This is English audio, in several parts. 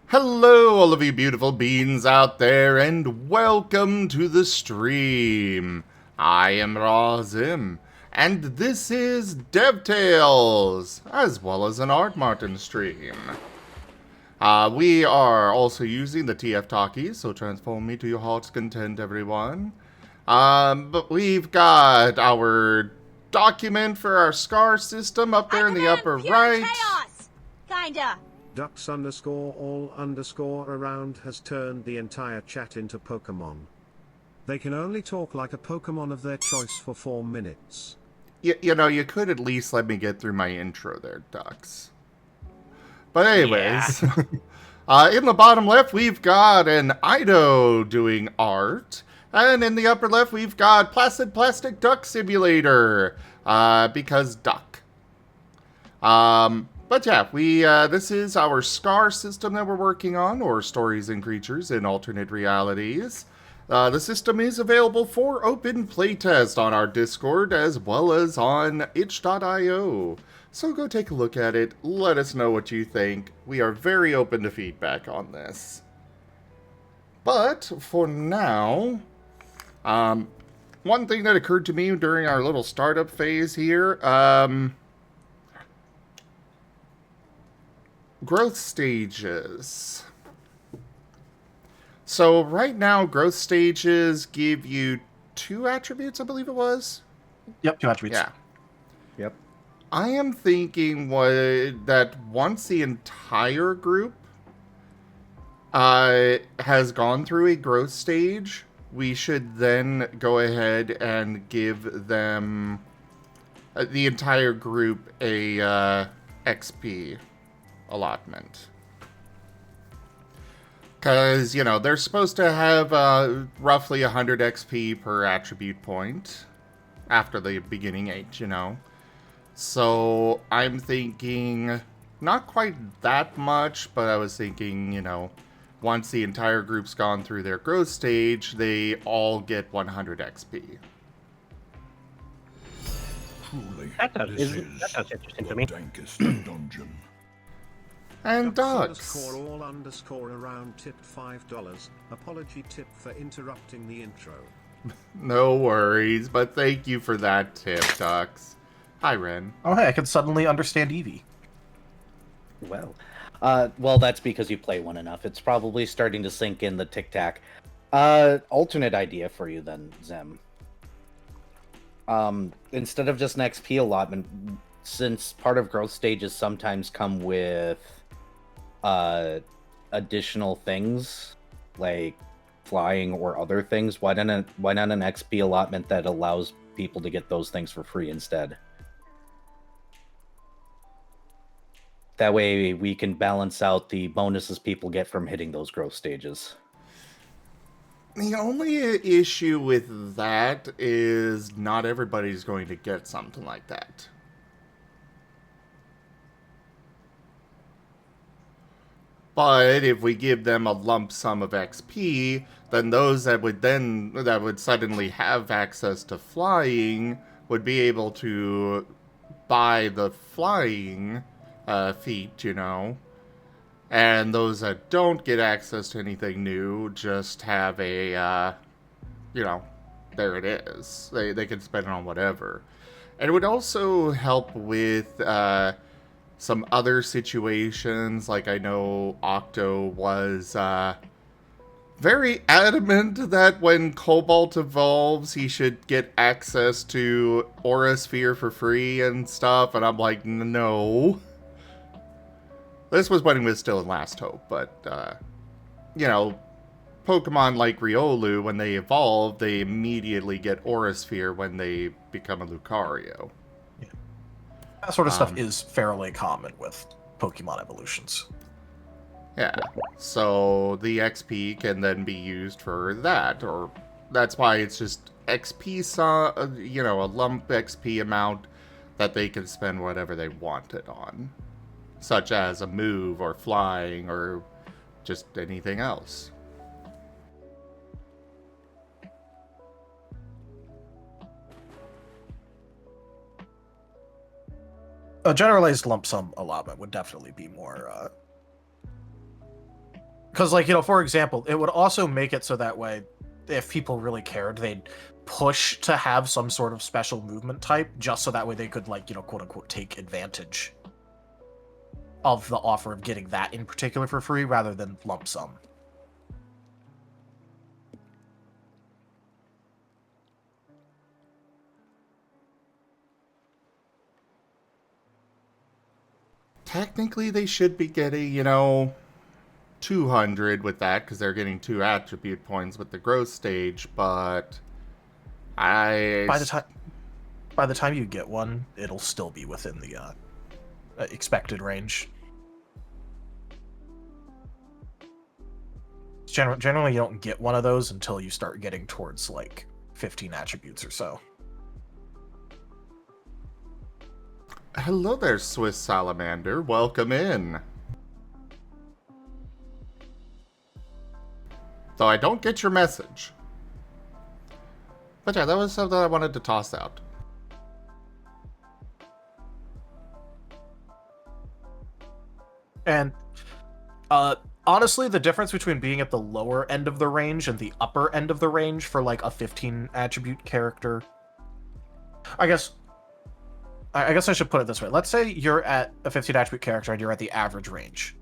Hello, all of you beautiful beings out there, and welcome to the stream. I am Razim, and this is DevTales, as well as an Art Marten stream. We are also using the TF talkies, so transform me to your heart's content, everyone. But we've got our document for our SCAR system up there in the upper right. Chaos! Kinda. Ducks underscore all underscore around has turned the entire chat into Pokemon. They can only talk like a Pokemon of their choice for 4 minutes. You know, you could at least let me get through my intro there, Ducks. But anyways, in the bottom left, we've got an IDDo doing art. And in the upper left, we've got Placid Plastic Duck Simulator, because duck. But yeah, this is our SCAR system that we're working on, or Stories and Creatures in Alternate Realities. The system is available for open playtest on our Discord, as well as on itch.io. So go take a look at it, let us know what you think. We are very open to feedback on this. But, for now, one thing that occurred to me during our little startup phase here, growth stages. So right now, growth stages give you 2 attributes, I believe it was? Yep, 2 attributes. Yeah. Yep. I am thinking that once the entire group has gone through a growth stage, we should then go ahead and give them, the entire group, a XP allotment. Because, you know, they're supposed to have roughly 100 XP per attribute point after the beginning age, you know. So I'm thinking not quite that much, but I was thinking, you know, once the entire group's gone through their growth stage, they all get 100 XP. Truly, That sounds interesting to me. dankest dungeon. And Ducks Ducks. underscore all underscore around tipped $5. Apology tip for interrupting the intro. No worries, but thank you for that tip, Ducks. Hi, Ren. Oh, hey, I can suddenly understand Eevee. Well, that's because you play one enough. It's probably starting to sink in the tic-tac. Alternate idea for you then, Zem. Instead of just an XP allotment, since part of growth stages sometimes come with additional things, like flying or other things, why not an XP allotment that allows people to get those things for free instead? That way we can balance out the bonuses people get from hitting those growth stages. The only issue with that is not everybody's going to get something like that. But if we give them a lump sum of XP, then those that would suddenly have access to flying would be able to buy the flying feat, you know. And those that don't get access to anything new just have a, you know, there it is. They can spend it on whatever. And it would also help with some other situations, like I know Octo was very adamant that when Cobalt evolves, he should get access to Aura Sphere for free and stuff, and I'm like, no. This was when he was still in Last Hope, but, you know, Pokemon like Riolu, when they evolve, they immediately get Aura Sphere when they become a Lucario. That sort of stuff is fairly common with Pokemon evolutions. Yeah, so the XP can then be used for that, or that's why it's just XP, you know, a lump XP amount that they can spend whatever they want it on, such as a move or flying or just anything else. A generalized lump sum allotment would definitely be more Because, like, for example, it would also make it so that way, if people really cared, they'd push to have some sort of special movement type, just so that way they could, like, quote unquote, take advantage of the offer of getting that in particular for free rather than lump sum. Technically, they should be getting, 200 with that because they're getting 2 attribute points with the growth stage, but By the time you get one, it'll still be within the expected range. Generally, you don't get one of those until you start getting towards like 15 attributes or so. Hello there, Swiss Salamander. Welcome in. Though I don't get your message. But yeah, that was something I wanted to toss out. And honestly, the difference between being at the lower end of the range and the upper end of the range for like a 15 attribute character, I guess I should put it this way. Let's say you're at a 15 attribute character and you're at the average range.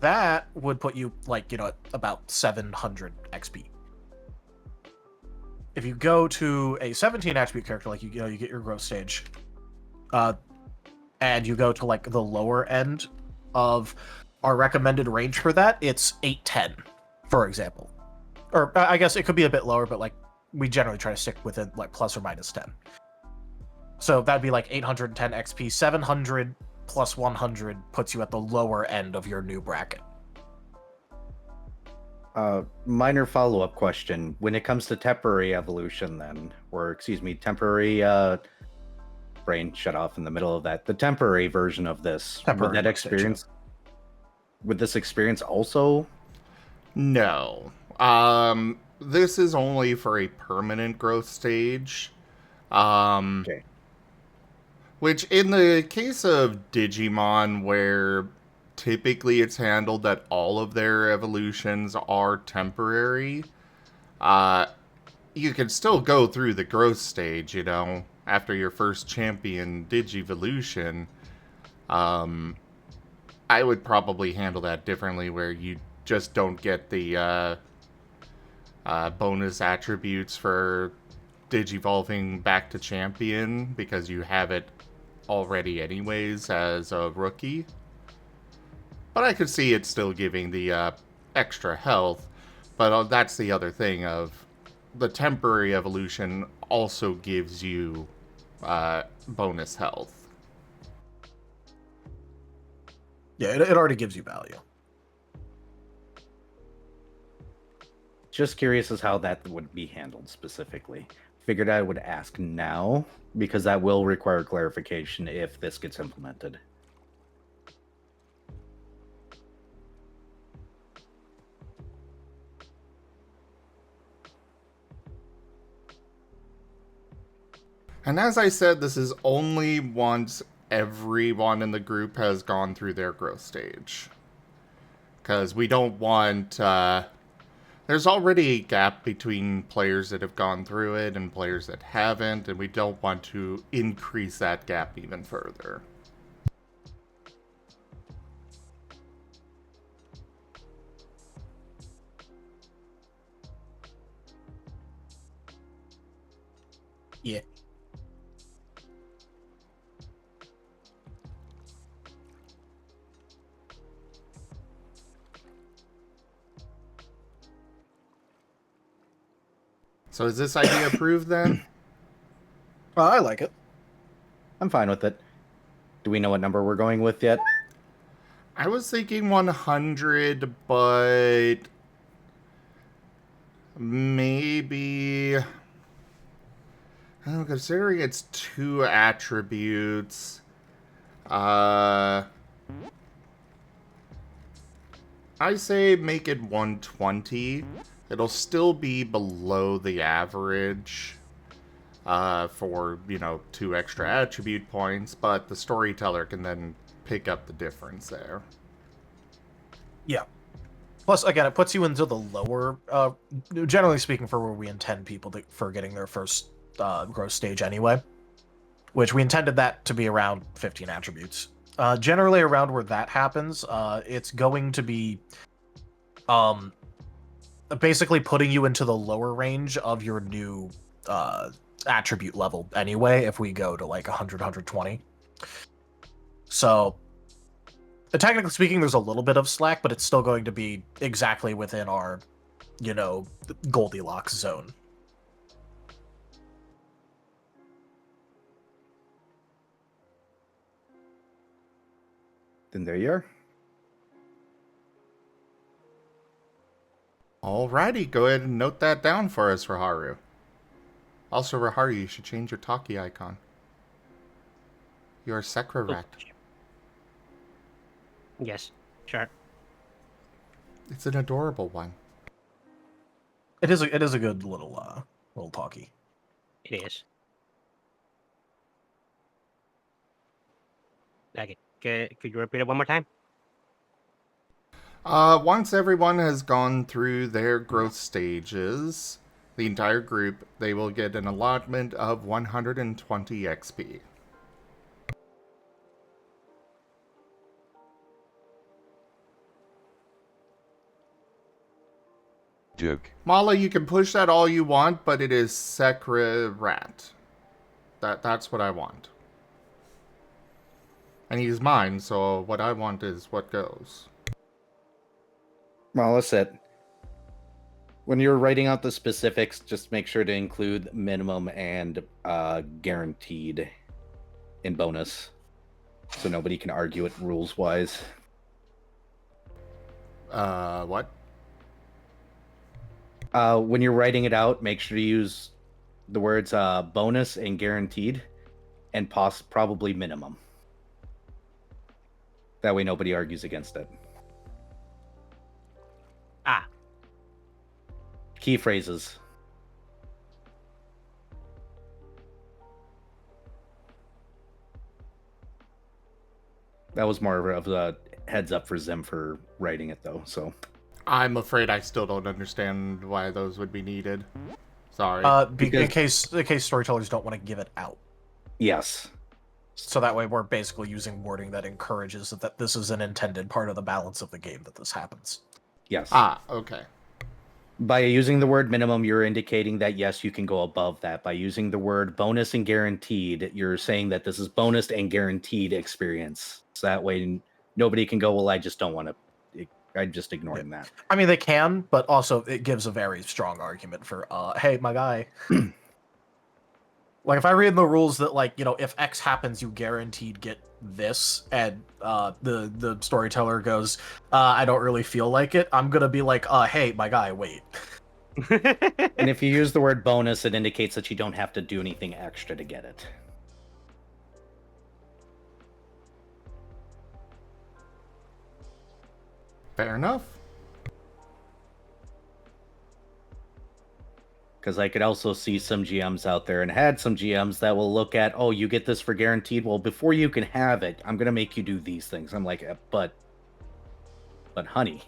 That would put you like, at about 700 XP. If you go to a 17 attribute character, like you get your growth stage, and you go to like the lower end of our recommended range for that, it's 810, for example. Or I guess it could be a bit lower, but like we generally try to stick within like plus or minus 10. So that'd be like 810 XP. 700 plus 100 puts you at the lower end of your new bracket. Minor follow-up question. When it comes to temporary evolution then, or excuse me, temporary brain shut off in the middle of that. The temporary version of this, would that experience would this experience also? No. This is only for a permanent growth stage. Okay. Which, in the case of Digimon, where typically it's handled that all of their evolutions are temporary, you can still go through the growth stage, after your first champion Digivolution. I would probably handle that differently, where you just don't get the bonus attributes for Digivolving back to champion, because you have it already anyways as a rookie. But I could see it still giving the extra health. But that's the other thing of the temporary evolution also gives you bonus health. Yeah, it already gives you value. Just curious as how that would be handled specifically. Figured I would ask now, because that will require clarification if this gets implemented. And as I said, this is only once everyone in the group has gone through their growth stage. Because we don't want... there's already a gap between players that have gone through it and players that haven't, and we don't want to increase that gap even further. Yeah. So is this idea approved then? I like it. I'm fine with it. Do we know what number we're going with yet? I was thinking 100, but maybe... considering it's 2 attributes, I say make it 120. It'll still be below the average. for, 2 extra attribute points, but the storyteller can then pick up the difference there. Yeah. Plus, again, it puts you into the lower, generally speaking, for where we intend people for getting their first growth stage anyway, which we intended that to be around 15 attributes. Generally, around where that happens, it's going to be basically putting you into the lower range of your new attribute level anyway, if we go to like 100, 120. So, technically speaking, there's a little bit of slack, but it's still going to be exactly within our, Goldilocks zone. Then there you are. Alrighty, go ahead and note that down for us, Raharu. Also, Raharu, you should change your Taki icon. You're a Sekra rat. Yes, sure. It's an adorable one. It is a good little talkie. It is. Okay, could you repeat it one more time? Once everyone has gone through their growth stages, the entire group, they will get an allotment of 120 XP. Duke. Mala, you can push that all you want, but it is Sekra Rat. That's what I want. And he's mine, so what I want is what goes. Well, that's it. When you're writing out the specifics, just make sure to include minimum and guaranteed in bonus, so nobody can argue it rules-wise. What? When you're writing it out, make sure to use the words bonus and guaranteed, and probably minimum. That way nobody argues against it. Ah. Key phrases. That was more of a heads up for Zim for writing it, though, so... I'm afraid I still don't understand why those would be needed. Sorry. In case storytellers don't want to give it out. Yes. So that way we're basically using wording that encourages that this is an intended part of the balance of the game that this happens. Yes. Okay. By using the word minimum, you're indicating that, yes, you can go above that. By using the word bonus and guaranteed, you're saying that this is bonus and guaranteed experience. So that way nobody can go, well, I just don't want to. I'm just ignoring that. I mean, they can, but also it gives a very strong argument for, hey, my guy. Like, if I read the rules that, like, if X happens, you guaranteed get this, and the storyteller goes, I don't really feel like it, I'm gonna be like, hey, my guy, wait. And if you use the word bonus, it indicates that you don't have to do anything extra to get it. Fair enough. Because I could also see some GMs out there, and had some GMs that will look at, oh, you get this for guaranteed. Well, before you can have it, I'm going to make you do these things. I'm like, but honey.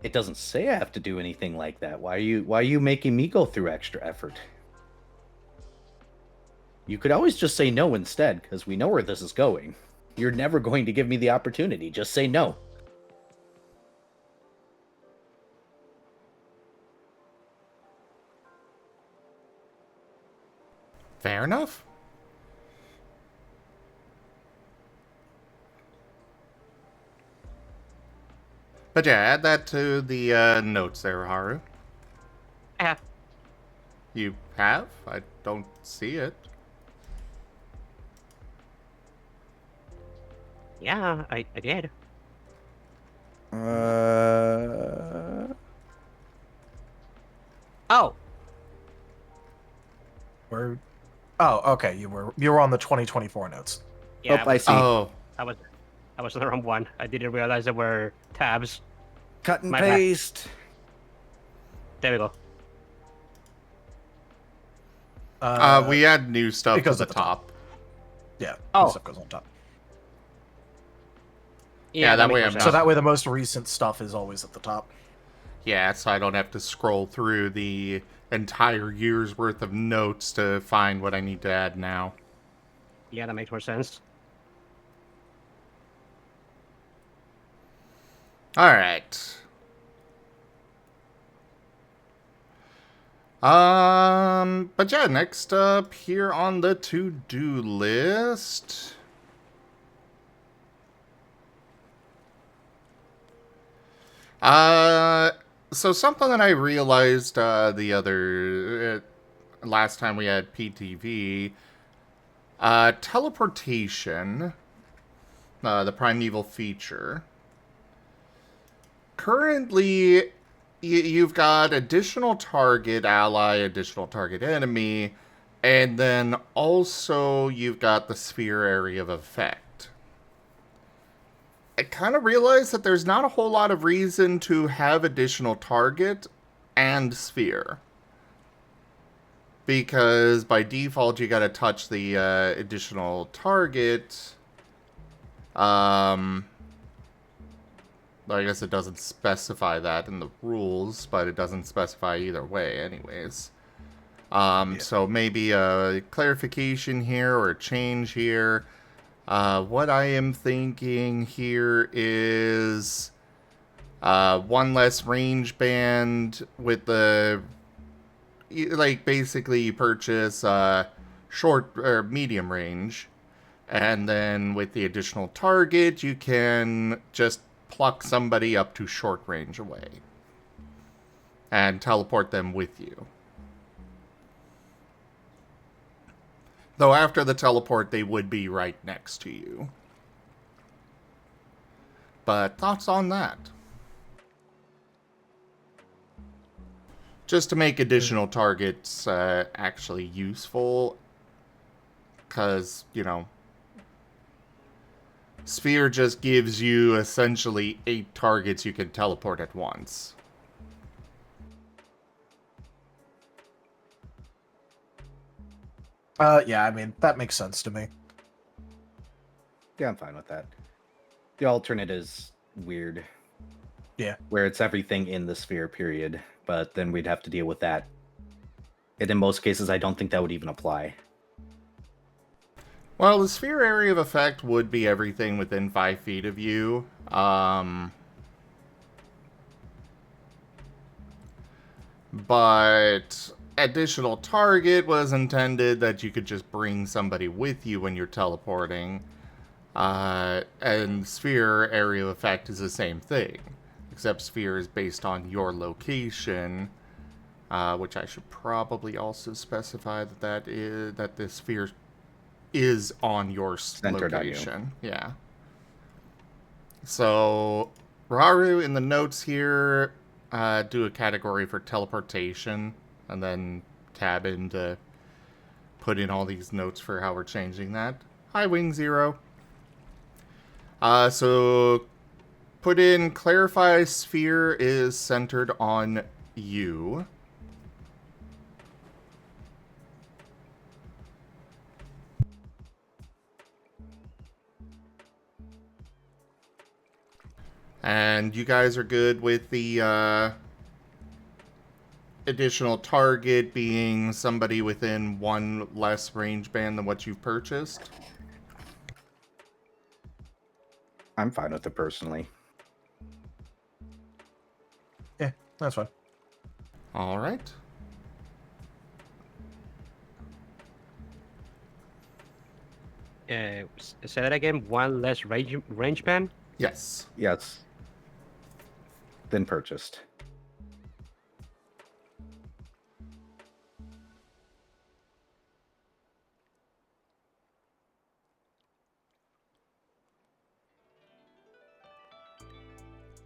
It doesn't say I have to do anything like that. Why are you making me go through extra effort? You could always just say no instead, because we know where this is going. You're never going to give me the opportunity. Just say no. Fair enough. But yeah, add that to the notes there, Haru. Yeah. You have? I don't see it. Yeah, I did. Oh. Oh, okay. You were on the 2024 notes. Yeah, I see. Oh, I was on the wrong one. I didn't realize there were tabs. Cut and My bad. paste. There we go. We add new stuff it to goes the at the top. top. Yeah. Oh. This stuff goes on top. Yeah, that makes way more I'm sense. So that way, the most recent stuff is always at the top. Yeah, so I don't have to scroll through the entire year's worth of notes to find what I need to add now. Yeah, that makes more sense. Alright. But yeah, next up here on the to-do list. So something that I realized the other last time we had PTV, teleportation, the primeval feature. Currently, you've got additional target ally, additional target enemy, and then also you've got the sphere area of effect. I kind of realized that there's not a whole lot of reason to have additional target and sphere. Because by default, you gotta touch the additional target. I guess it doesn't specify that in the rules, but it doesn't specify either way anyways. So maybe a clarification here or a change here. What I am thinking here is one less range band with the, like, basically you purchase short or medium range, and then with the additional target you can just pluck somebody up to short range away and teleport them with you. Though after the teleport, they would be right next to you. But thoughts on that? Just to make additional targets actually useful. Because, you know, Sphere just gives you essentially 8 targets you can teleport at once. Yeah, I mean, that makes sense to me. Yeah, I'm fine with that. The alternate is weird. Yeah. Where it's everything in the sphere, period. But then we'd have to deal with that. And in most cases, I don't think that would even apply. Well, the sphere area of effect would be everything within 5 feet of you. But additional target was intended that you could just bring somebody with you when you're teleporting. And sphere area of effect is the same thing. Except sphere is based on your location. Which I should probably also specify that the sphere is on your Centered location. on you. Yeah. So, Raru, in the notes here, do a category for teleportation, and then tab in to put in all these notes for how we're changing that. Hi, Wing Zero. So, put in clarify sphere is centered on you. And you guys are good with the additional target being somebody within 1 less range band than what you've purchased? I'm fine with it personally. Yeah, that's fine. All right. Say that again. 1 less range band. Yes. Yes. Then purchased.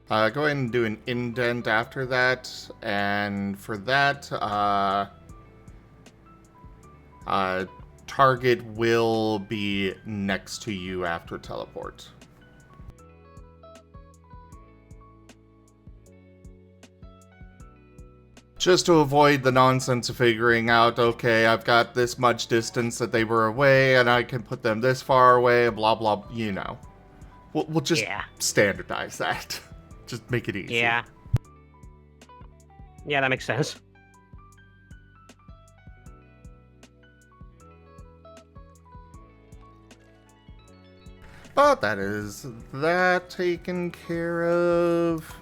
Go ahead and do an indent after that, and for that, target will be next to you after teleport. Just to avoid the nonsense of figuring out, okay, I've got this much distance that they were away, and I can put them this far away, blah, blah, you know. We'll just standardize that. Just make it easy. Yeah. Yeah, that makes sense. But that is that taken care of.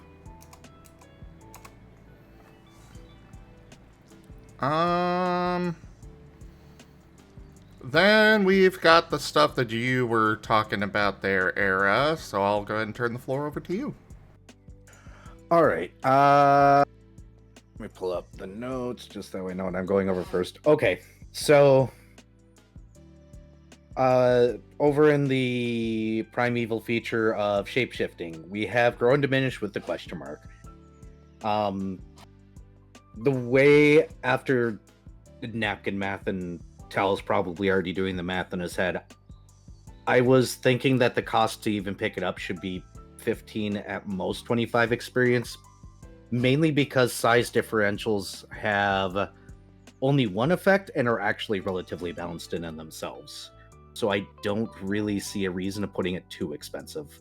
Then we've got the stuff that you were talking about there, Era, so I'll go ahead and turn the floor over to you. All right. Let me pull up the notes just that way I know what I'm going over first. Okay. So over in the primeval feature of shapeshifting, we have grow and diminish with the question mark. The way after napkin math, and Tal's probably already doing the math in his head, I was thinking that the cost to even pick it up should be 15, at most 25 experience, mainly because size differentials have only one effect and are actually relatively balanced in themselves. So I don't really see a reason of putting it too expensive.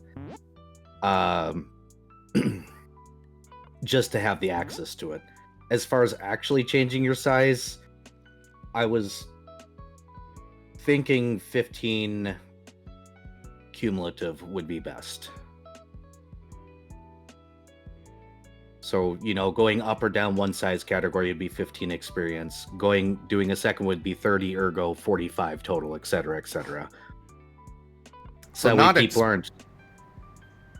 Just to have the access to it. As far as actually changing your size, I was thinking 15 cumulative would be best. So, you know, going up or down one size category would be 15 experience. Doing a second would be 30, ergo 45 total, etc., etc. So that way people aren't...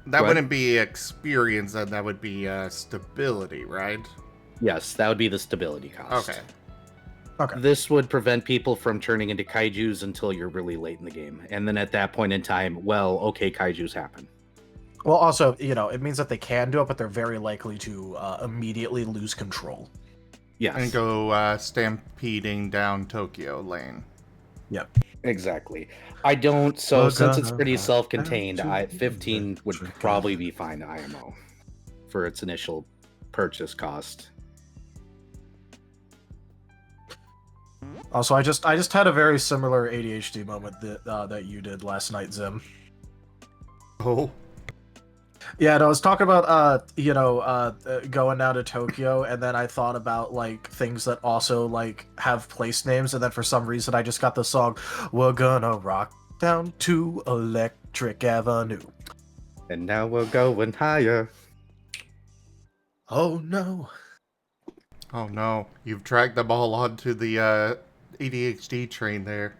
That wouldn't be experience, then that would be stability, right? Yes, that would be the stability cost. Okay. This would prevent people from turning into kaijus until you're really late in the game. And then at that point in time, well, okay, kaijus happen. Well, also, you know, it means that they can do it, but they're very likely to immediately lose control. Yes. And go stampeding down Tokyo Lane. Yep. Exactly. I don't, so since it's pretty self-contained, 15 would probably be fine to IMO for its initial purchase cost. Also, I just had a very similar ADHD moment that you did last night, Zim. Oh. Yeah, and I was talking about going down to Tokyo, and then I thought about like things that also like have place names, and then for some reason I just got the song "We're Gonna Rock Down to Electric Avenue." And now we're going higher. Oh no. Oh no, you've dragged them all onto the ADHD train there.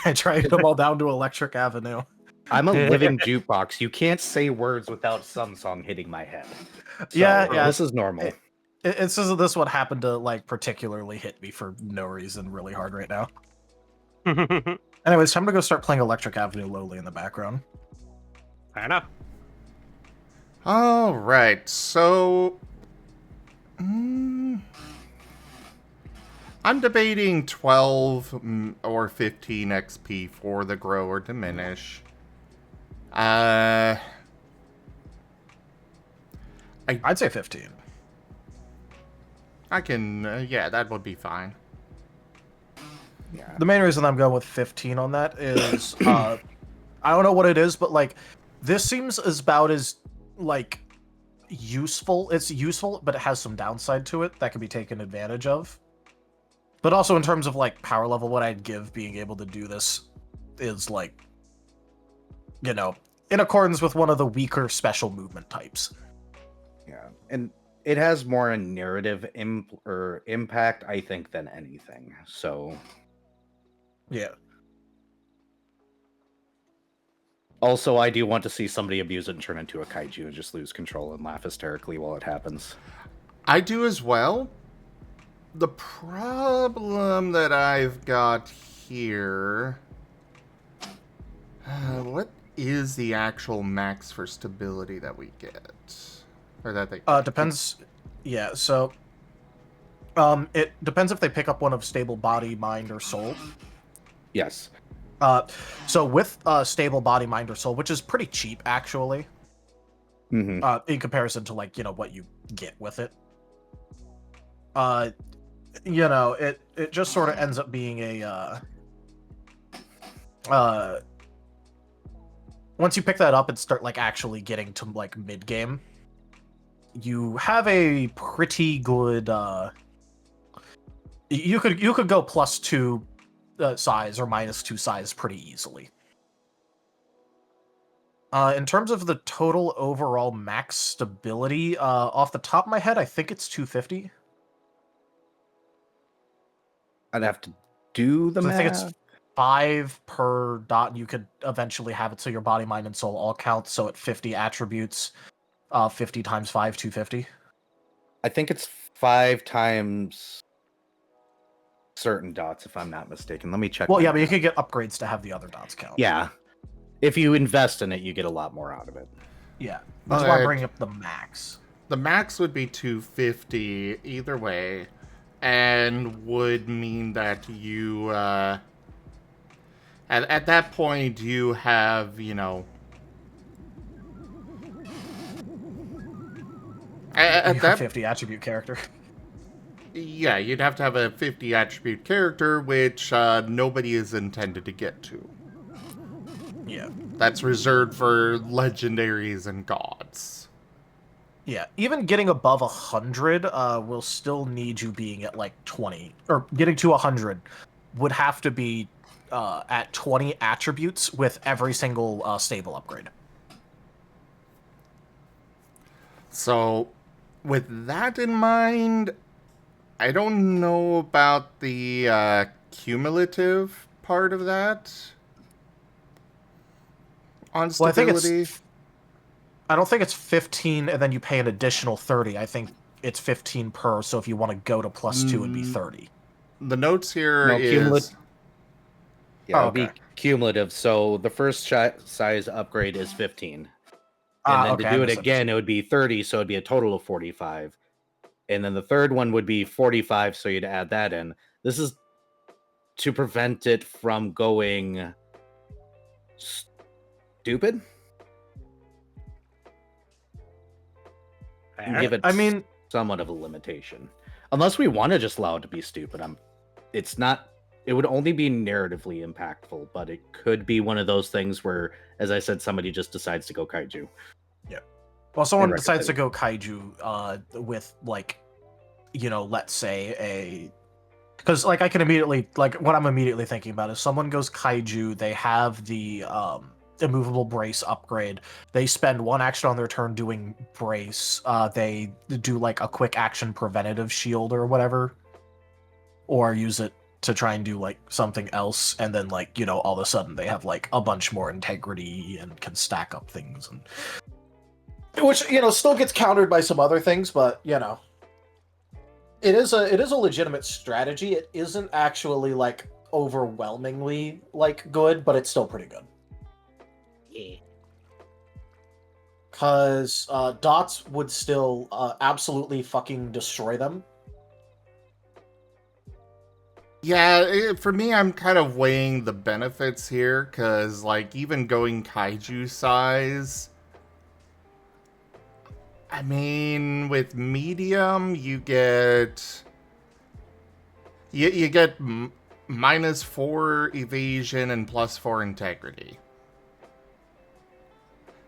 I dragged them all down to Electric Avenue. I'm a living jukebox. You can't say words without some song hitting my head. So, yeah. This is normal. It's just this one happened to like particularly hit me for no reason really hard right now. Anyways, time to go start playing Electric Avenue lowly in the background. Fair enough. All right, so I'm debating 12 or 15 XP for the grow or diminish. I'd say 15. I can, yeah, that would be fine. Yeah. The main reason I'm going with 15 on that is, I don't know what it is, but like, this seems about as like useful. It's useful, but it has some downside to it that can be taken advantage of. But also in terms of like power level, what I'd give being able to do this is like, you know, in accordance with one of the weaker special movement types. Yeah, and it has more a narrative impact, I think, than anything. So, yeah. Also, I do want to see somebody abuse it and turn into a kaiju and just lose control and laugh hysterically while it happens. I do as well. The problem that I've got here... what is the actual max for stability that we get? Or that they depends. Yeah, so... it depends if they pick up one of stable body, mind, or soul. Yes. So with stable body, mind, or soul, which is pretty cheap, actually, in comparison to, like, you know, what you get with it. it just sort of ends up being once you pick that up and start like actually getting to like mid game, you have a pretty good you could go +2 size or -2 size pretty easily. In terms of the total overall max stability, off the top of my head, I think it's 250. I'd have to do the So math. I think it's 5 per dot, and you could eventually have it so your body, mind, and soul all count. So at 50 attributes, 50 times 5, 250. I think it's 5 times certain dots, if I'm not mistaken. Let me check. Well, my yeah, but you math. could get upgrades to have the other dots count. Yeah. If you invest in it, you get a lot more out of it. Yeah. That's why I'm bringing up the max. The max would be 250 either way, and would mean that you, at that point, you have, you know... At that 50 attribute character. Yeah, you'd have to have a 50 attribute character, which nobody is intended to get to. Yeah. That's reserved for legendaries and gods. Yeah, even getting above 100 will still need you being at like 20, or getting to 100 would have to be at 20 attributes with every single stable upgrade. So, with that in mind, I don't know about the cumulative part of that on Well, stability. I don't think it's 15 and then you pay an additional 30. I think it's 15 per, so if you want to go to +2, it'd be 30. The notes here No, is... cumulative. Yeah, it'll okay. be cumulative. So the first size upgrade is 15. And then Okay, to I do it misunderstood. again, it would be 30, so it'd be a total of 45. And then the third one would be 45, so you'd add that in. This is to prevent it from going stupid. And give it I mean, somewhat of a limitation. Unless we want to just allow it to be stupid. It's not... It would only be narratively impactful, but it could be one of those things where, as I said, somebody just decides to go kaiju. yeah. Well, someone I decides to recommend go kaiju with, like, you know, let's say a... Because, like, I can immediately... Like, what I'm immediately thinking about is someone goes kaiju, they have the immovable brace upgrade, they spend 1 action on their turn doing brace, they do, like, a quick action preventative shield or whatever, or use it to try and do, like, something else, and then, like, you know, all of a sudden they have, like, a bunch more integrity and can stack up things, and... Which, you know, still gets countered by some other things, but, you know... It is a legitimate strategy. It isn't actually, like, overwhelmingly, like, good, but it's still pretty good. Yeah. Because dots would still absolutely fucking destroy them. Yeah, for me, I'm kind of weighing the benefits here, because, like, even going kaiju size... I mean, with medium, you get... You get -4 evasion and +4 integrity.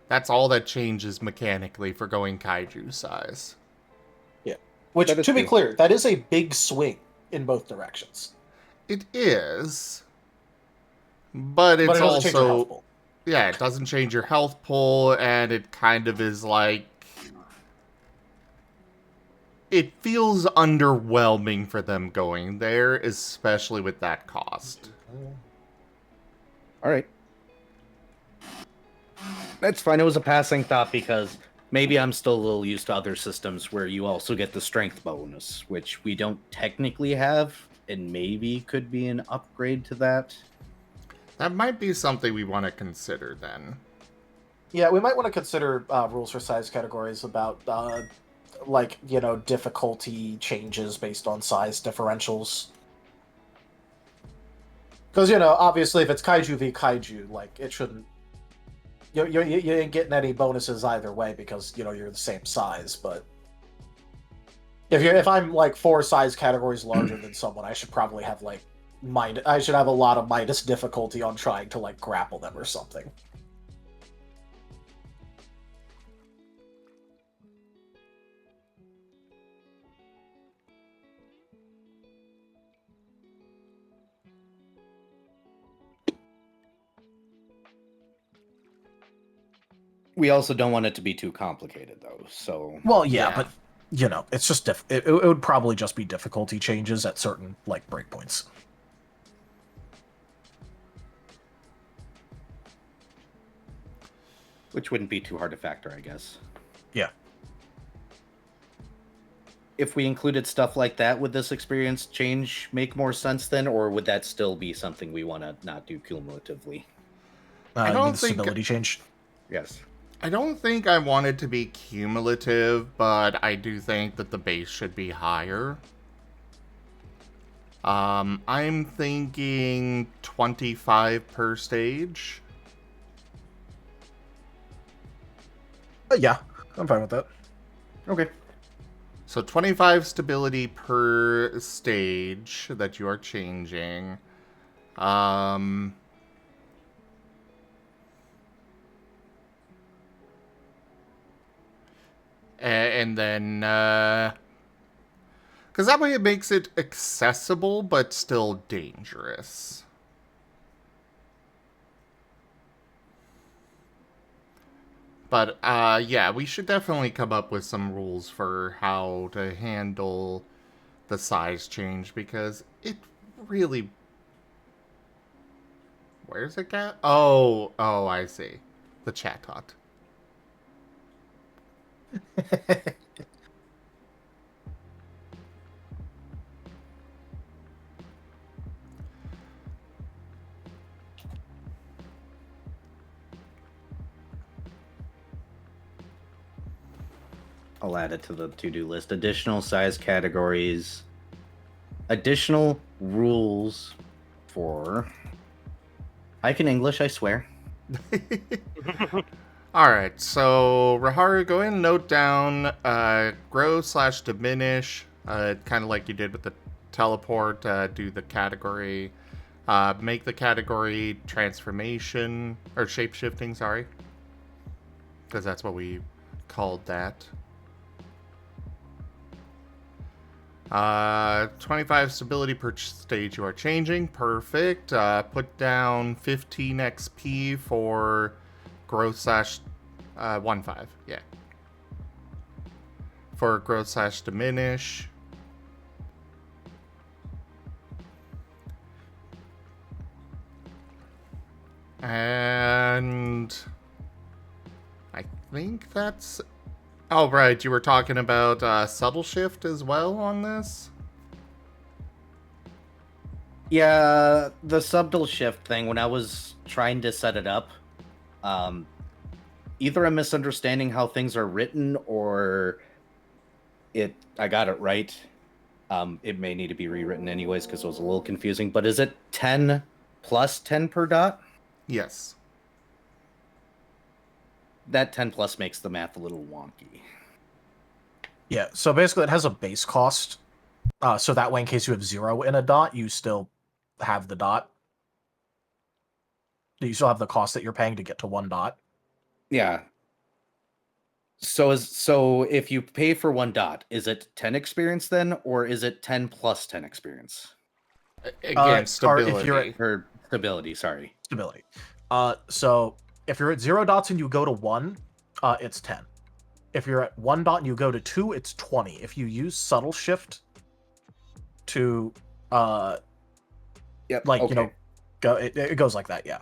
That's all that changes mechanically for going kaiju size. Yeah. Which, That is to be true. clear, that is a big swing in both directions. It is. But it's But it doesn't change your health also... pool. Yeah, it doesn't change your health pool, and it kind of is like... It feels underwhelming for them going there, especially with that cost. All right. That's fine. It was a passing thought because maybe I'm still a little used to other systems where you also get the strength bonus, which we don't technically have, and maybe could be an upgrade to that. That might be something we want to consider then. Yeah, we might want to consider rules for size categories about, like, you know, difficulty changes based on size differentials. Because, you know, obviously if it's kaiju v kaiju, like, it shouldn't... You ain't getting any bonuses either way because, you know, you're the same size, but... If I'm like 4 size categories larger than someone, I should probably have like I should have a lot of minus difficulty on trying to like grapple them or something. We also don't want it to be too complicated, though. So Well, yeah, Yeah. but you know, it's just it would probably just be difficulty changes at certain like breakpoints. which wouldn't be too hard to factor, I guess. Yeah. If we included stuff like that, would this experience change make more sense then, or would that still be something we want to not do cumulatively? I You don't mean think- stability change. Yes. I don't think I want it to be cumulative, but I do think that the base should be higher. I'm thinking 25 per stage. Yeah, I'm fine with that. Okay. So 25 stability per stage that you are changing. And then, because that way it makes it accessible, but still dangerous. But, yeah, we should definitely come up with some rules for how to handle the size change, because it really... Where's it at? Oh, I see. The chat hut. I'll add it to the to-do list. Additional size categories. Additional rules for... I can English, I swear. Alright, so Raharu, go ahead and note down grow/diminish, kind of like you did with the teleport, do the category, make the category transformation, or shapeshifting, sorry. Because that's what we called that. 25 stability per stage you are changing, perfect. Put down 15 XP for growth/15, yeah. For growth/diminish. And I think that's... Oh, right, you were talking about subtle shift as well on this? Yeah, the subtle shift thing, when I was trying to set it up, either I'm misunderstanding how things are written or I got it right. It may need to be rewritten anyways because it was a little confusing, but is it 10 plus 10 per dot? Yes. That 10 plus makes the math a little wonky. Yeah, so basically it has a base cost. So that way, in case you have 0 in a dot, you still have the dot. You still have the cost that you're paying to get to 1 dot. Yeah. So if you pay for 1 dot, is it 10 experience then, or is it 10 plus 10 experience? Again, Or stability. if you're at Or stability, sorry. stability. So if you're at 0 dots and you go to 1, it's 10. If you're at 1 dot and you go to 2, it's 20. If you use subtle shift to Yep. like, okay. you know, go it goes like that, yeah.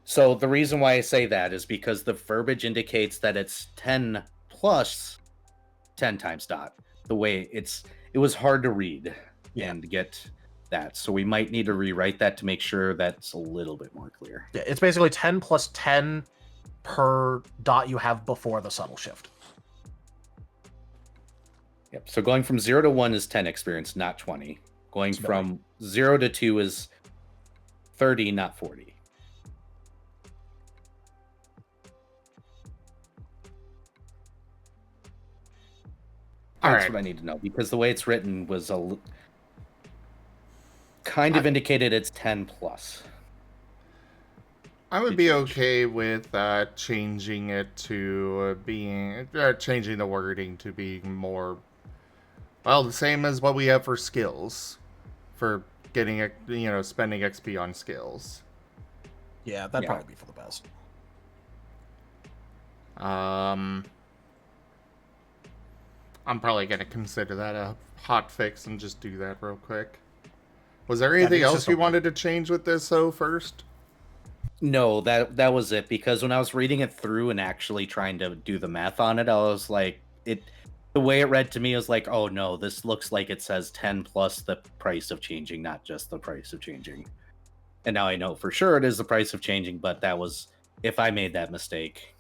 So the reason why I say that is because the verbiage indicates that it's 10 plus 10 times dot. The way it was hard to read and get that. So we might need to rewrite that to make sure that's a little bit more clear. Yeah, it's basically 10 plus 10 per dot you have before the subtle shift. Yep. So going from 0 to 1 is 10 experience, not 20. Going from 0 to 2 is 30, not 40. All That's right. what I need to know, because the way it's written was kind of indicated it's 10 plus. I would be okay with changing it to changing the wording to being more, well, the same as what we have for skills, for getting, spending XP on skills. Yeah, that'd probably be for the best. I'm probably going to consider that a hot fix and just do that real quick. Was there anything else you wanted to change with this, first? No, that was it, because when I was reading it through and actually trying to do the math on it, I was like, the way it read to me was like, oh no, this looks like it says 10 plus the price of changing, not just the price of changing. And now I know for sure it is the price of changing, but that was if I made that mistake.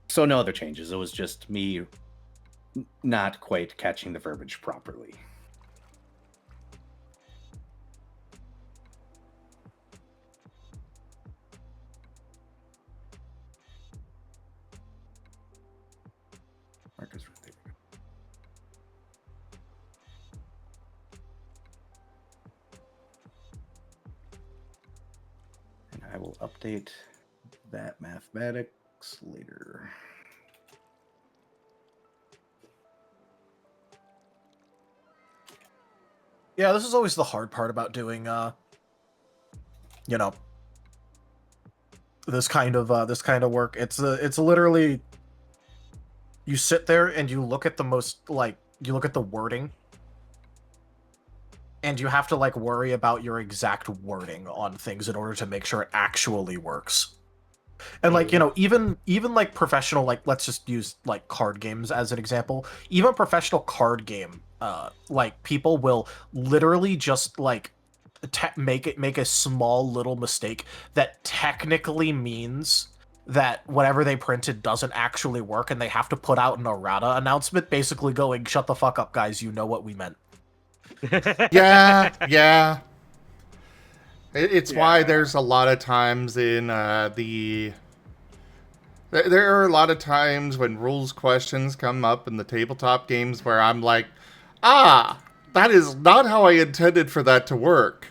So no other changes. It was just me not quite catching the verbiage properly. Marcus right there. And I will update that mathematics later. Yeah, this is always the hard part about doing, this kind of work. It's literally, you sit there and you look at you look at the wording, and you have to worry about your exact wording on things in order to make sure it actually works. And even professional, let's just use card games as an example. Even professional card game, people will literally just make a small little mistake that technically means that whatever they printed doesn't actually work, and they have to put out an errata announcement basically going, shut the fuck up, guys, you know what we meant. Yeah. It's why there's a lot of times in there are a lot of times when rules questions come up in the tabletop games where I'm like, that is not how I intended for that to work.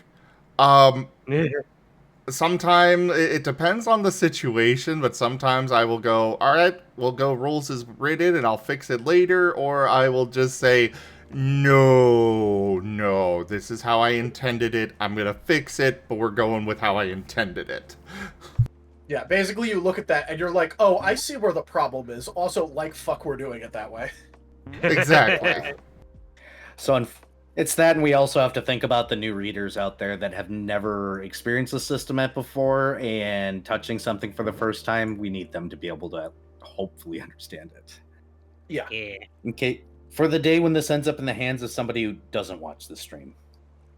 Sometimes it depends on the situation, but sometimes I will go, all right, we'll go rules as written and I'll fix it later, or I will just say, no, this is how I intended it. I'm going to fix it, but we're going with how I intended it. Yeah, basically you look at that and you're like, oh, I see where the problem is. Also, fuck, we're doing it that way. Exactly. So it's that, and we also have to think about the new readers out there that have never experienced the system before, and touching something for the first time, we need them to be able to hopefully understand it. Yeah. Okay, for the day when this ends up in the hands of somebody who doesn't watch the stream.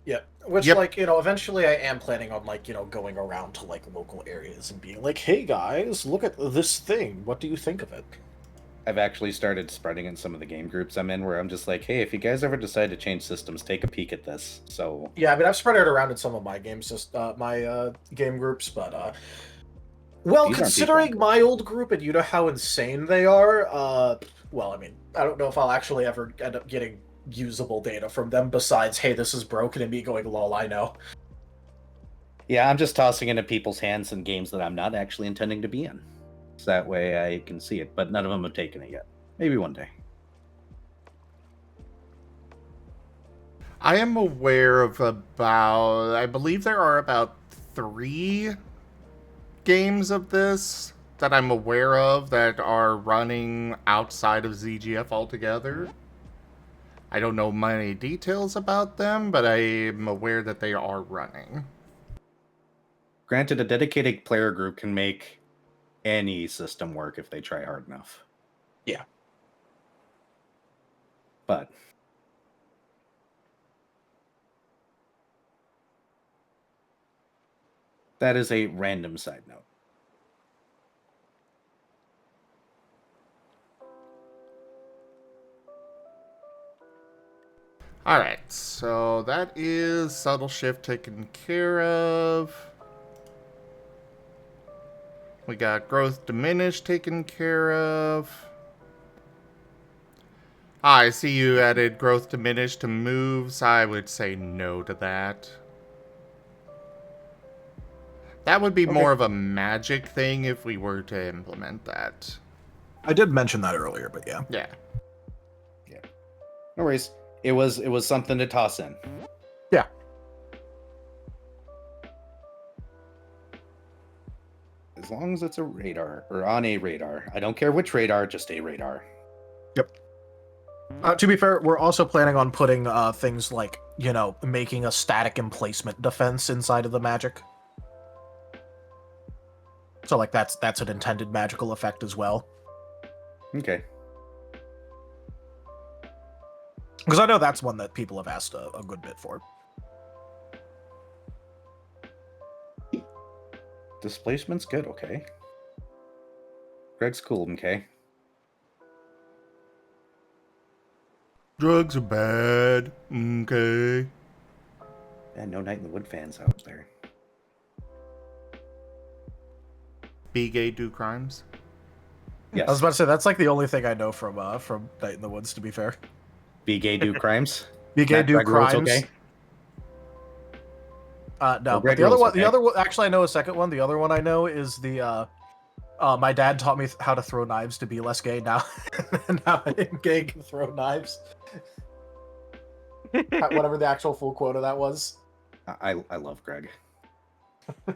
Yeah, which, eventually I am planning on, going around to, local areas and being like, hey, guys, look at this thing. What do you think of it? I've actually started spreading in some of the game groups I'm in, where I'm just like, hey, if you guys ever decide to change systems, take a peek at this. So yeah, I mean, I've spread it around in some of my games, just my game groups, but well, considering my old group and you know how insane they are, well, I mean, I don't know if I'll actually ever end up getting usable data from them besides, hey, this is broken, and me going, lol, I know. Yeah, I'm just tossing into people's hands in games that I'm not actually intending to be in. So that way I can see it, but none of them have taken it yet. Maybe one day. I am aware of I believe there are about 3 games of this that I'm aware of that are running outside of ZGF altogether. I don't know many details about them, but I am aware that they are running. Granted, a dedicated player group can make any system work if they try hard enough. Yeah. But that is a random side note. Alright, so that is subtle shift taken care of. We got growth diminished taken care of. Ah, I see you added growth diminished to moves. I would say no to that. That would be more of a magic thing if we were to implement that. I did mention that earlier, but yeah. Yeah. No worries. It was something to toss in. Yeah. As long as it's a radar or on a radar. I don't care which radar, just a radar. Yep. To be fair, we're also planning on putting things like, you know, making a static emplacement defense inside of the magic. So like that's an intended magical effect as well. Okay. Because I know that's one that people have asked a good bit for. Displacement's good, okay. Greg's cool, okay. Drugs are bad. Okay. Yeah, no Night in the Wood fans out there. Be gay, do crimes. Yes. I was about to say that's like the only thing I know from Night in the Woods. To be fair, Be gay, do crimes. be gay, Matt do Greg rules, crimes. okay? No, Well, but Greg the other rules, one, okay. the other one, actually, I know a second one. The other one I know is the my dad taught me how to throw knives to be less gay. Now, now I am gay can throw knives. Whatever the actual full quote of that was. I love Greg.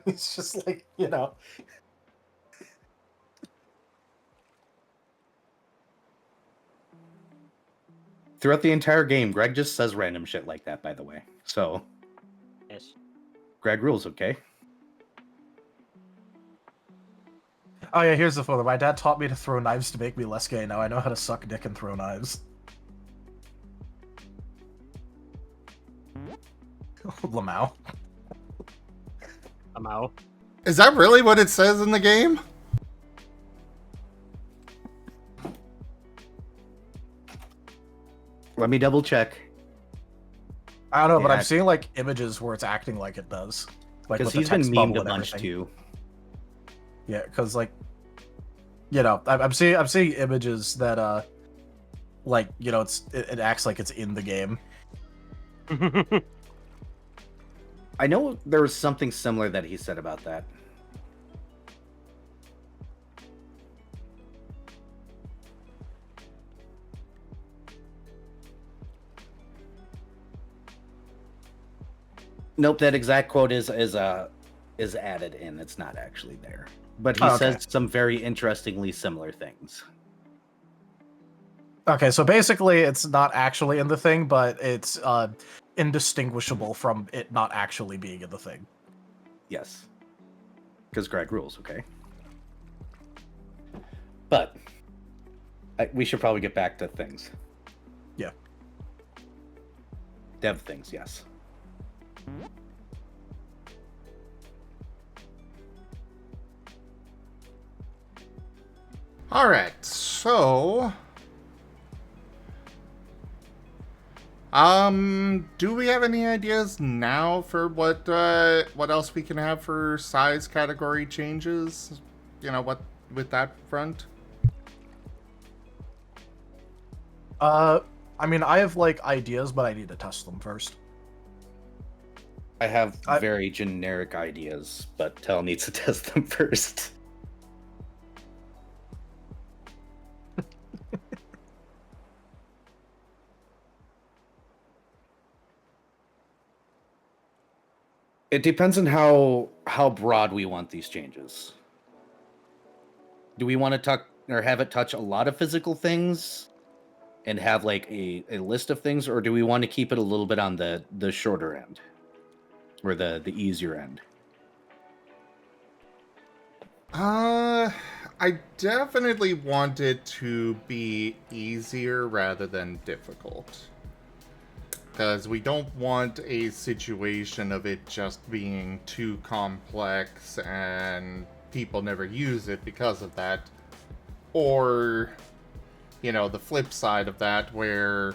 It's just like, you know. Throughout the entire game, Greg just says random shit like that, by the way. So, Yes. Greg rules, okay? Oh yeah, here's the photo. My dad taught me to throw knives to make me less gay. Now I know how to suck dick and throw knives. Lamau. I'm out. Is that really what it says in the game? Let me double check. I don't know, but Yeah. I'm seeing like images where it's acting like it does. Like Because with the he's been text memed bubble a and bunch everything. too. Yeah, because like, you know, I'm seeing images that like, you know, it acts like it's in the game. I know there was something similar that he said about that. Nope, that exact quote is added in. It's not actually there. But he Oh, okay. says some very interestingly similar things. Okay, so basically it's not actually in the thing, but it's indistinguishable from it not actually being in the thing. Yes. Because Greg rules, okay? But we should probably get back to things. Yeah. Dev things, yes. Alright, so... do we have any ideas now for what else we can have for size category changes? You know, what with that front? I mean, I have like ideas, but I need to test them first. I have very generic ideas, but Tell needs to test them first. It depends on how broad we want these changes. Do we want to talk or have it touch a lot of physical things and have like a list of things, or do we want to keep it a little bit on the shorter end or the easier end? I definitely want it to be easier rather than difficult. Because we don't want a situation of it just being too complex and people never use it because of that. Or, you know, the flip side of that where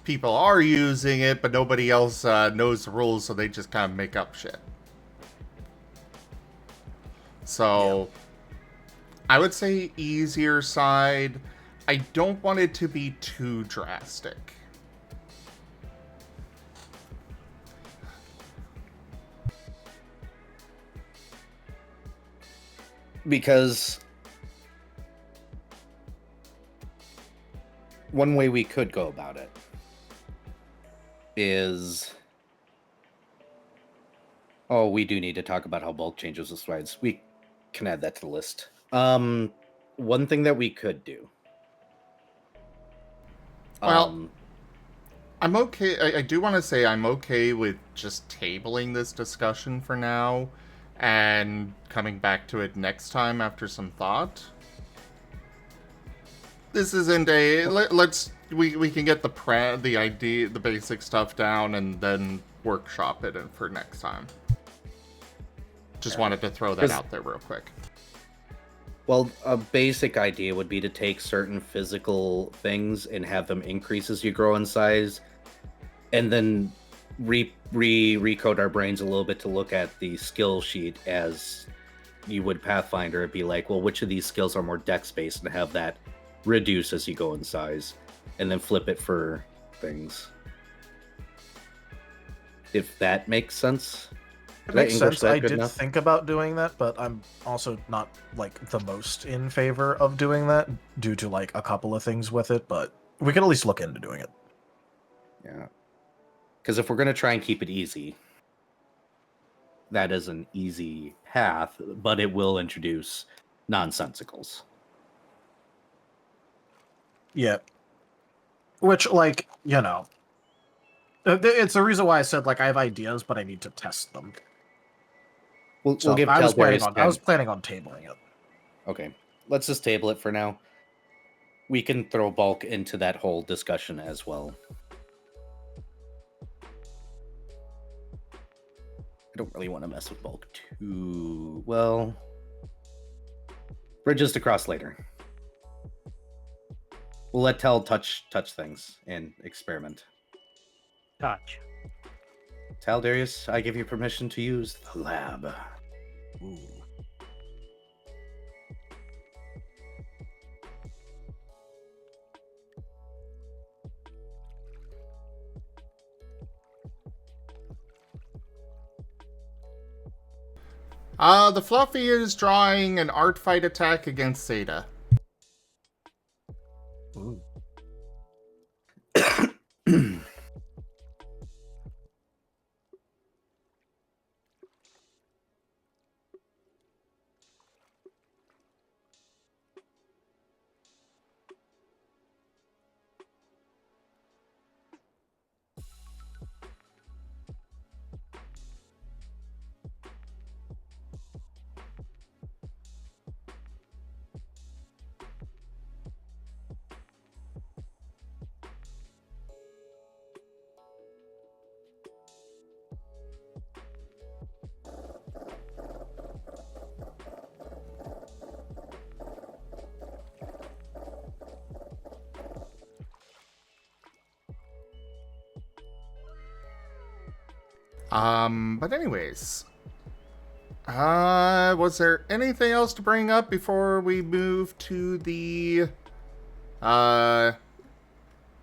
people are using it but nobody else knows the rules, so they just kind of make up shit. So, I would say easier side. I don't want it to be too drastic. Because one way we could go about it is... Oh, we do need to talk about how bulk changes the slides. We can add that to the list. One thing that we could do. Well, I'm okay. I do want to say I'm okay with just tabling this discussion for now and coming back to it next time after some thought. This isn't a... We can get the idea, the basic stuff down and then workshop it for next time. Just wanted to throw that out there real quick. Well, a basic idea would be to take certain physical things and have them increase as you grow in size, and then recode our brains a little bit to look at the skill sheet as you would Pathfinder. It'd be like, well, which of these skills are more dex-based, and have that reduce as you go in size, and then flip it for things. If that makes sense. It makes sense. I did think about doing that, but I'm also not like the most in favor of doing that due to like a couple of things with it, but we can at least look into doing it. Yeah. Because if we're going to try and keep it easy, that is an easy path, but it will introduce nonsensicals. Yeah. Which, like, you know, it's the reason why I said, like, I have ideas, but I need to test them. We'll give I was planning Taldarius on tabling it. Okay. Let's just table it for now. We can throw bulk into that whole discussion as well. I don't really want to mess with bulk too well. Bridges to cross later. We'll let Tel touch things and experiment. Touch. Taldarius, I give you permission to use the lab. Ooh. The Fluffy is drawing an art fight attack against Zeta. Ooh. But anyways, was there anything else to bring up before we move to the,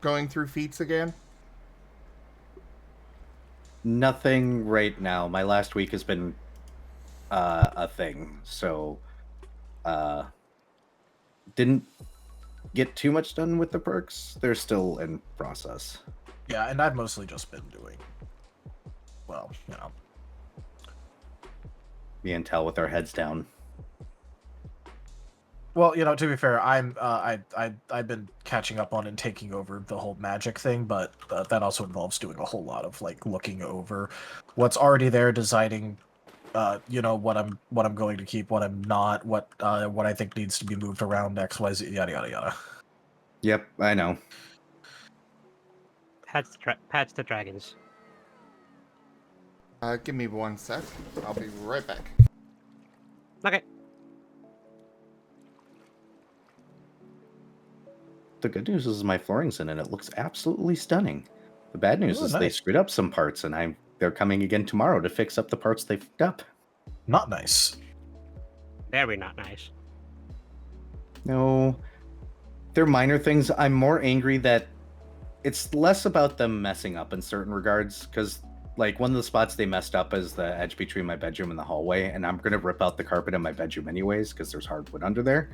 going through feats again? Nothing right now. My last week has been a thing, so didn't get too much done with the perks. They're still in process. Yeah, and I've mostly just been doing, well, you know. Me and Tel with our heads down. Well, you know, to be fair, I've been catching up on and taking over the whole magic thing, but that also involves doing a whole lot of like looking over what's already there, deciding, you know, what I'm going to keep, what I'm not, what I think needs to be moved around, X, Y, Z, yada yada yada. Yep, I know. Patch the dragons. Give me 1 sec. I'll be right back. Okay. The good news is my flooring's in and it looks absolutely stunning. The bad news is they screwed up some parts and they're coming again tomorrow to fix up the parts they fucked up. Not nice. Very not nice. No, they're minor things. I'm more angry that it's less about them messing up in certain regards, because like one of the spots they messed up is the edge between my bedroom and the hallway, and I'm gonna rip out the carpet in my bedroom anyways because there's hardwood under there.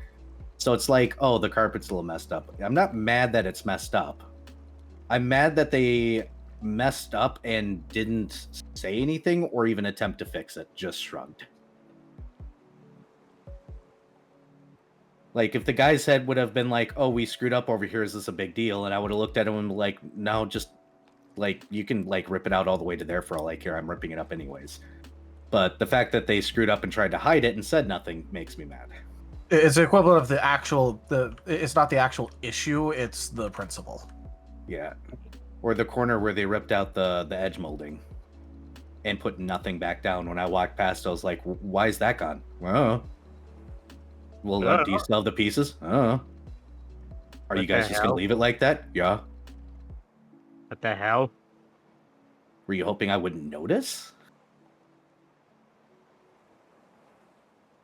So it's like, oh, the carpet's a little messed up. I'm not mad that it's messed up. I'm mad that they messed up and didn't say anything or even attempt to fix it, just shrugged. Like, if the guy's head would have been like, oh, we screwed up over here, is this a big deal? And I would have looked at him and been like, no, just, like, you can, like, rip it out all the way to there for all I care. I'm ripping it up anyways. But the fact that they screwed up and tried to hide it and said nothing makes me mad. It's the equivalent of the actual, it's not the actual issue, it's the principle. Yeah. Or the corner where they ripped out the edge molding and put nothing back down. When I walked past, I was like, why is that gone? Oh. Well, do you still have the pieces? Oh. Are you guys just going to leave it like that? Yeah. What the hell? Were you hoping I wouldn't notice?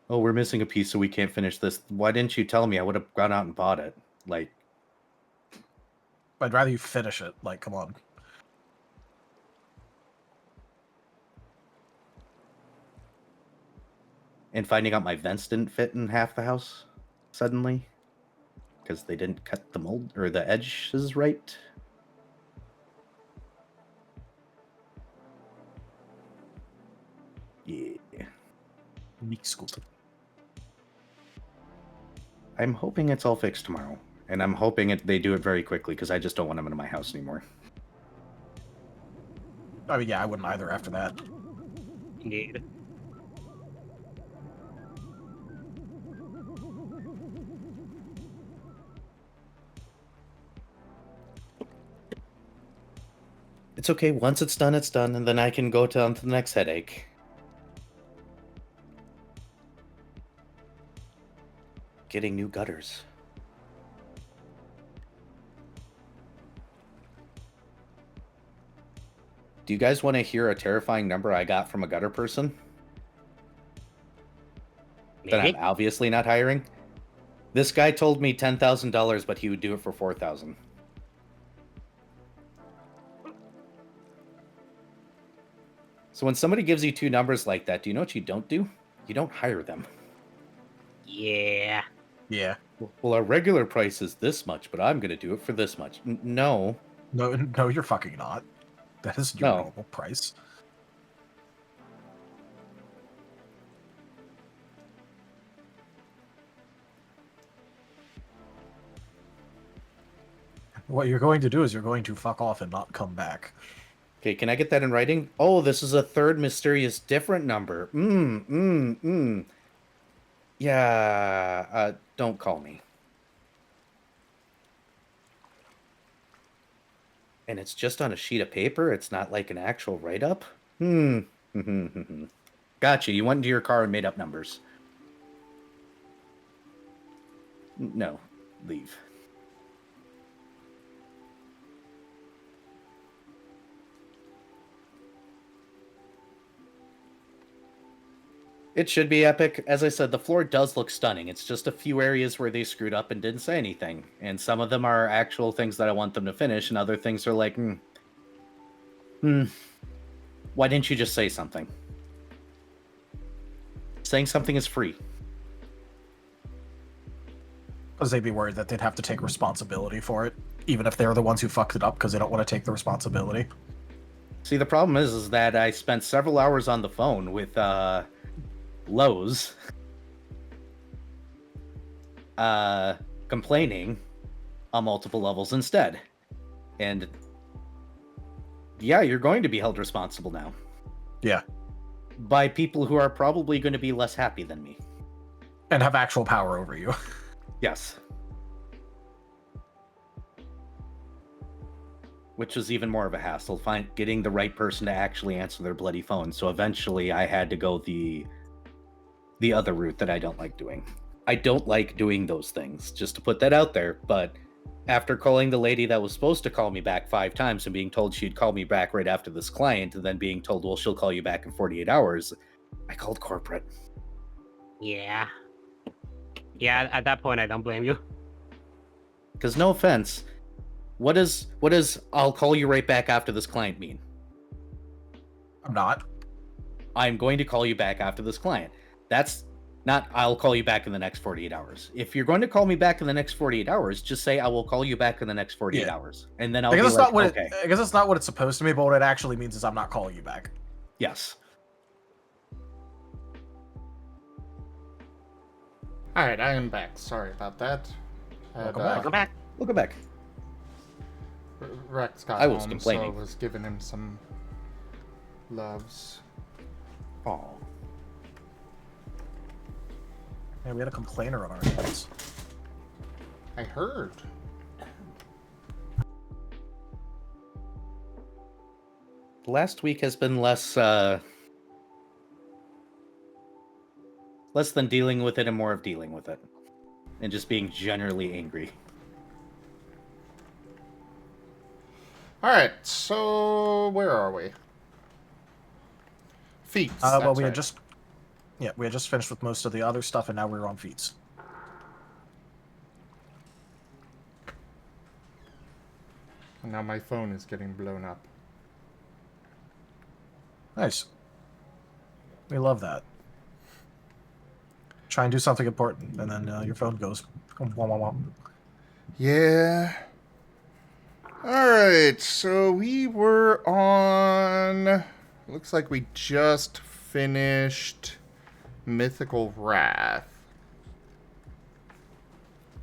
Oh, we're missing a piece, so we can't finish this. Why didn't you tell me? I would have gone out and bought it. Like, I'd rather you finish it. Like, come on. and finding out my vents didn't fit in half the house suddenly because they didn't cut the mold or the edges right. Yeah. Meek school. I'm hoping it's all fixed tomorrow. And I'm hoping they do it very quickly because I just don't want them in my house anymore. I mean, yeah, I wouldn't either after that. Indeed. It's okay. Once it's done, and then I can go on to the next headache. Getting new gutters. Do you guys want to hear a terrifying number I got from a gutter person? That I'm obviously not hiring? This guy told me $10,000, but he would do it for $4,000. So when somebody gives you two numbers like that, do you know what you don't do? You don't hire them. Yeah. Yeah. Well, our regular price is this much, but I'm going to do it for this much. No. No, you're fucking not. That is your normal price. What you're going to do is you're going to fuck off and not come back. Okay, can I get that in writing? Oh, this is a third mysterious different number. Yeah, don't call me. And it's just on a sheet of paper? It's not like an actual write-up? Gotcha, you went into your car and made up numbers. No, leave. It should be epic. As I said, the floor does look stunning. It's just a few areas where they screwed up and didn't say anything. And some of them are actual things that I want them to finish, and other things are like, why didn't you just say something? Saying something is free. Because they'd be worried that they'd have to take responsibility for it, even if they're the ones who fucked it up, because they don't want to take the responsibility. See, the problem is that I spent several hours on the phone with, Lowe's complaining on multiple levels instead. And yeah, you're going to be held responsible now. Yeah. By people who are probably going to be less happy than me. And have actual power over you. Yes. Which was even more of a hassle, getting the right person to actually answer their bloody phone. So eventually I had to go the other route that I don't like doing. I don't like doing those things, just to put that out there. But after calling the lady that was supposed to call me back 5 times and being told she'd call me back right after this client, and then being told, well, she'll call you back in 48 hours, I called corporate. Yeah. Yeah, at that point, I don't blame you. Because no offense, what does I'll call you right back after this client mean? I'm not. I'm going to call you back after this client. That's not I'll call you back in the next 48 hours. If you're going to call me back in the next 48 hours, just say I will call you back in the next 48 Yeah. hours. And then I'll I be guess it's like, not what okay, I guess it's not what it's supposed to be, but what it actually means is I'm not calling you back. yes. Alright, I am back. Sorry about that. Welcome back. Go back. Welcome back. Rex got I was home, complaining. so I was giving him some loves. Oh. Yeah, we had a complainer on our hands. I heard. Last week has been less than dealing with it and more of dealing with it. And just being generally angry. Alright, so where are we? Feats. Well, that's we had right. just finished with most of the other stuff, and now we're on feats. And now my phone is getting blown up. Nice. We love that. Try and do something important, and then your phone goes. Wah, wah, wah. Yeah. Alright, so we were on... Looks like we just finished Mythical Wrath.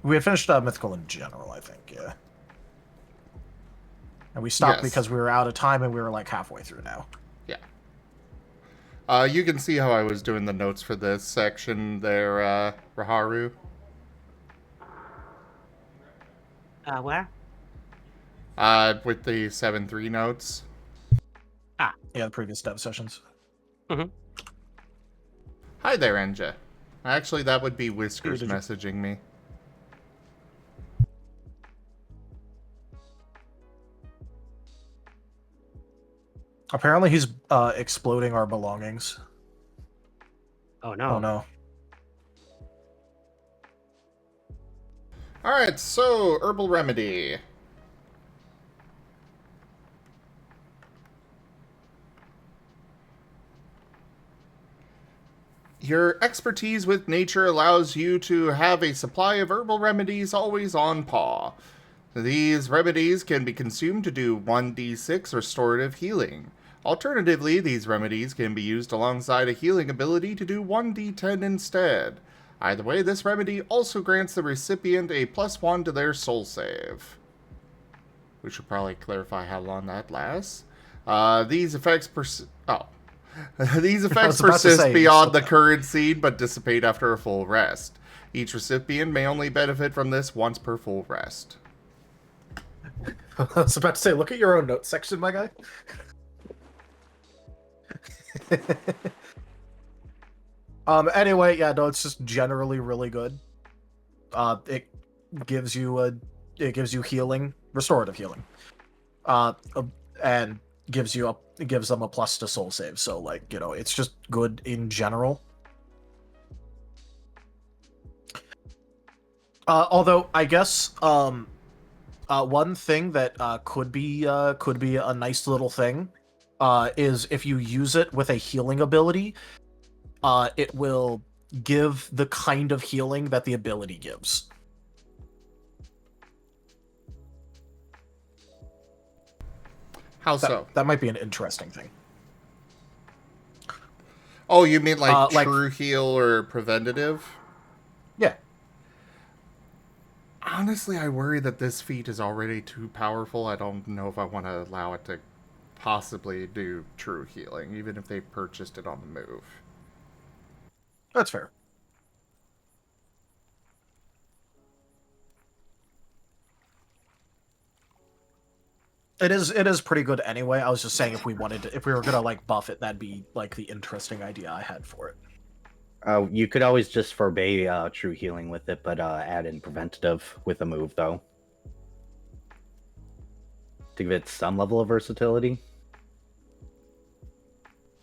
We had finished Mythical in general, I think, yeah. And we stopped Yes. because we were out of time, and we were like halfway through now. Yeah. You can see how I was doing the notes for this section there, Raharu. Where? With the 7-3 notes. Yeah, the previous dev sessions. Hi there, Enja. Actually, that would be Whiskers Did you- messaging me. Apparently, he's exploding our belongings. Oh no. Oh no. Alright, so, Herbal Remedy. Your expertise with nature allows you to have a supply of herbal remedies always on paw. These remedies can be consumed to do 1d6 restorative healing. Alternatively, these remedies can be used alongside a healing ability to do 1d10 instead. Either way, this remedy also grants the recipient a +1 to their soul save. We should probably clarify how long that lasts. These effects These effects about to persist say, beyond the current scene, but dissipate after a full rest. Each recipient may only benefit from this once per full rest. I was about to say, look at your own notes section, my guy. Anyway, yeah, no, it's just generally really good. It gives you healing, restorative healing. And gives them a plus to soul save. So like, you know, it's just good in general. Although I guess one thing that could be a nice little thing is if you use it with a healing ability, it will give the kind of healing that the ability gives. How so? That might be an interesting thing. Oh, you mean like like- true heal or preventative? Yeah. Honestly, I worry that this feat is already too powerful. I don't know if I want to allow it to possibly do true healing, even if they purchased it on the move. That's fair. It is pretty good anyway. I was just saying if we were gonna like buff it, that'd be like the interesting idea I had for it. You could always just forbade true healing with it, but add in preventative with a move, though. To give it some level of versatility.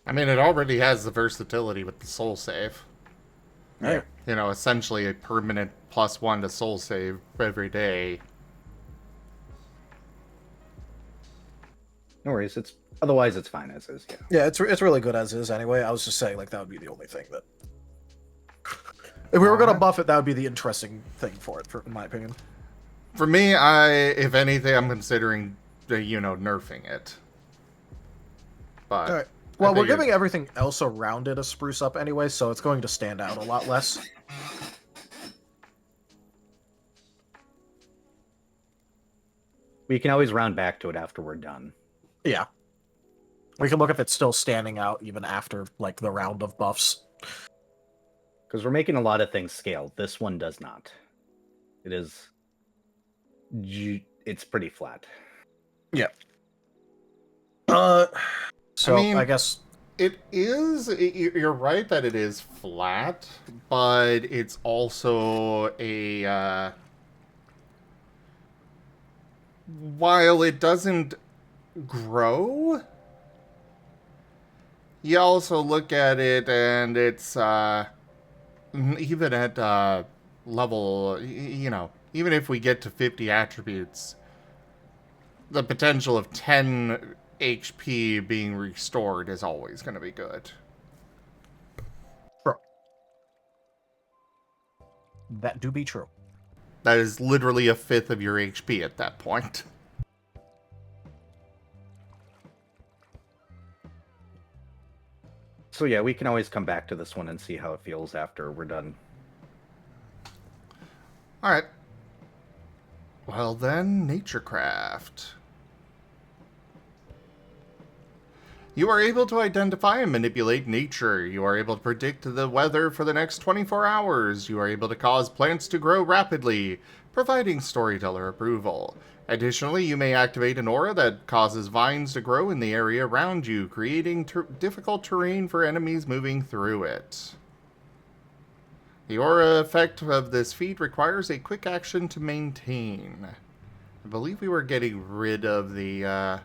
I mean, it already has the versatility with the soul save. Yeah. You know, essentially a permanent +1 to soul save every day. No worries. Otherwise it's fine as is. Yeah. Yeah, it's really good as is anyway. I was just saying, like, that would be the only thing that... If we were going to buff it, that would be the interesting thing for it, in my opinion. For me, if anything, I'm considering, nerfing it. But All right. Well, we're giving everything else around it a spruce up anyway, so it's going to stand out a lot less. We can always round back to it after we're done. Yeah. We can look if it's still standing out even after, like, the round of buffs. Because we're making a lot of things scale. This one does not. It is... It's pretty flat. Yeah. So, I mean, I guess... It is... You're right that it is flat, but it's also a... While it doesn't grow, you also look at it and it's... even at level... even if we get to 50 attributes, the potential of 10 HP being restored is always going to be good. True. That do be true. That is literally a fifth of your HP at that point. So yeah, we can always come back to this one and see how it feels after we're done. Alright. Well then, Naturecraft. You are able to identify and manipulate nature. You are able to predict the weather for the next 24 hours. You are able to cause plants to grow rapidly, providing storyteller approval. Additionally, you may activate an aura that causes vines to grow in the area around you, creating difficult terrain for enemies moving through it. The aura effect of this feat requires a quick action to maintain. I believe we were getting rid of the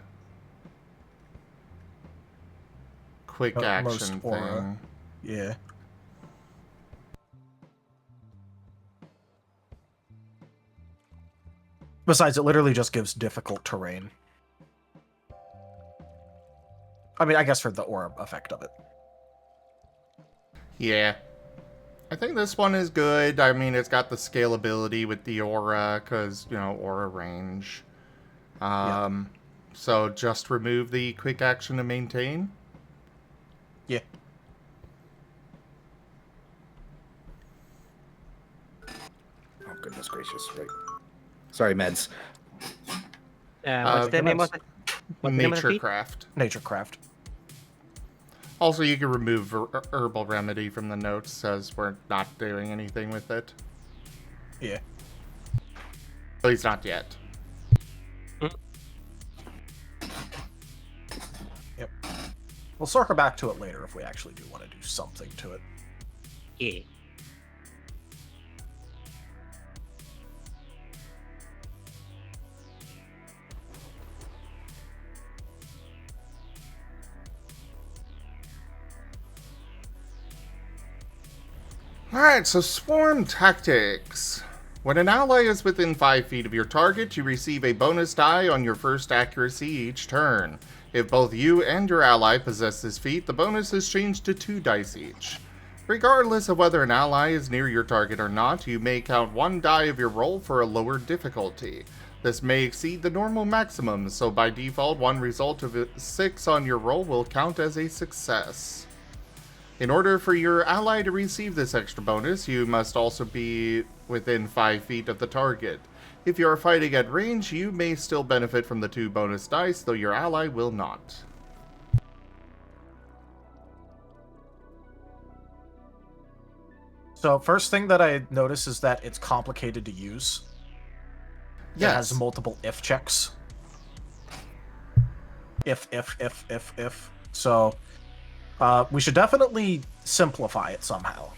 quick action thing. Yeah. Besides, it literally just gives difficult terrain. I mean, I guess for the aura effect of it. Yeah. I think this one is good. I mean, it's got the scalability with the aura, because, aura range. So just remove the quick action to maintain? Yeah. Oh, goodness gracious. Right. Sorry, meds. What's the name of it? What's the name of the feat? Naturecraft. Naturecraft. Also, you can remove herbal remedy from the notes, as we're not doing anything with it. Yeah. At least not yet. Yep. We'll circle back to it later if we actually do want to do something to it. Yeah. Alright, so Swarm Tactics. When an ally is within 5 feet of your target, you receive a bonus die on your first accuracy each turn. If both you and your ally possess this feat, the bonus is changed to 2 dice each. Regardless of whether an ally is near your target or not, you may count 1 die of your roll for a lower difficulty. This may exceed the normal maximum, so by default, one result of 6 on your roll will count as a success. In order for your ally to receive this extra bonus, you must also be within 5 feet of the target. If you are fighting at range, you may still benefit from the 2 bonus dice, though your ally will not. So, first thing that I notice is that it's complicated to use. Yes. It has multiple if checks. If. So, we should definitely simplify it somehow.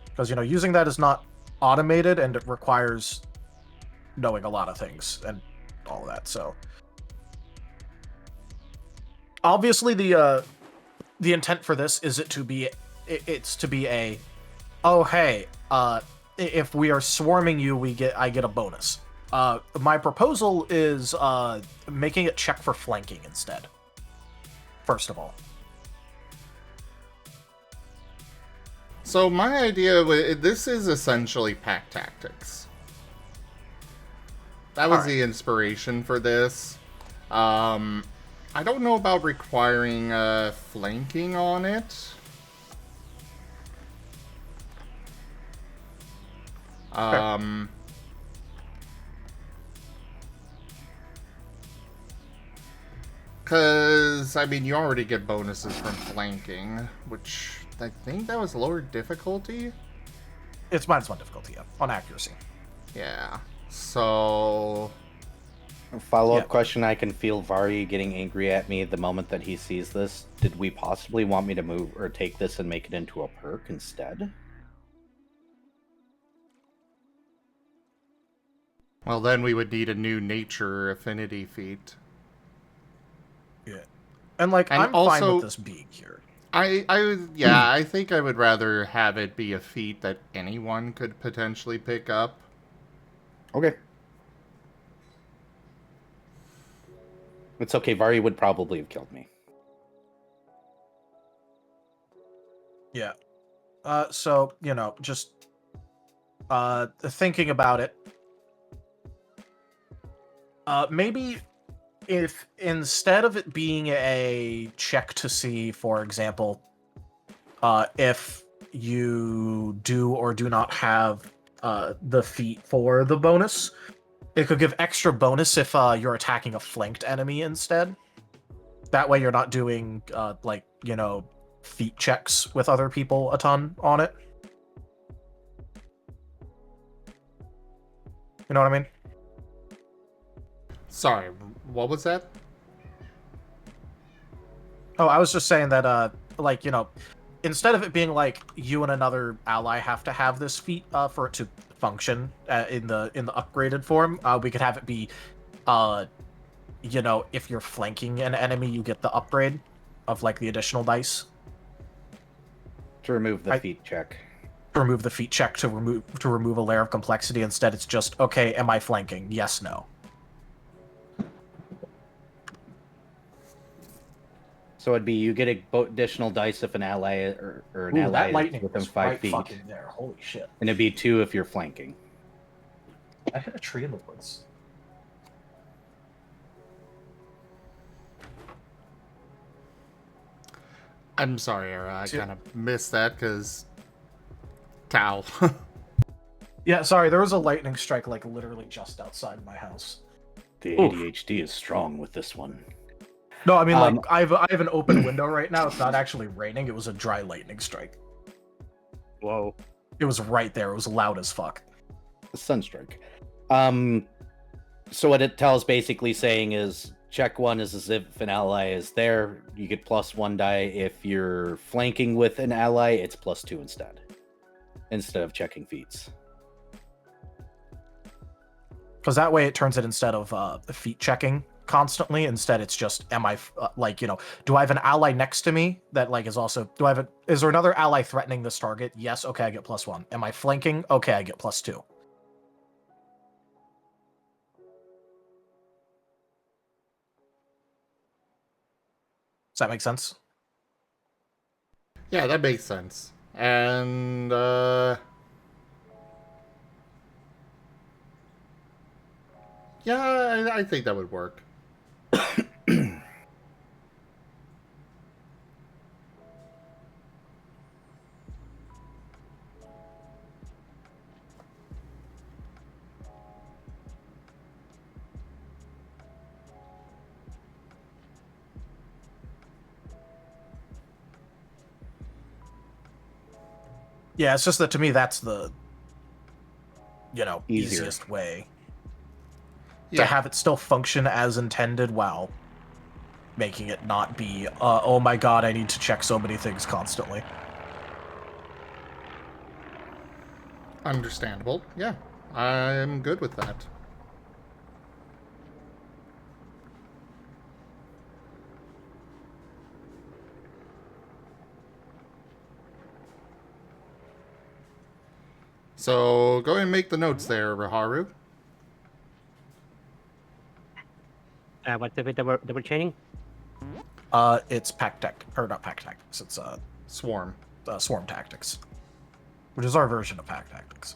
Because, using that is not automated, and it requires knowing a lot of things and all of that, so... obviously the intent for this is it's to be a, oh hey, if we are swarming you, I get a bonus. My proposal is making it check for flanking instead. First of all. So my idea, this is essentially pack tactics. That was the inspiration for this. I don't know about requiring flanking on it. Because, I mean, you already get bonuses from flanking, which I think that was lower difficulty? It's -1 difficulty, yeah, on accuracy. Yeah. So... Follow-up question, I can feel Vari getting angry at me the moment that he sees this. Did we possibly want me to move or take this and make it into a perk instead? Well, then we would need a new nature affinity feat. Yeah. And, like, And I'm also, fine with this being here. I think I would rather have it be a feat that anyone could potentially pick up. Okay. It's okay, Vari would probably have killed me. Yeah. So, you know, just thinking about it. Maybe if instead of it being a check to see, for example, if you do or do not have the feat for the bonus, it could give extra bonus if you're attacking a flanked enemy instead. That way you're not doing, like, you know, feat checks with other people a ton on it. You know what I mean? Sorry, what was that? Oh, I was just saying that, like, you know, instead of it being like you and another ally have to have this feat for it to function in the upgraded form, we could have it be, you know, if you're flanking an enemy, you get the upgrade of, like, the additional dice. To remove the feat check. To remove the feat check to remove a layer of complexity. Instead, it's just, okay, am I flanking? Yes, no. So it'd be you get additional dice if an ally or an ally that lightning is within was 5 right feet. fucking there. Holy shit. And it'd be 2 if you're flanking. I hit a tree in the woods. I'm sorry, Era. I kind of missed that because... Cow. Yeah, sorry, there was a lightning strike, like, literally just outside my house. The ADHD is strong with this one. No, I mean, like, I have an open window right now. It's not actually raining. It was a dry lightning strike. Whoa. It was right there. It was loud as fuck. A sunstrike. So what it tells basically saying is check 1 is as if an ally is there. You get +1 die. If you're flanking with an ally, it's +2 instead of checking feats. Because that way it turns it instead of feat checking constantly. Instead, it's just, am I, like, you know, do I have an ally next to me that, like, is also, is there another ally threatening this target? Yes, okay, I get +1. Am I flanking? Okay, I get +2. Does that make sense? Yeah, that makes sense. And, yeah, I think that would work. Yeah, it's just that to me, that's the, you know, Easier. easiest way Yeah. to have it still function as intended while making it not be, oh my god, I need to check so many things constantly. Understandable. Yeah, I'm good with that. So go ahead and make the notes there, Raharu. What's the bit that we're chaining? It's pack tech, or not pack tactics. It's Swarm. swarm tactics, which is our version of pack tactics.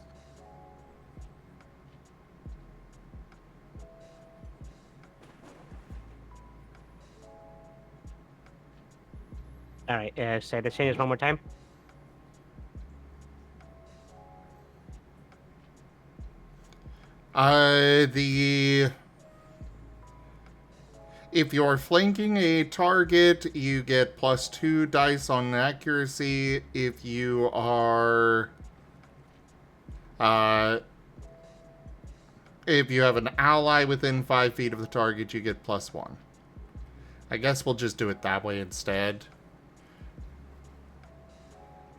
All right. Say the changes one more time. If you're flanking a target, you get +2 dice on accuracy. If you are, if you have an ally within 5 feet of the target, you get +1. I guess we'll just do it that way instead.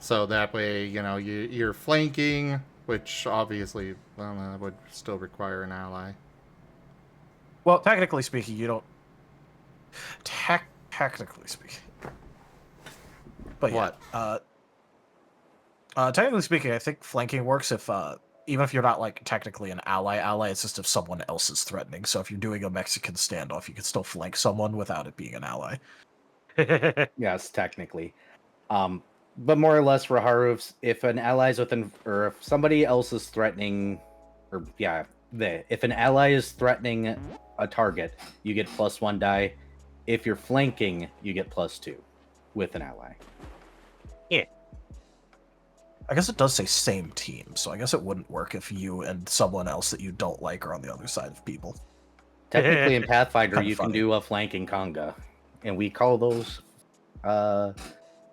So that way, you know, you're flanking, which obviously, well, that would still require an ally. Well, technically speaking, you don't. Technically speaking. But yeah, What? technically speaking, I think flanking works if even if you're not like technically an ally, it's just if someone else is threatening. So if you're doing a Mexican standoff, you can still flank someone without it being an ally. Yes, technically. But more or less, Raharu, if an ally's within, or if somebody else is threatening, or yeah, if an ally is threatening a target, you get +1 die. If you're flanking, you get +2 with an ally. Yeah. I guess it does say same team, so I guess it wouldn't work if you and someone else that you don't like are on the other side of people. Technically, in Pathfinder, Kinda you can funny. do a flanking conga, and we call those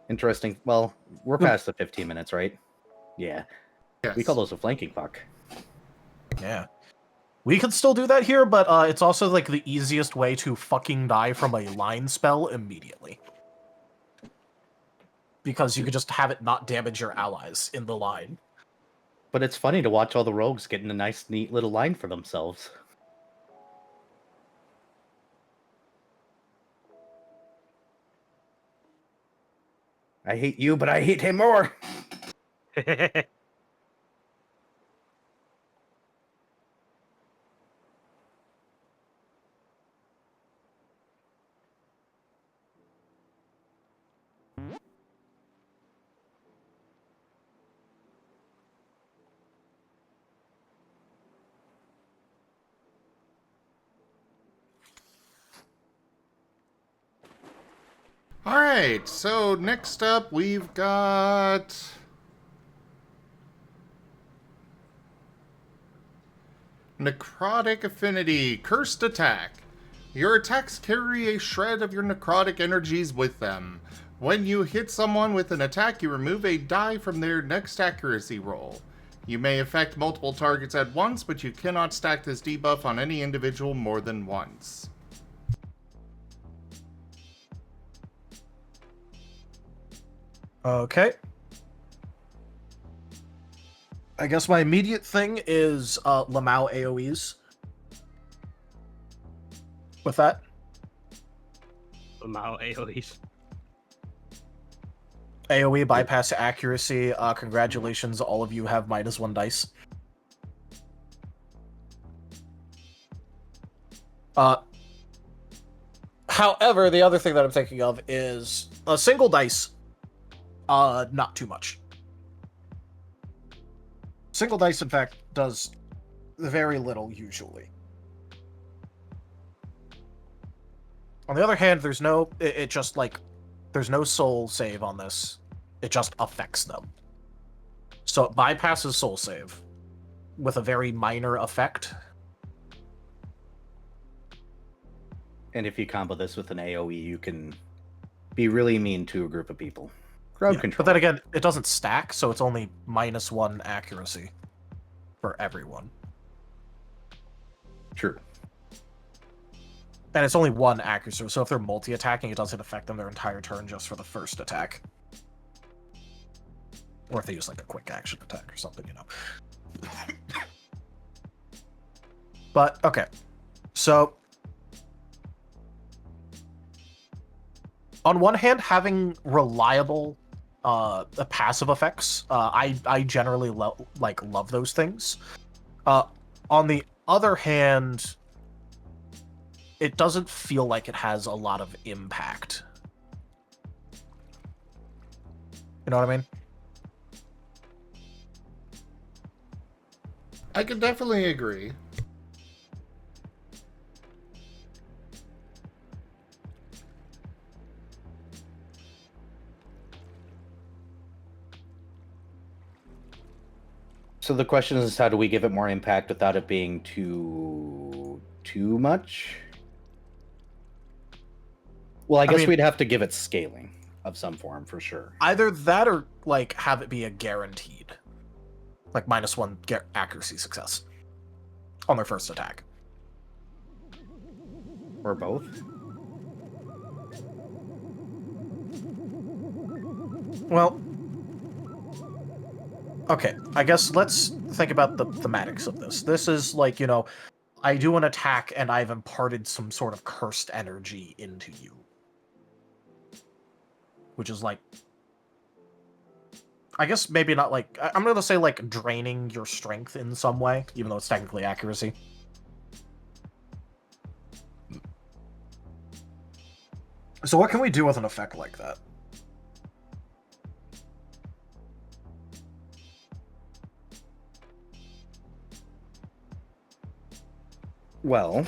interesting. Well, we're past the 15 minutes, right? Yeah, Yes. we call those a flanking puck. Yeah. We can still do that here, but it's also like the easiest way to fucking die from a line spell immediately. Because you could just have it not damage your allies in the line. But it's funny to watch all the rogues getting a nice, neat little line for themselves. I hate you, but I hate him more. Alright, so next up we've got... Necrotic Affinity, Cursed Attack. Your attacks carry a shred of your necrotic energies with them. When you hit someone with an attack, you remove a die from their next accuracy roll. You may affect multiple targets at once, but you cannot stack this debuff on any individual more than once. Okay. I guess my immediate thing is Lamau AoEs. With that. Mao AoEs. AoE bypass accuracy. Congratulations, all of you have -1 dice. However, the other thing that I'm thinking of is a single dice. Not too much. Single dice, in fact, does very little usually. On the other hand, there's no... It just, like... There's no soul save on this. It just affects them. So it bypasses soul save with a very minor effect. And if you combo this with an AoE, you can be really mean to a group of people. Crowd Yeah, control. but then again, it doesn't stack, so it's only -1 accuracy for everyone. True. And it's only 1 accuracy, so if they're multi-attacking, it doesn't affect them their entire turn just for the first attack. Or if they use like a quick action attack or something, you know. But, okay. So, on one hand, having reliable the passive effects. I generally love those things. On the other hand, it doesn't feel like it has a lot of impact. You know what I mean? I could definitely agree. So the question is, how do we give it more impact without it being too much? Well, I guess we'd have to give it scaling of some form for sure. Either that or like have it be a guaranteed, like -1 accuracy success on their first attack. Or both. Well, okay, I guess let's think about the thematics of this. This is like, you know, I do an attack and I've imparted some sort of cursed energy into you. Which is like, I guess maybe not like, I'm going to say like draining your strength in some way, even though it's technically accuracy. So what can we do with an effect like that? Well,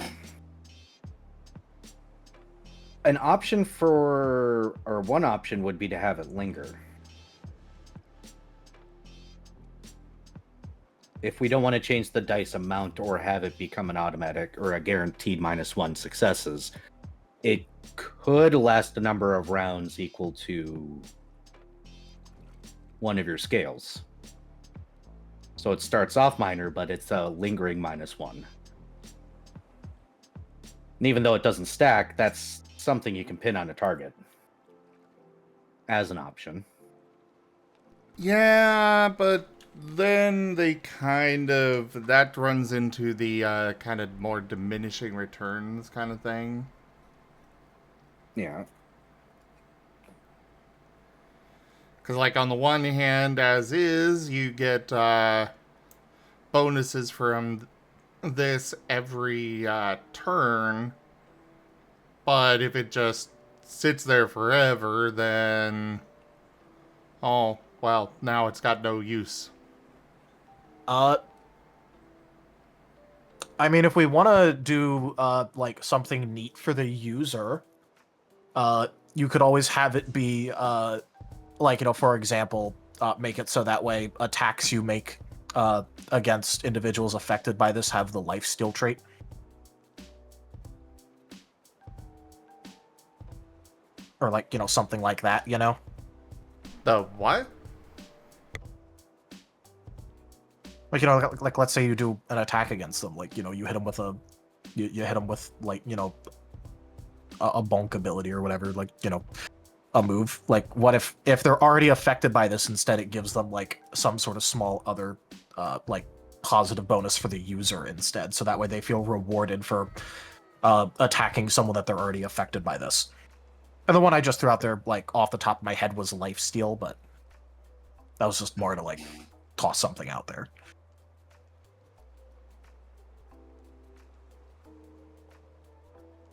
an option one option would be to have it linger. If we don't want to change the dice amount or have it become an automatic or a guaranteed -1 successes, it could last a number of rounds equal to one of your scales. So it starts off minor, but it's a lingering -1. And even though it doesn't stack, that's something you can pin on a target as an option. Yeah, but then they that runs into the kind of more diminishing returns kind of thing. Yeah. Because, like, on the one hand, as is, you get bonuses from this every turn. But if it just sits there forever, then... oh, well, now it's got no use. I mean, if we want to do, like, something neat for the user, you could always have it be, like, you know, for example, make it so that way attacks you make against individuals affected by this have the lifesteal trait. Or, like, you know, something like that, you know? The what? Like, you know, like let's say you do an attack against them. Like, you know, you hit them with you hit them with, like, you know, a bonk ability or whatever, like, you know, a move. Like, what if they're already affected by this, instead it gives them, like, some sort of small other, like, positive bonus for the user instead. So that way they feel rewarded for attacking someone that they're already affected by this. And the one I just threw out there, like, off the top of my head was lifesteal, but that was just more to, like, toss something out there.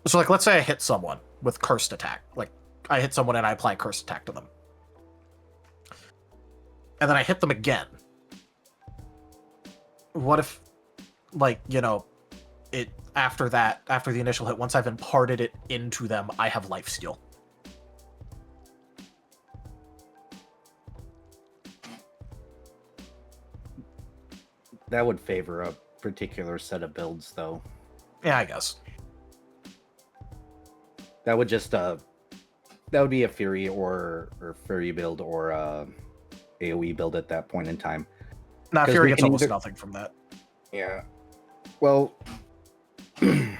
So, like, let's say I hit someone with cursed attack. Like, I hit someone and I apply cursed attack to them. And then I hit them again. What if, like, you know, after the initial hit, once I've imparted it into them, I have lifesteal? That would favor a particular set of builds, though. Yeah, I guess. That would just that would be a Furry or Furry build or AoE build at that point in time. Nah, Furry gets almost nothing from that. Yeah. Well. And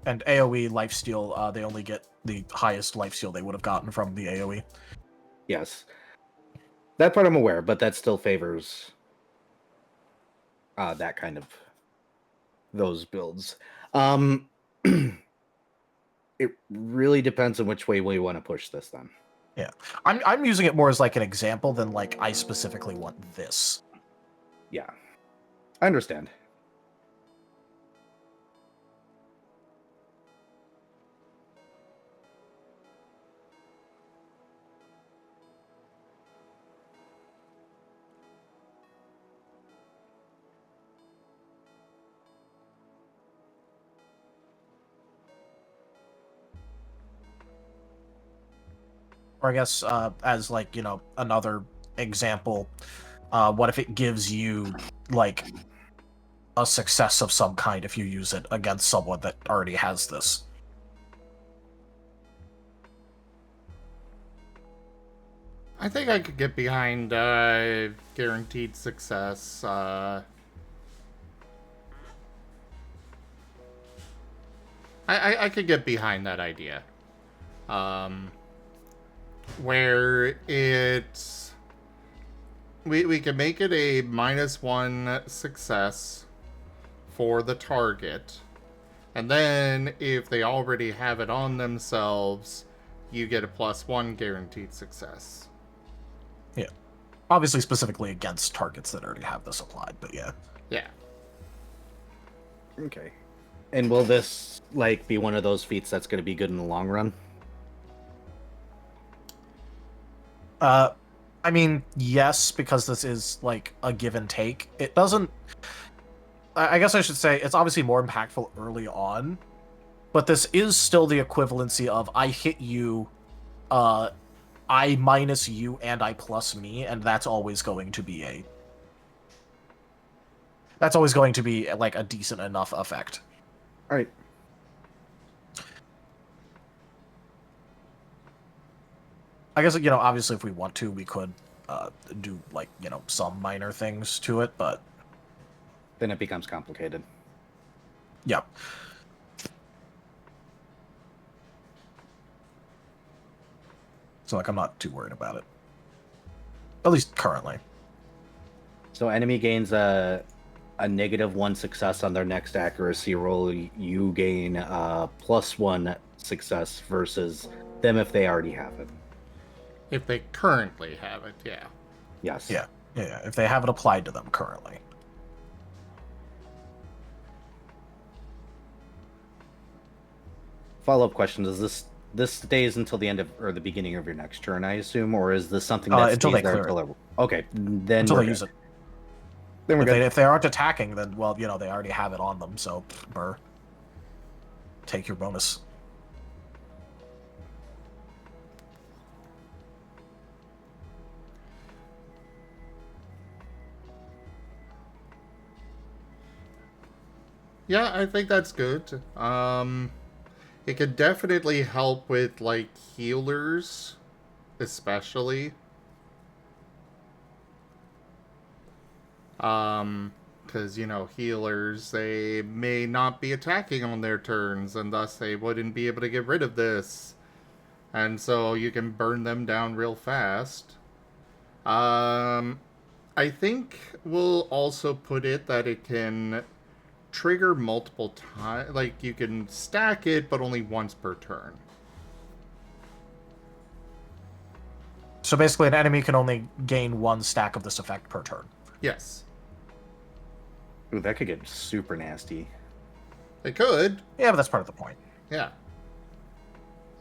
AoE lifesteal, they only get the highest lifesteal they would have gotten from the AoE. Yes. That part I'm aware, but that still favors that kind of those builds. It really depends on which way we want to push this then. Yeah, I'm using it more as like an example than like I specifically want this. Yeah, I understand. Or I guess as like, you know, another example, what if it gives you like a success of some kind if you use it against someone that already has this? I think I could get behind guaranteed success. I could get behind that idea. Where it's... We can make it a -1 success for the target. And then, if they already have it on themselves, you get a +1 guaranteed success. Yeah. Obviously specifically against targets that already have this applied, but yeah. Yeah. Okay. And will this like be one of those feats that's going to be good in the long run? I mean, yes, because this is like a give and take. It doesn't... I guess I should say it's obviously more impactful early on, but this is still the equivalency of I hit you, I minus you and I plus me, and that's always going to be like a decent enough effect. All right. I guess, you know, obviously if we want to, we could do like, you know, some minor things to it, but Then it becomes complicated. yeah. So like I'm not too worried about it. At least currently. So enemy gains a -1 success on their next accuracy roll. You gain a +1 success versus them if they already have it. If they currently have it, yeah. Yes. Yeah. Yeah, if they have it applied to them currently. Follow-up question: Does this stays until the end of or the beginning of your next turn, I assume, or is this something that Until stays they there clear until okay? Then Until we're they good. use it. Then we're good. If they aren't attacking, then, well, you know, they already have it on them, so, burr. Take your bonus. Yeah, I think that's good. It could definitely help with, like, healers, especially. Because, you know, healers, they may not be attacking on their turns, and thus they wouldn't be able to get rid of this. And so you can burn them down real fast. I think we'll also put it that it can trigger multiple times. Like, you can stack it, but only once per turn. So basically, an enemy can only gain 1 stack of this effect per turn. Yes. Ooh, that could get super nasty. It could. Yeah, but that's part of the point. Yeah.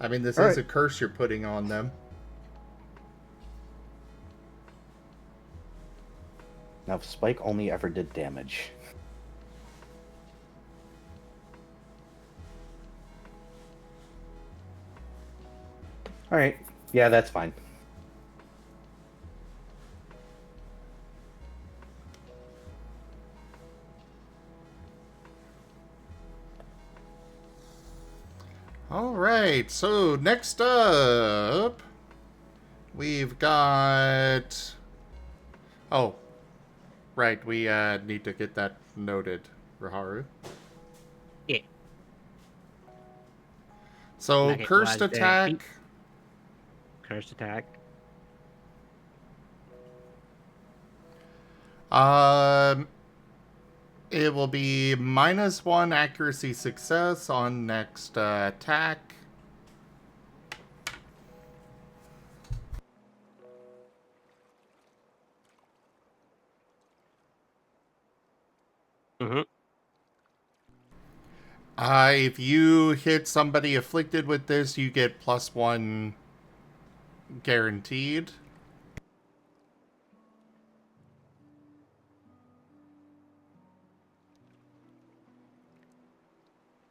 I mean, this All is right. a curse you're putting on them. Now, if Spike only ever did damage. All right. Yeah, that's fine. Alright, so next up, we've got... Oh, right, we need to get that noted, Raharu. Yeah. So, Okay, cursed was, attack... Cursed attack. It will be -1 accuracy success on next attack. Mm-hmm. If you hit somebody afflicted with this, you get +1 guaranteed.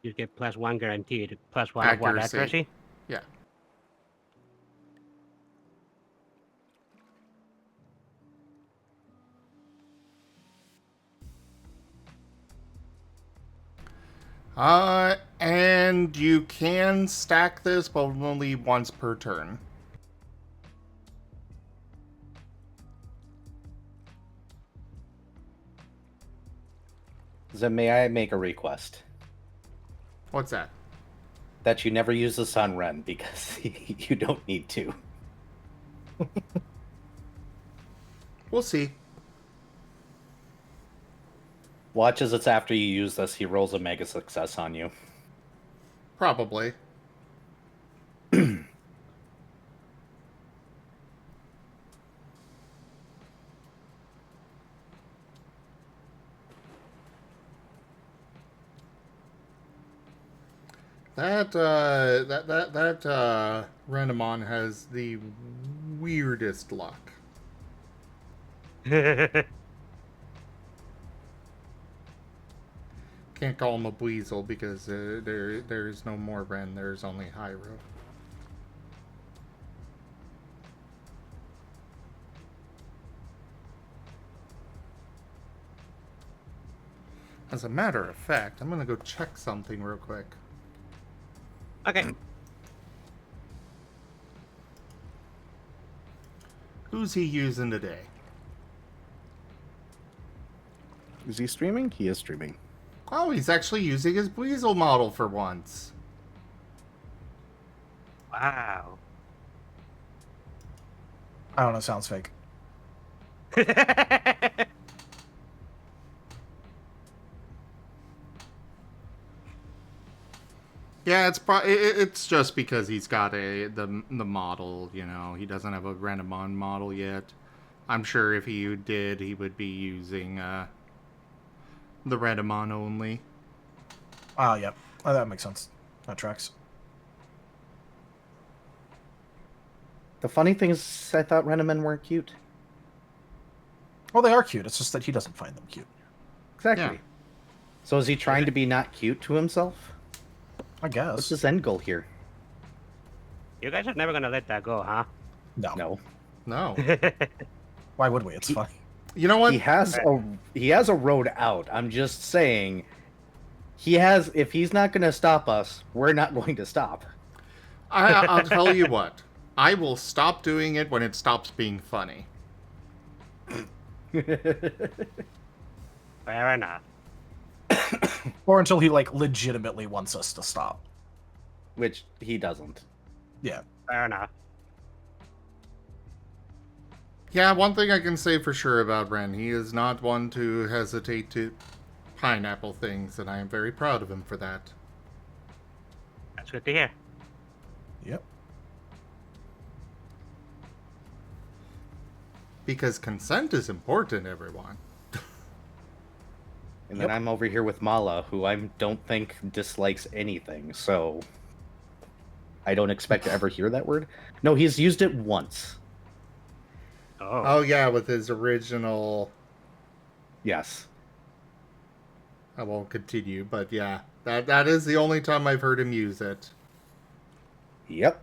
You get +1 guaranteed. +1 of what? Accuracy. Accuracy? Yeah. And you can stack this, but only once per turn. Then may I make a request? What's that? That you never use this on Ren, because you don't need to. We'll see. Watch as it's after you use this, he rolls a mega success on you. Probably. That Renamon has the weirdest luck. Can't call him a Weasel because there's no more Ren, there's only Hyro. As a matter of fact, I'm gonna go check something real quick. Okay. Who's he using today? Is he streaming? He is streaming. Oh, he's actually using his Weasel model for once. Wow. I don't know, sounds fake. Yeah, it's just because he's got the model, you know. He doesn't have a Renamon model yet. I'm sure if he did, he would be using the Renamon only. Oh, yeah. Oh, that makes sense. That tracks. The funny thing is, I thought Renamen weren't cute. Well, they are cute. It's just that he doesn't find them cute. Exactly. Yeah. So is he trying to be not cute to himself? I guess. What's his end goal here? You guys are never gonna let that go, huh? No. No. No. Why would we? It's funny. You know what? He has a road out. I'm just saying, if he's not going to stop us, we're not going to stop. I'll tell you what. I will stop doing it when it stops being funny. Fair enough. Or until he, like, legitimately wants us to stop. Which he doesn't. Yeah. Fair enough. Yeah, one thing I can say for sure about Ren, he is not one to hesitate to pineapple things, and I am very proud of him for that. That's good to hear. Yep. Because consent is important, everyone. And then I'm over here with Mala, who I don't think dislikes anything, so I don't expect to ever hear that word. No, he's used it once. Oh yeah, with his original... Yes. I won't continue, but yeah. That is the only time I've heard him use it. Yep.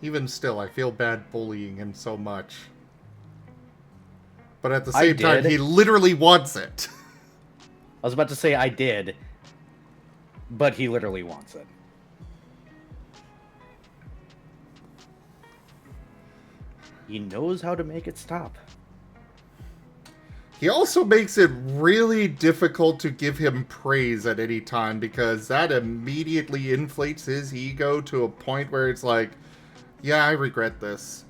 Even still, I feel bad bullying him so much. But at the same time, he literally wants it. I was about to say I did, but he literally wants it. He knows how to make it stop. He also makes it really difficult to give him praise at any time because that immediately inflates his ego to a point where it's like, yeah, I regret this.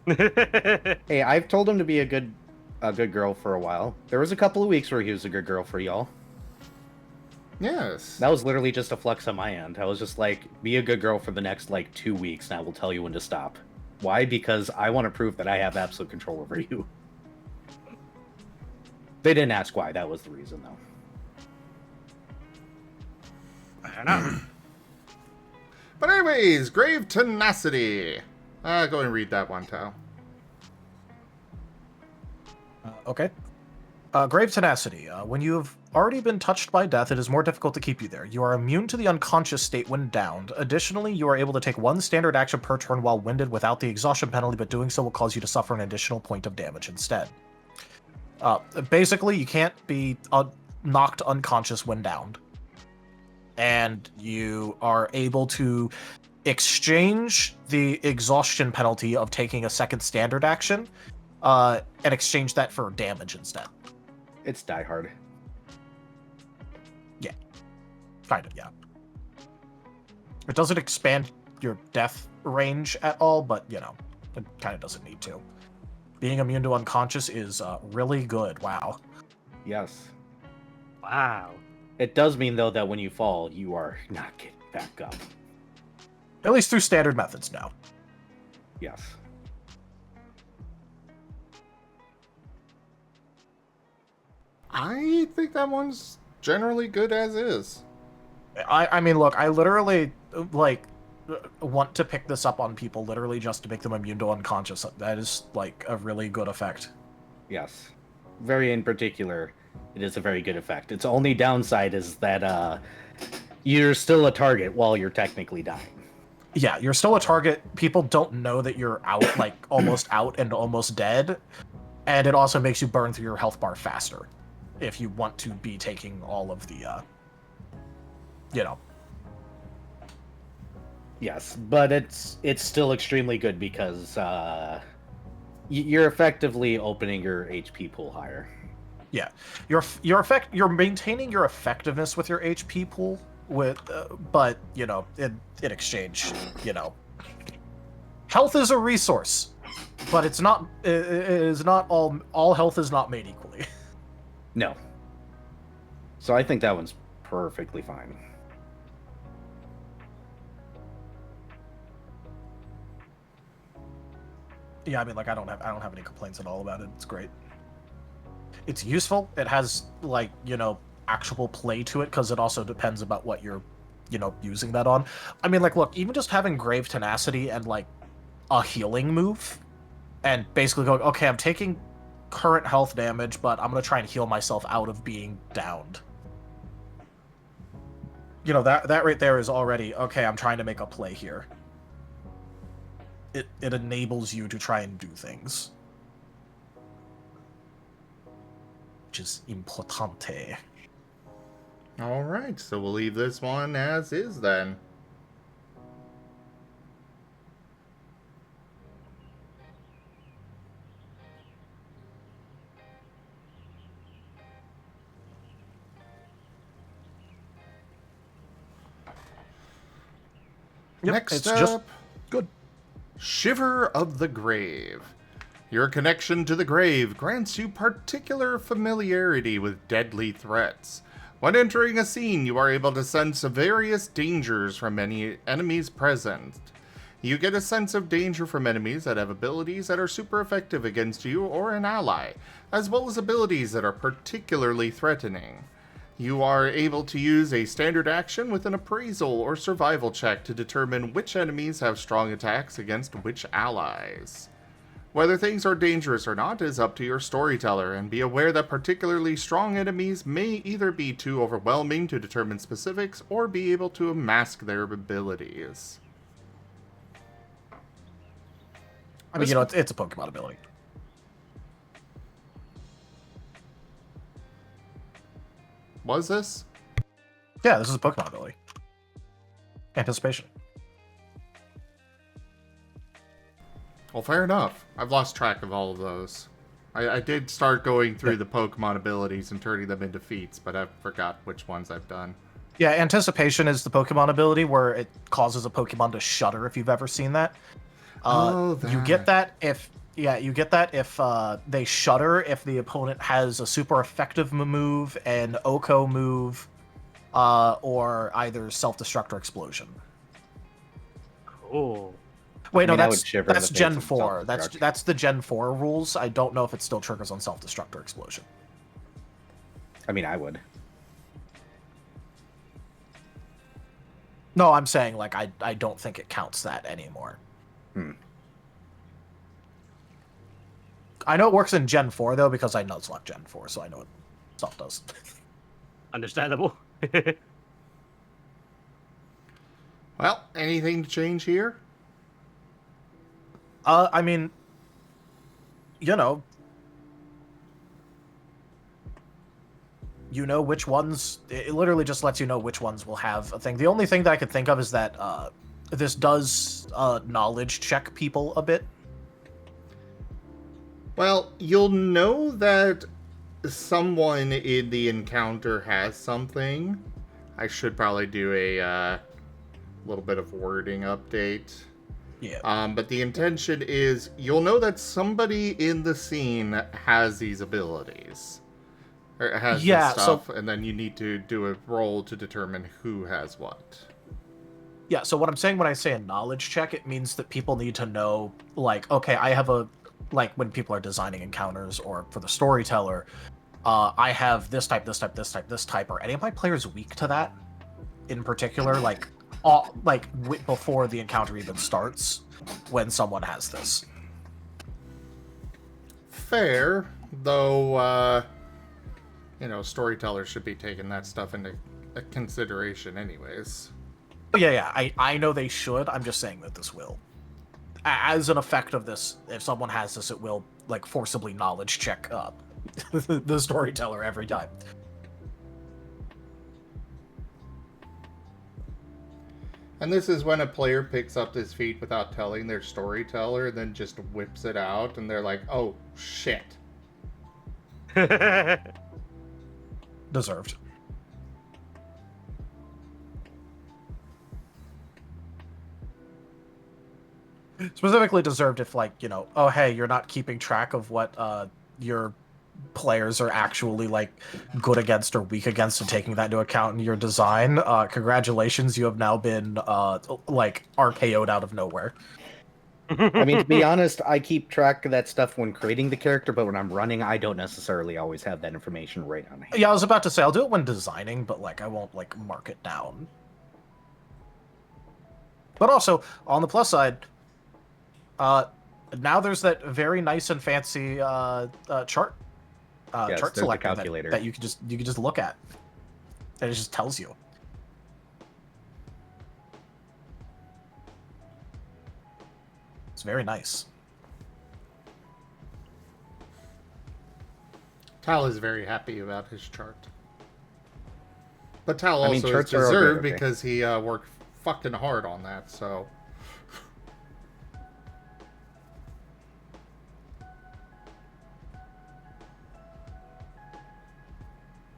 Hey, I've told him to be a good girl for a while. There was a couple of weeks where he was a good girl for y'all. Yes. That was literally just a flex on my end. I was just like, be a good girl for the next, 2 weeks, and I will tell you when to stop. Why? Because I want to prove that I have absolute control over you. They didn't ask why. That was the reason, though. I don't know. But anyways, Grave Tenacity. Go and read that one, Tao. Okay. Grave Tenacity. When you have already been touched by death, it is more difficult to keep you there. You are immune to the unconscious state when downed. Additionally, you are able to take one standard action per turn while winded without the exhaustion penalty, but doing so will cause you to suffer an additional point of damage instead. Basically, you can't be knocked unconscious when downed. And you are able to exchange the exhaustion penalty of taking a second standard action and exchange that for damage instead. It's Die Hard. Yeah. Kind of, yeah. It doesn't expand your death range at all, but, you know, it kind of doesn't need to. Being immune to unconscious is really good. Wow. Yes. Wow. It does mean, though, that when you fall, you are not getting back up. At least through standard methods now. Yes. I think that one's generally good as is. I mean, look, I literally, like, want to pick this up on people literally just to make them immune to unconscious. That is, like, a really good effect. Yes. Very in particular, it is a very good effect. Its only downside is that you're still a target while you're technically dying. Yeah, you're still a target. People don't know that you're out, like, almost out and almost dead. And it also makes you burn through your health bar faster if you want to be taking all of the, you know. Yes, but it's still extremely good because you're effectively opening your HP pool higher. Yeah, you're maintaining your effectiveness with your HP pool with, but you know, in exchange, you know, health is a resource, but it's not. It is not all health is not made equally. No. So I think that one's perfectly fine. Yeah, I mean, like I don't have any complaints at all about it. It's great. It's useful. It has, like, you know, actual play to it because it also depends about what you're, you know, using that on. I mean, like, look, even just having Grave Tenacity and like a healing move, and basically going, okay, I'm taking current health damage, but I'm gonna try and heal myself out of being downed. You know, that right there is already okay. I'm trying to make a play here. It enables you to try and do things, which is importante. All right, so we'll leave this one as is then. Yep, Next it's up, just good. Shiver of the Grave. Your connection to the grave grants you particular familiarity with deadly threats. When entering a scene, you are able to sense various dangers from any enemies present. You get a sense of danger from enemies that have abilities that are super effective against you or an ally, as well as abilities that are particularly threatening. You are able to use a standard action with an appraisal or survival check to determine which enemies have strong attacks against which allies. Whether things are dangerous or not is up to your storyteller, and be aware that particularly strong enemies may either be too overwhelming to determine specifics or be able to mask their abilities. I mean, you know, it's a Pokemon ability. Was this? Yeah, this is a Pokemon ability. Anticipation. Well, fair enough. I've lost track of all of those. I did start going through the Pokemon abilities and turning them into feats, but I forgot which ones I've done. Yeah, Anticipation is the Pokemon ability where it causes a Pokemon to shudder, if you've ever seen that. You get that if they shudder if the opponent has a super effective move, an Oko move, or either self-destruct or explosion. Cool. Wait, I no, mean, I would that's shiver in that's the face Gen of 4. self-destruct. That's the Gen 4 rules. I don't know if it still triggers on self-destruct or explosion. I mean, I would. No, I'm saying like I don't think it counts that anymore. Hmm. I know it works in Gen 4 though because I nuzlocke Gen 4, so I know it self does. Understandable. Well, anything to change here? I mean, you know which ones. It literally just lets you know which ones will have a thing. The only thing that I could think of is that this does knowledge check people a bit. Well, you'll know that someone in the encounter has something. I should probably do a little bit of wording update. Yeah. But the intention is you'll know that somebody in the scene has these abilities. Or has Yeah, this stuff, and then you need to do a roll to determine who has what. Yeah, so what I'm saying when I say a knowledge check, it means that people need to know, like, okay, I have a, like, when people are designing encounters or for the storyteller, I have this type, this type, this type, this type. Are any of my players weak to that in particular? Like, before the encounter even starts, when someone has this. Fair, though, storytellers should be taking that stuff into consideration anyways. Yeah, I know they should. I'm just saying that this will. As an effect of this, if someone has this, it will, like, forcibly knowledge check up the storyteller every time. And this is when a player picks up this feat without telling their storyteller, then just whips it out, and they're like, oh, shit. Deserved. Specifically deserved if, like, oh, hey, you're not keeping track of what your players are actually, like, good against or weak against and taking that into account in your design. Congratulations, you have now been, like, RKO'd out of nowhere. I mean, to be honest, I keep track of that stuff when creating the character, but when I'm running, I don't necessarily always have that information right on hand. Yeah, I was about to say, I'll do it when designing, but, like, I won't, like, mark it down. But also, on the plus side, now there's that very nice and fancy chart Yes, chart there's a selector calculator that you can just look at, and it just tells you. It's very nice. Tal is very happy about his chart. But Tal I mean, also is charts are okay, deserved okay. because he worked fucking hard on that, so...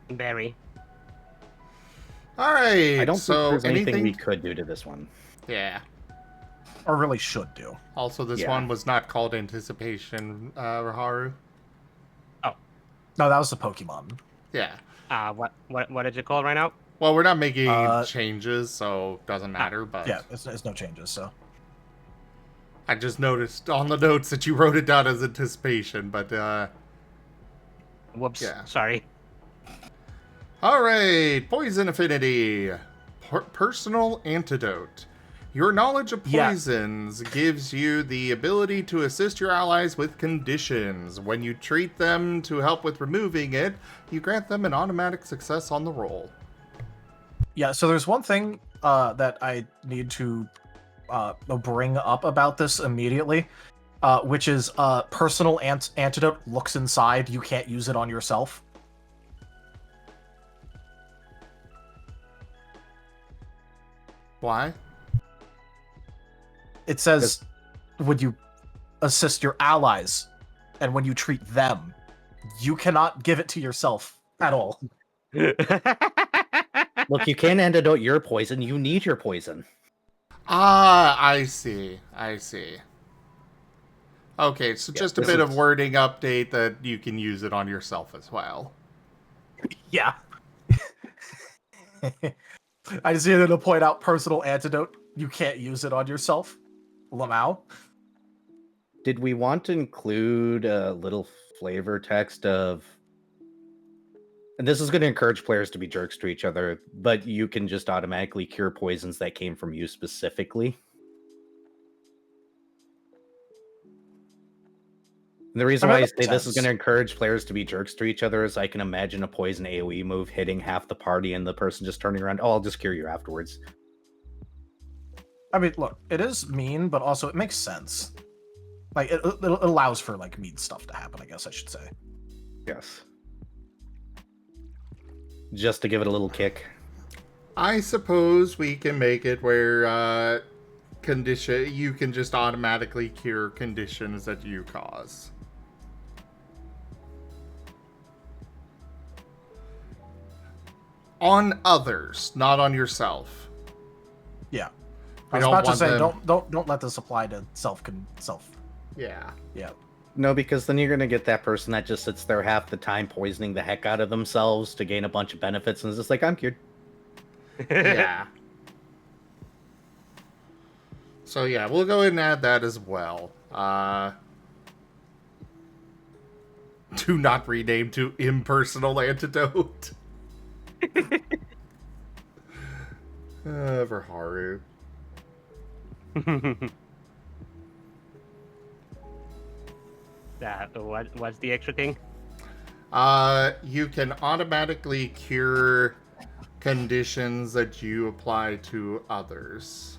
Very. Alright, I don't so think there's anything anything... we could do to this one. Yeah. Or really should do. Also, this Yeah. one was not called Anticipation, Raharu. No, that was the Pokemon. Yeah. What is it called right now? Well, we're not making changes, so it doesn't matter, but... Yeah, it's no changes, so. I just noticed on the notes that you wrote it down as Anticipation, but, Whoops. Yeah. Sorry. Alright, Poison Affinity. Personal Antidote. Your knowledge of poisons gives you the ability to assist your allies with conditions. When you treat them to help with removing it, you grant them an automatic success on the roll. Yeah, so there's one thing that I need to bring up about this immediately, which is personal antidote looks inside. You can't use it on yourself. Why? It says, would you assist your allies? And when you treat them, you cannot give it to yourself at all. Look, you can't antidote your poison. You need your poison. Ah, I see. I see. Okay, so just a bit of wording update that you can use it on yourself as well. Yeah. I just needed to point out personal antidote. You can't use it on yourself. Lamau. Did we want to include a little flavor text of, and this is going to encourage players to be jerks to each other, but you can just automatically cure poisons that came from you specifically? And the reason why I say this is going to encourage players to be jerks to each other is I can imagine a poison AoE move hitting half the party and the person just turning around, oh, I'll just cure you afterwards. I mean, look, it is mean, but also it makes sense. Like, it allows for, like, mean stuff to happen, I guess I should say. Yes. Just to give it a little kick. I suppose we can make it where you can just automatically cure conditions that you cause. On others, not on yourself. Yeah. I was about to say, don't let this apply to self. Yeah. Yeah. No, because then you're going to get that person that just sits there half the time poisoning the heck out of themselves to gain a bunch of benefits and is just like, I'm cured. Yeah. So yeah, we'll go ahead and add that as well. Do not rename to impersonal antidote. For Haru. What's the extra thing? You can automatically cure conditions that you apply to others.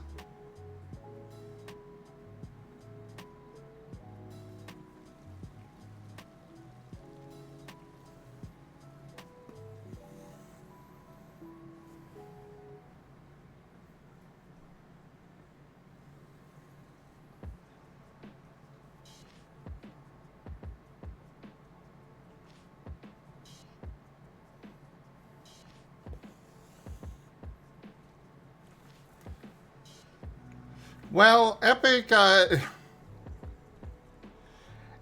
Well, Epic,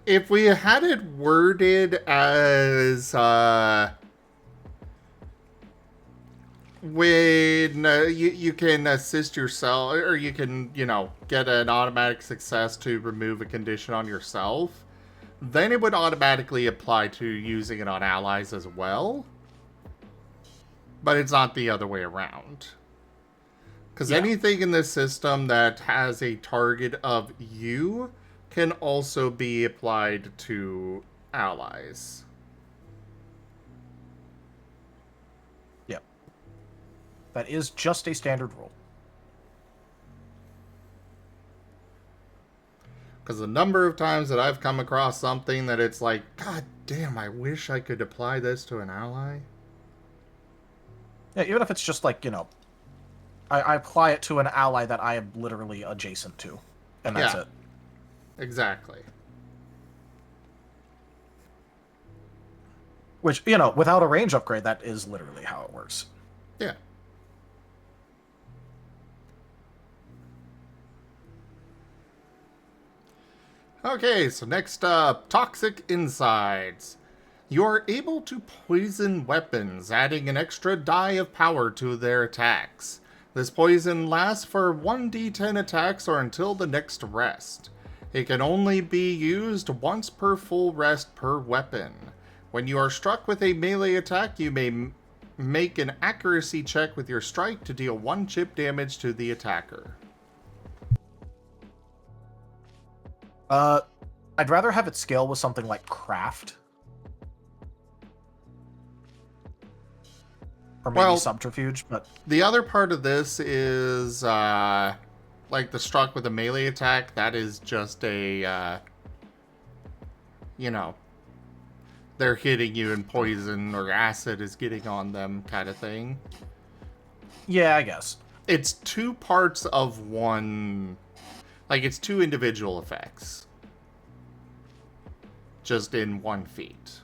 if we had it worded as, when you can assist yourself, or you can, get an automatic success to remove a condition on yourself, then it would automatically apply to using it on allies as well. But it's not the other way around. Because anything in this system that has a target of you can also be applied to allies. Yep. That is just a standard rule. Because the number of times that I've come across something that it's like, God damn, I wish I could apply this to an ally. Yeah, even if it's just like, I apply it to an ally that I am literally adjacent to, and that's it. Exactly. Which, without a range upgrade, that is literally how it works. Yeah. Okay, so next up, Toxic Insides. You are able to poison weapons, adding an extra die of power to their attacks. This poison lasts for 1d10 attacks or until the next rest. It can only be used once per full rest per weapon. When you are struck with a melee attack, you may make an accuracy check with your strike to deal 1 chip damage to the attacker. I'd rather have it scale with something like Craft. Or maybe Subterfuge, but... The other part of this is, like the struck with a melee attack, that is just a, they're hitting you and poison or acid is getting on them kind of thing. Yeah, I guess. It's 2 parts of one, like it's 2 individual effects. Just in 1 feat.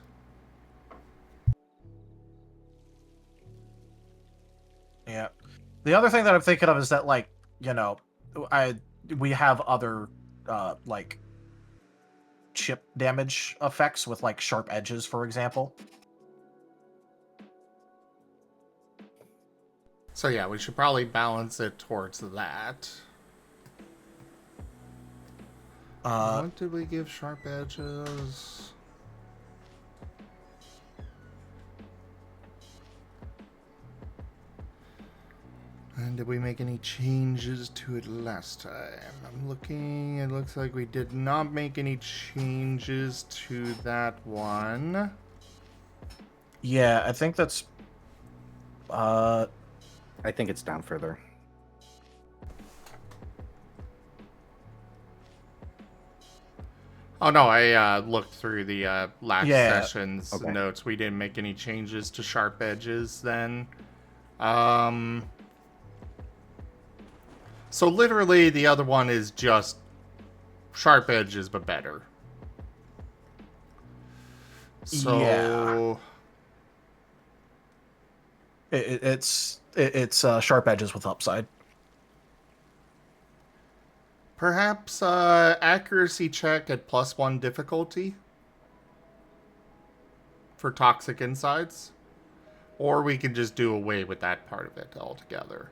Yeah. The other thing that I'm thinking of is that, like, we have other, like, chip damage effects with, like, sharp edges, for example. So yeah, we should probably balance it towards that. What did we give sharp edges? And did we make any changes to it last time? I'm looking, it looks like we did not make any changes to that one. Yeah, I think that's... I think it's down further. Oh no, I looked through the last Yeah. session's Okay. notes. We didn't make any changes to sharp edges then. So literally the other one is just sharp edges but better. So Yeah. It's sharp edges with upside. perhaps accuracy check at +1 difficulty for toxic insides. Or we can just do away with that part of it altogether.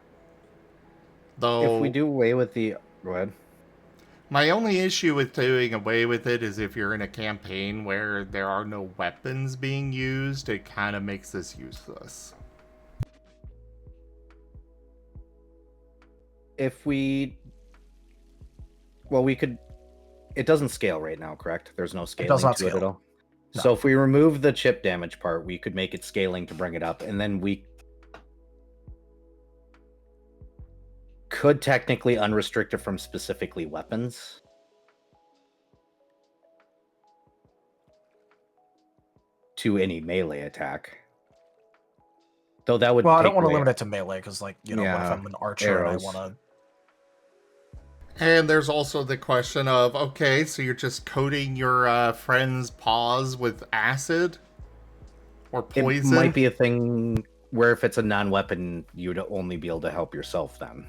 Though If we do away with the... Go ahead. my only issue with doing away with it is if you're in a campaign where there are no weapons being used, it kind of makes this useless. If we... Well, we could... It doesn't scale right now, correct? There's no scaling does not to it at scale. all? No. So if we remove the chip damage part, we could make it scaling to bring it up, and then we could technically unrestrict it from specifically weapons. To any melee attack. Though that would Well, I don't take want to away- limit it to melee, because, like, what if Yeah, I'm an archer arrows. and I want to... And there's also the question of, okay, so you're just coating your friend's paws with acid? Or poison? It might be a thing where if it's a non-weapon, you'd only be able to help yourself then.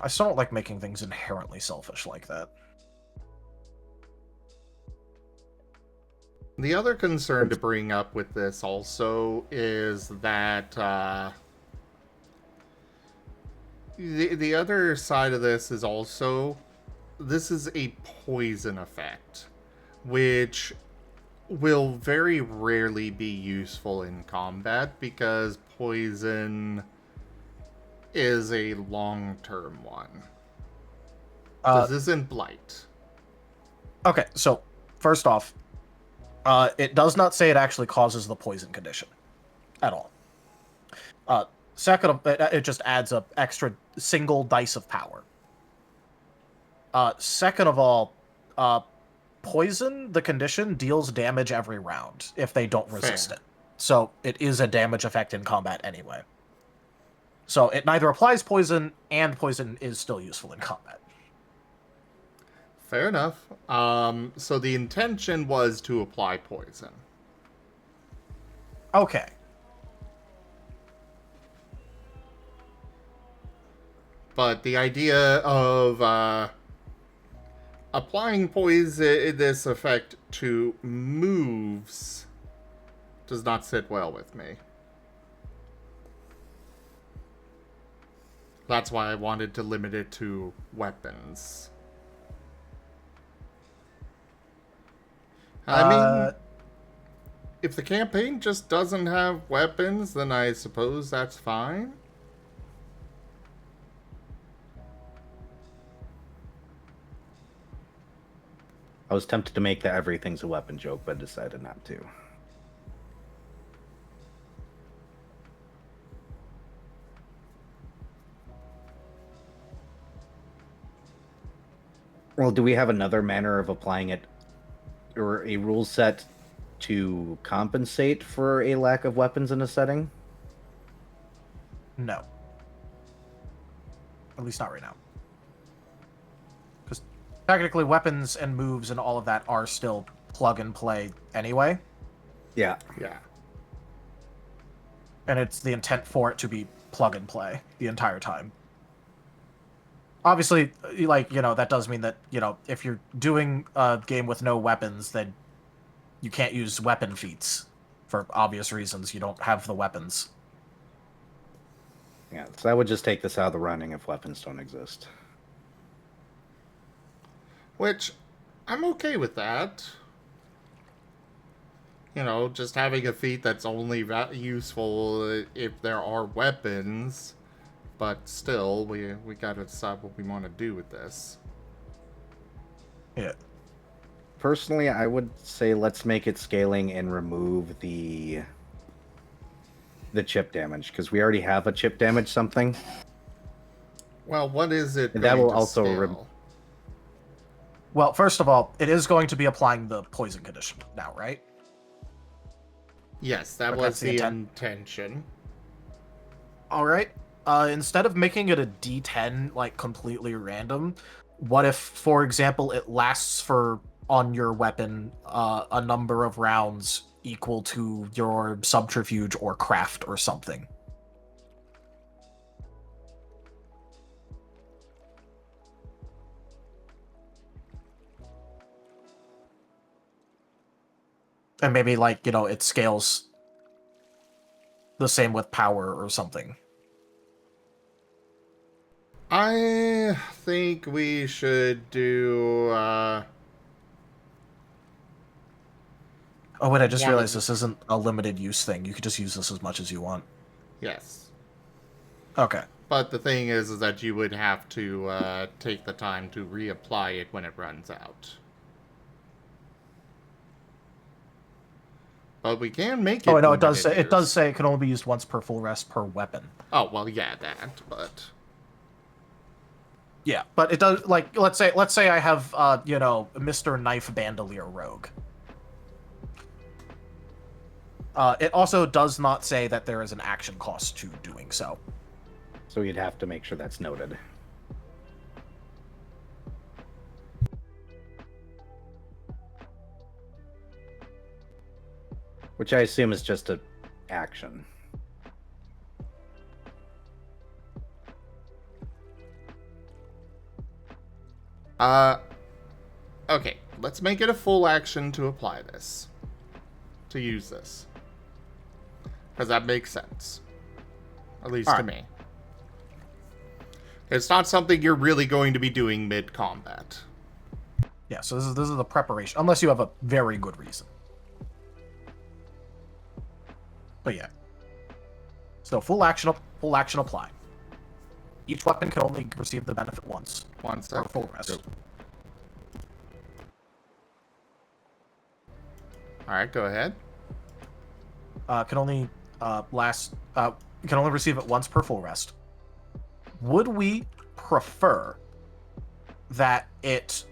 I still don't like making things inherently selfish like that. The other concern to bring up with this also is that the other side of this is also, this is a poison effect, which will very rarely be useful in combat because poison is a long-term one. This isn't blight. Okay, so, first off, it does not say it actually causes the poison condition. At all. Second, it just adds an extra single dice of power. Second of all, poison, the condition, deals damage every round if they don't resist it. So it is a damage effect in combat anyway. So it neither applies poison, and poison is still useful in combat. Fair enough. So the intention was to apply poison. Okay. But the idea of applying poison, this effect to moves, does not sit well with me. That's why I wanted to limit it to weapons. I mean, if the campaign just doesn't have weapons, then I suppose that's fine. I was tempted to make the everything's a weapon joke, but decided not to. Well, do we have another manner of applying it, or a rule set to compensate for a lack of weapons in a setting? No. At least not right now. Because technically weapons and moves and all of that are still plug and play anyway. Yeah. Yeah. And it's the intent for it to be plug and play the entire time. Obviously, like, that does mean that, if you're doing a game with no weapons, then you can't use weapon feats. For obvious reasons, you don't have the weapons. Yeah, so I would just take this out of the running if weapons don't exist. Which, I'm okay with that. You know, just having a feat that's only useful if there are weapons. But still, we gotta decide what we want to do with this. Yeah. Personally, I would say let's make it scaling and remove the chip damage, because we already have a chip damage something. Well, what is it And that going will to also scale? Well, first of all, it is going to be applying the poison condition now, right? Yes, that Or was that's the the intent. intention. All right. Instead of making it a D10, like completely random, what if, for example, it lasts for on your weapon a number of rounds equal to your subterfuge or craft or something? And maybe, like, you know, it scales the same with power or something. I think we should do, Oh, wait, I just one of realized the- this isn't a limited use thing. You could just use this as much as you want. yes. Okay. But the thing is that you would have to take the time to reapply it when it runs out. But we can make it. Oh, no, it does limited say it does use. say it can only be used once per full rest per weapon. Oh well, yeah, that. But Yeah, but it does, like, let's say I have you know, Mr. Knife Bandolier Rogue. It also does not say that there is an action cost to doing so. So you'd have to make sure that's noted. Which I assume is just a action. okay, let's make it a full action to apply this. To use this. Because that makes sense. At least to me. It's not something you're really going to be doing mid-combat. Yeah, so this is the preparation, unless you have a very good reason. But yeah. So full action apply. Each weapon can only receive the benefit once. One Or sec. full rest. Alright, go ahead. Can only can only receive it once per full rest. Would we prefer that it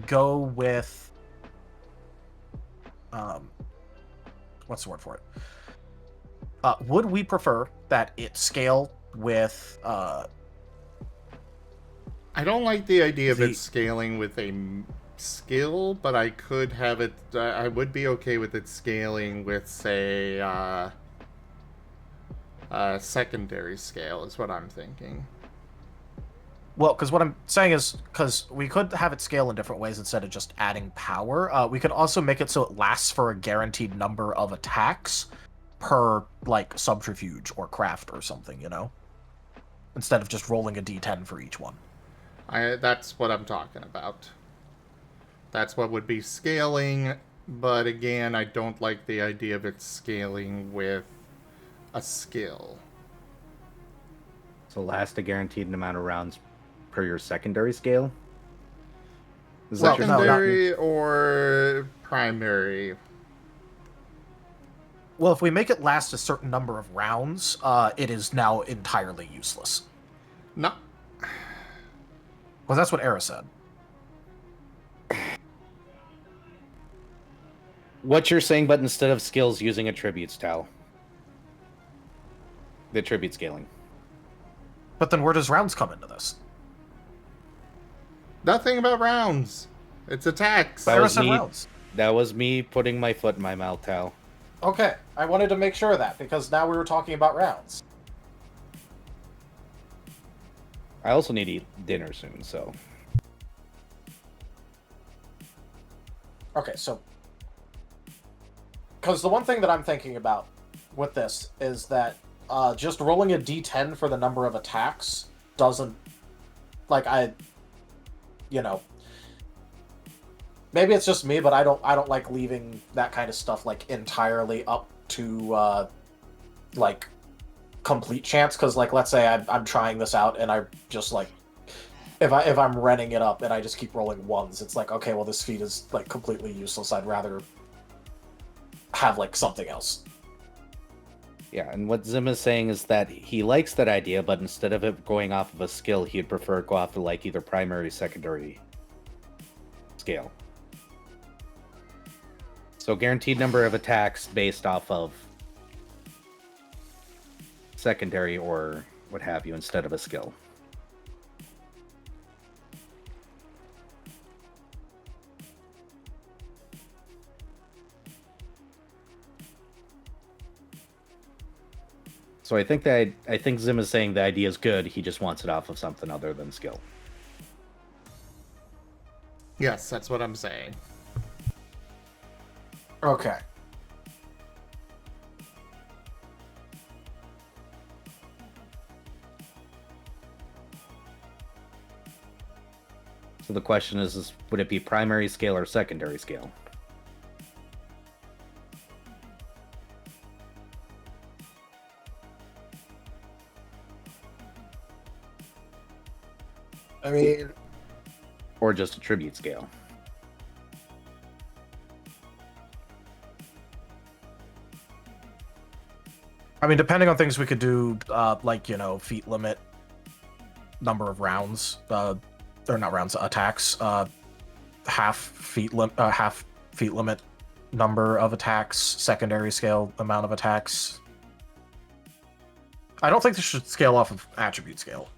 go with what's the word for it? Would we prefer that it scale with I don't like the idea of it scaling with a skill, but I could have it. I would be okay with it scaling with, say, secondary scale, is what I'm thinking. Well, because what I'm saying is, because we could have it scale in different ways instead of just adding power. We could also make it so it lasts for a guaranteed number of attacks per, like, subterfuge or craft or something, you know? Instead of just rolling a d10 for each one. That's what I'm talking about. That's what would be scaling, but again, I don't like the idea of it scaling with a skill. So last a guaranteed amount of rounds per your secondary scale? Is Well, that your no, not- Secondary or primary? Well, if we make it last a certain number of rounds, it is now entirely useless. No. Well, that's what Era said. What you're saying, but instead of skills, using attributes, Tal. The attribute scaling. But then where does rounds come into this? Nothing about rounds. It's attacks. That Era was said me. rounds. That was me putting my foot in my mouth, Tal. Okay, I wanted to make sure of that, because now we were talking about rounds. I also need to eat dinner soon, so. Okay, so... Because the one thing that I'm thinking about with this is that just rolling a d10 for the number of attacks doesn't, like, you know, maybe it's just me, but I don't like leaving that kind of stuff like entirely up to like complete chance, because like let's say I'm trying this out and I just like if I'm renting it up and I just keep rolling ones, it's like, okay, well this feat is like completely useless. I'd rather have like something else. Yeah, and what Zim is saying is that he likes that idea, but instead of it going off of a skill, he'd prefer to go off of like either primary or secondary scale. So guaranteed number of attacks based off of secondary or what have you instead of a skill. So I think Zim is saying the idea is good. He just wants it off of something other than skill. Yes, that's what I'm saying. Okay. So the question is would it be primary scale or secondary scale? I mean, Or just a tribute scale? depending on things, we could do like, you know, feat limit, number of rounds, or not rounds, attacks, half feat limit number of attacks, secondary scale amount of attacks. I don't think this should scale off of attribute scale.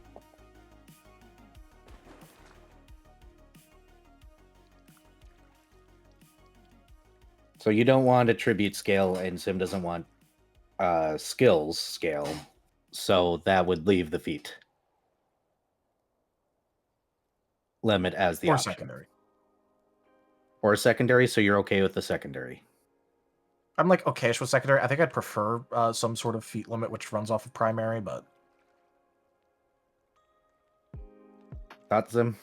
So you don't want a tribute scale, and Sim doesn't want skills scale. So that would leave the feat limit as the Or option. secondary. Or secondary, so you're okay with the secondary. I'm like okayish with secondary. I think I'd prefer some sort of feat limit which runs off of primary, but Thoughts, Zim?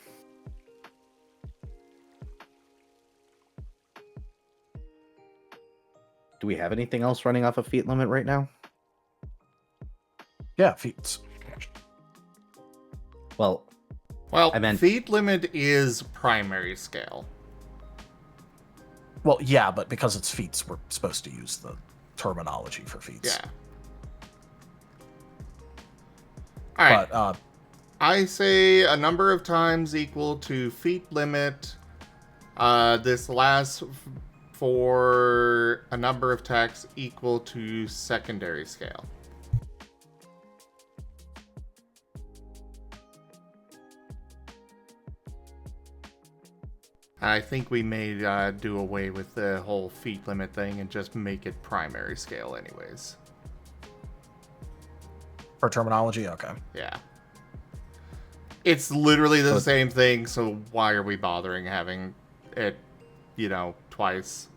Do we have anything else running off a feat limit right now? yeah, feats. Well, Well, I meant- feat limit is primary scale. Well, yeah, but because it's feats, we're supposed to use the terminology for feats. Yeah. Alright. But I say a number of times equal to feat limit. This lasts for a number of attacks equal to secondary scale. I think we may do away with the whole feat limit thing and just make it primary scale anyways. for terminology, okay. Yeah. It's literally the same thing, so why are we bothering having it, twice?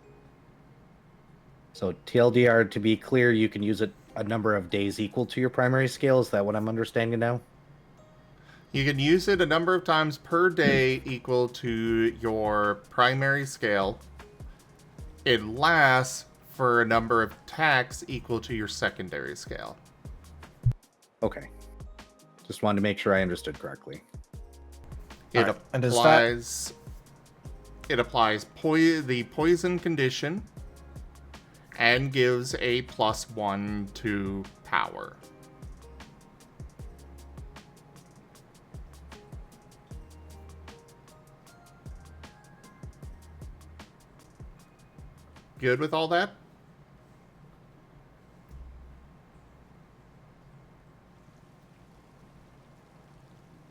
So TLDR, to be clear, you can use it a number of days equal to your primary scale. Is that what I'm understanding now? You can use it a number of times per day equal to your primary scale. It lasts for a number of attacks equal to your secondary scale. Okay. Just wanted to make sure I understood correctly. It Alright, and is applies. It applies the poison condition and gives a +1 to power. Good with all that?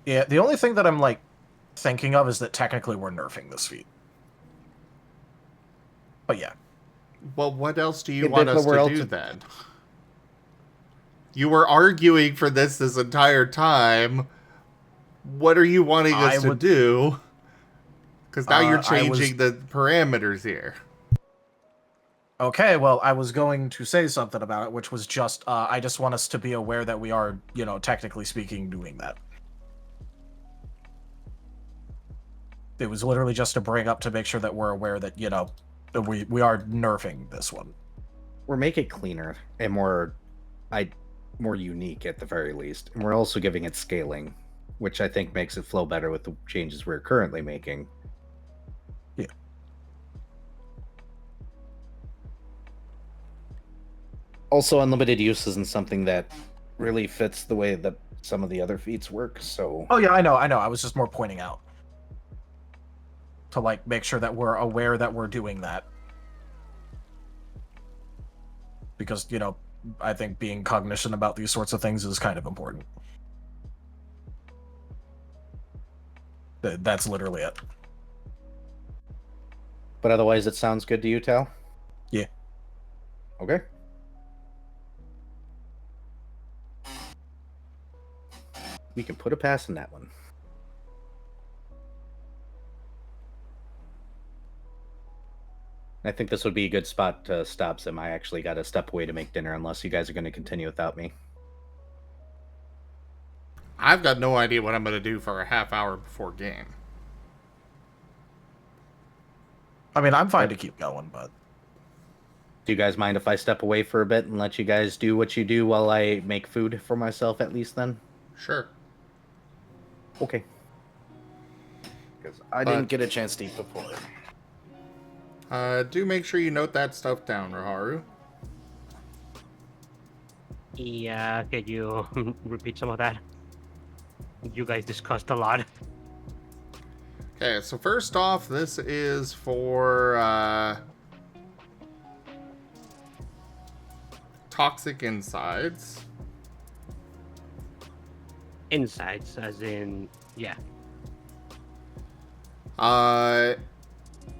Yeah, the only thing that I'm like thinking of is that technically we're nerfing this feat. But yeah. Well, what else do you Yeah, want but us we're to also- do then? You were arguing for this entire time. What are you wanting us to do? Because now you're changing the parameters here. Okay, well, I was going to say something about it, which was just, I just want us to be aware that we are, technically speaking, doing that. It was literally just to bring up to make sure that we're aware that, that we are nerfing this one. We're making it cleaner and more unique at the very least. And we're also giving it scaling, which I think makes it flow better with the changes we're currently making. Yeah. Also, unlimited use isn't something that really fits the way that some of the other feats work, so... Oh, yeah, I know. I was just more pointing out. To, make sure that we're aware that we're doing that. Because, I think being cognizant about these sorts of things is kind of important. That's literally it. But otherwise, it sounds good to you, Tal? Yeah. Okay. We can put a pass in that one. I think this would be a good spot to stop Sim. I actually got to step away to make dinner unless you guys are going to continue without me. I've got no idea what I'm going to do for a half hour before game. I mean, I'm fine to keep going, but... Do you guys mind if I step away for a bit and let you guys do what you do while I make food for myself at least then? Sure. Okay. Because I didn't get a chance to eat before. Do make sure you note that stuff down, Raharu. Yeah, can you repeat some of that? You guys discussed a lot. Okay, so first off, this is for toxic insides. Insides, as in, yeah.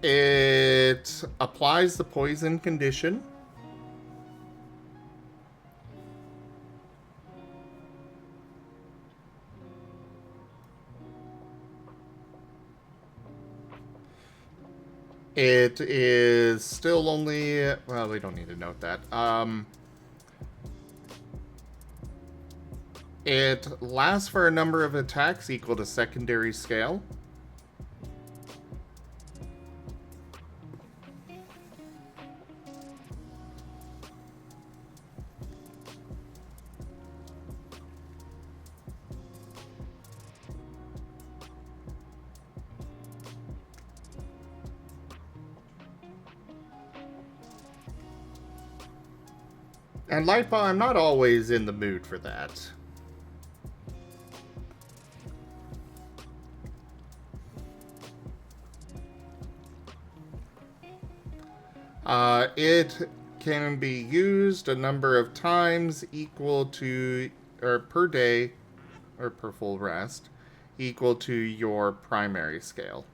It applies the poison condition. It is still only... Well, we don't need to note that. It lasts for a number of attacks equal to secondary scale. And Lightball, I'm not always in the mood for that. It can be used a number of times equal to, or per day, or per full rest, equal to your primary scale.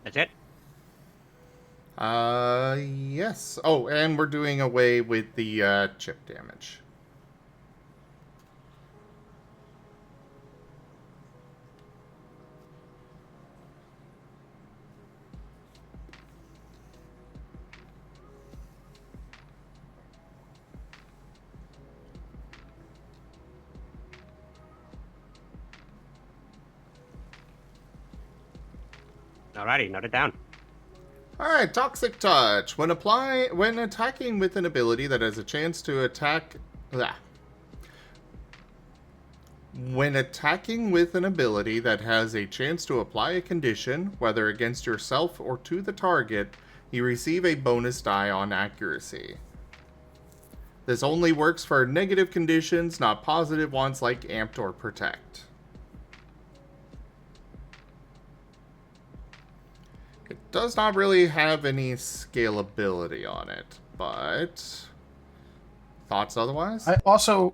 That's it? Yes. Oh, and we're doing away with the, chip damage. Alrighty, note it down. Alright, Toxic Touch. When attacking with an ability that has a chance to attack... When attacking with an ability that has a chance to apply a condition, whether against yourself or to the target, you receive a bonus die on accuracy. This only works for negative conditions, not positive ones like Amped or Protect. It does not really have any scalability on it, but... Thoughts otherwise? I also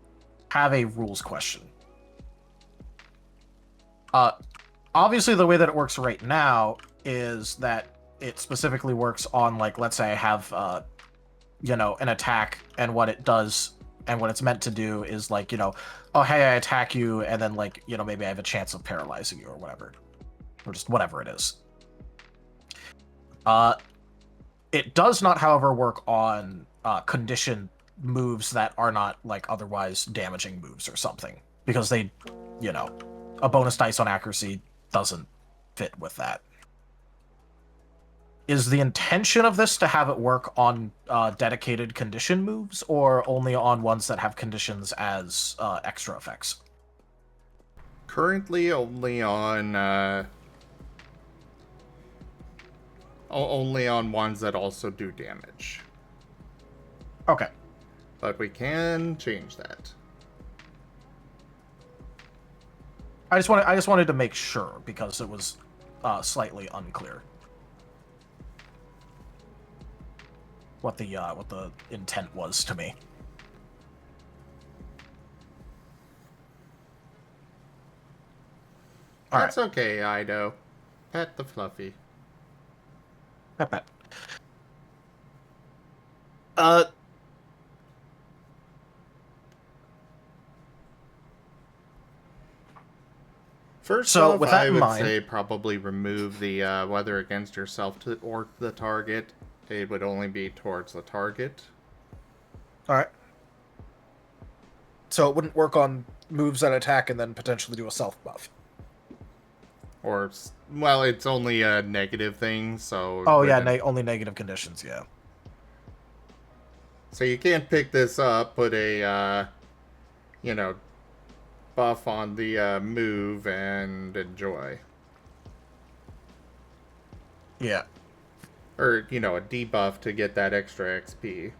have a rules question. Obviously the way that it works right now is that it specifically works on, like, let's say I have an attack, and what it does and what it's meant to do is like, oh hey, I attack you, and then like, maybe I have a chance of paralyzing you or whatever. Or just whatever it is. It does not, however, work on condition moves that are not like otherwise damaging moves or something. Because they, a bonus dice on accuracy doesn't fit with that. Is the intention of this to have it work on dedicated condition moves, or only on ones that have conditions as extra effects? Currently, only on ones that also do damage. Okay. But we can change that. I just wanted to make sure because it was slightly unclear what the intent was to me. That's okay, IDDo. Pet the fluffy. Pet. First so off, with that I in would mind, say probably remove the whether against yourself or the target. It would only be towards the target. all right. So it wouldn't work on moves that attack and then potentially do a self buff. Or, well, it's only a negative thing, so... Oh, yeah, only negative conditions, yeah. So you can't pick this up, put a, buff on the move and enjoy. Yeah. Or, a debuff to get that extra XP.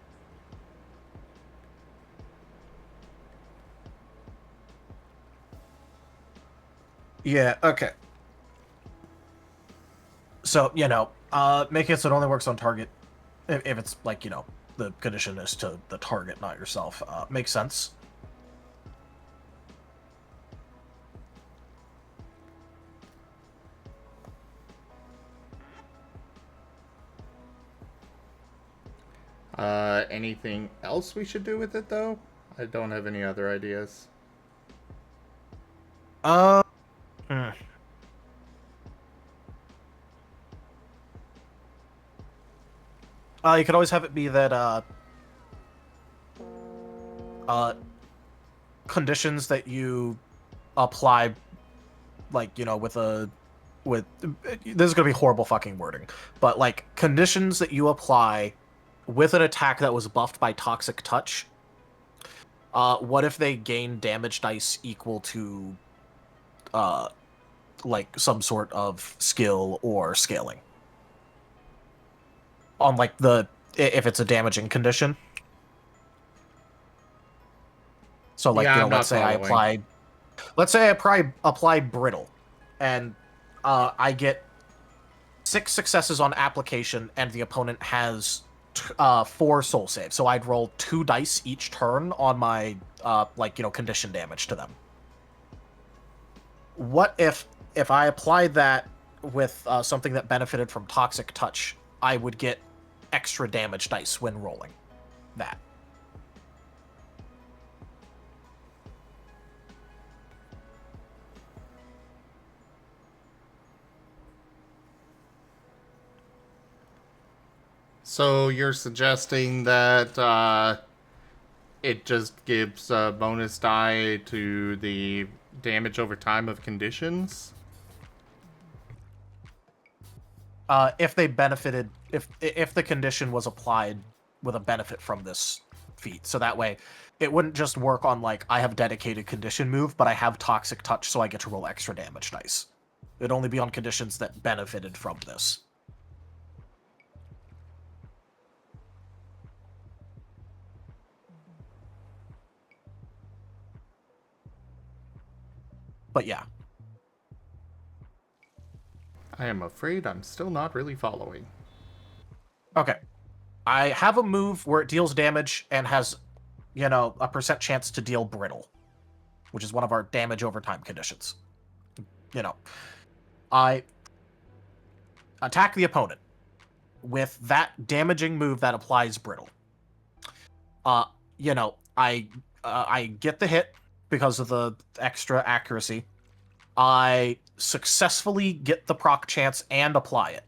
Yeah, okay. So, make it so it only works on target if it's like, the condition is to the target, not yourself. Makes sense. Anything else we should do with it, though? I don't have any other ideas. You could always have it be that, conditions that you apply, like, with this is gonna be horrible fucking wording, but like conditions that you apply with an attack that was buffed by Toxic Touch. What if they gain damage dice equal to, like some sort of skill or scaling? On like if it's a damaging condition. So like, Yeah, let's say I apply brittle, and I get 6 successes on application, and the opponent has 4 soul saves. So I'd roll 2 dice each turn on my condition damage to them. What if I applied that with something that benefited from Toxic Touch? I would get extra damage dice when rolling that. So you're suggesting that it just gives a bonus die to the damage over time of conditions? If they benefited, if the condition was applied with a benefit from this feat, so that way it wouldn't just work on like I have dedicated condition move, but I have Toxic Touch, so I get to roll extra damage dice. It'd only be on conditions that benefited from this. But yeah. I am afraid I'm still not really following. Okay. I have a move where it deals damage and has, a percent chance to deal brittle, which is one of our damage over time conditions. I attack the opponent with that damaging move that applies brittle. you know, I get the hit because of the extra accuracy. I successfully get the proc chance and apply it.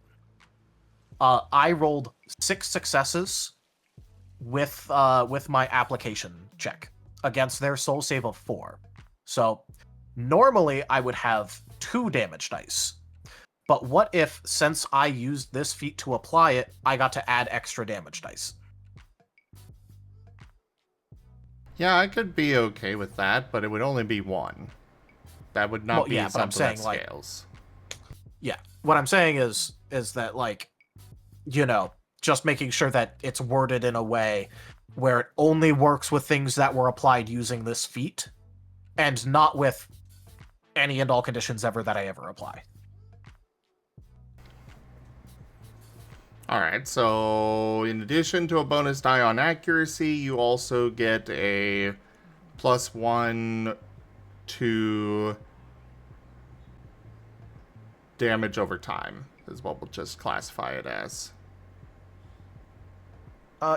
I rolled 6 successes with my application check against their soul save of 4. So normally I would have 2 damage dice. But what if, since I used this feat to apply it, I got to add extra damage dice? Yeah, I could be okay with that, but it would only be 1. That would not be but I'm something saying, that scales. Yeah, what I'm saying is that, like, you know, just making sure that it's worded in a way where it only works with things that were applied using this feat, and not with any and all conditions ever that I ever apply. Alright, so in addition to a bonus die on accuracy, you also get a +1 to damage over time, is what we'll just classify it as.